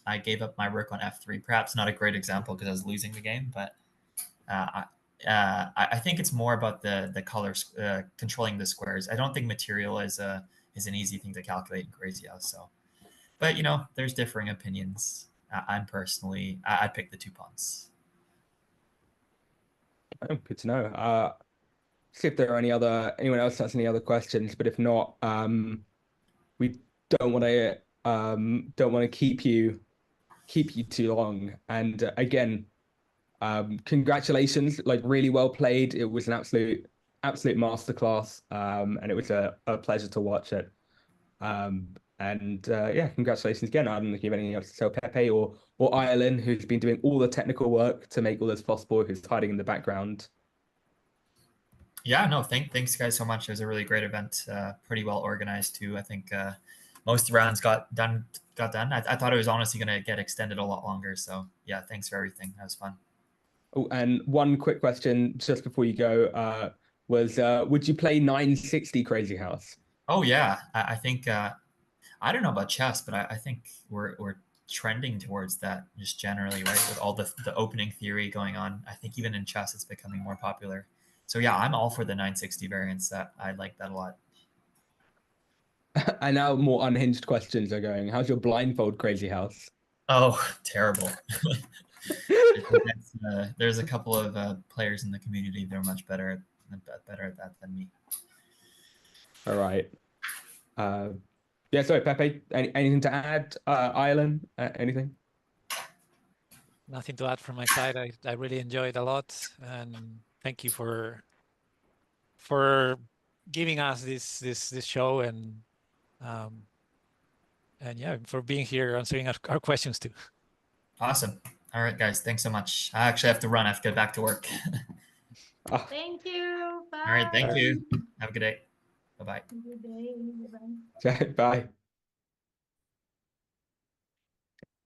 I gave up my rook on f3. Perhaps not a great example because I was losing the game, but I think it's more about the colors controlling the squares. I don't think material is an easy thing to calculate in Crazyhouse. So, but you know, there's differing opinions. I'd pick the 2 pawns. Oh, good to know. See if there are anyone else has any other questions, but if not, we don't want to keep you too long. And again, congratulations! Like really well played. It was an absolute masterclass, and it was a pleasure to watch it. Yeah, congratulations again. I don't know if you have anything else to tell Pepe or Jalen, who's been doing all the technical work to make all this possible, who's hiding in the background. Yeah, no, thanks guys so much. It was a really great event, pretty well organized too. I think most rounds got done. I thought it was honestly going to get extended a lot longer. So yeah, thanks for everything. That was fun. Oh, and one quick question just before you go. was would you play 960 Crazyhouse? Oh yeah, I think I don't know about chess, but I think we're trending towards that just generally, right? With all the opening theory going on, I think even in chess it's becoming more popular. So yeah, I'm all for the 960 variants. That I like that a lot. And now more unhinged questions are going. How's your blindfold Crazyhouse? Oh, terrible. There's a couple of players in the community that are much better at that than me. All right. Yeah, sorry, Pepe, anything to add? Ireland, anything? Nothing to add from my side. I really enjoyed a lot, and thank you for giving us this show, and yeah, for being here answering our questions too. Awesome. All right, guys, thanks so much. I actually have to run. I have to get back to work. Thank you. Bye. All right, thank you. Have a good day. Bye-bye. Good day. Bye. Bye.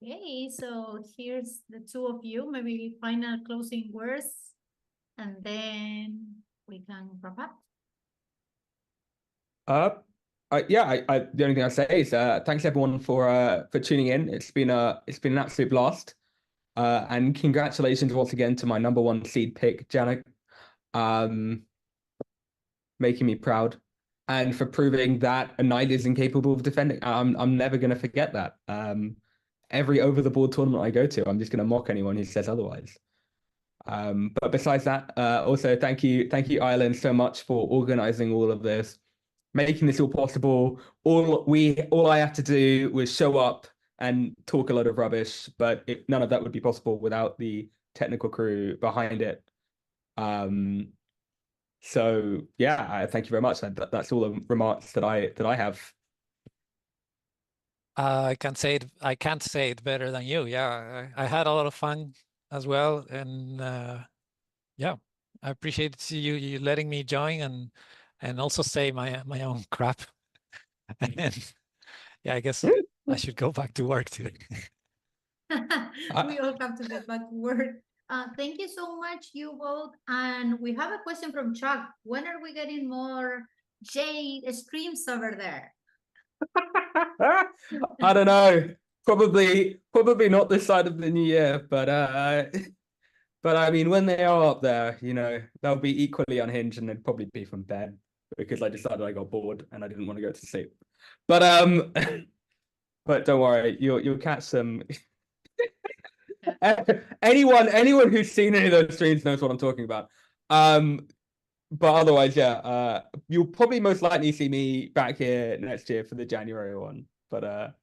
Okay, so here's the two of you, maybe final closing words, and then we can wrap up. Yeah, the only thing I say is thanks everyone for tuning in. It's been an absolute blast. And congratulations once again to my #1 seed pick, Janak, making me proud, and for proving that a knight is incapable of defending. I'm never gonna forget that. Every over the board tournament I go to, I'm just gonna mock anyone who says otherwise. But besides that, also thank you, Ireland, so much for organizing all of this, making this all possible. All I have to do was show up and talk a lot of rubbish, but none of that would be possible without the technical crew behind it. So yeah, thank you very much. That's all the remarks that I have. I can't say it better than you. Yeah, I had a lot of fun as well, and yeah, I appreciate you letting me join and also say my own crap. And yeah, I guess I should go back to work too. We all have to get back to work. Thank you so much, you both. And we have a question from Chuck. When are we getting more Jade streams over there? I don't know. Probably not this side of the new year, but I mean, when they are up there, they'll be equally unhinged, and they'd probably be from bed because I decided I got bored and I didn't want to go to sleep. But but don't worry, you'll catch some. Anyone who's seen any of those streams knows what I'm talking about. But otherwise, yeah, you'll probably most likely see me back here next year for the January one. But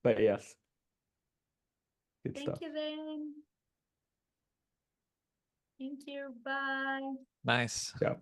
yes. Good Thank stuff. you, then. Thank you. Bye. Nice. Ciao.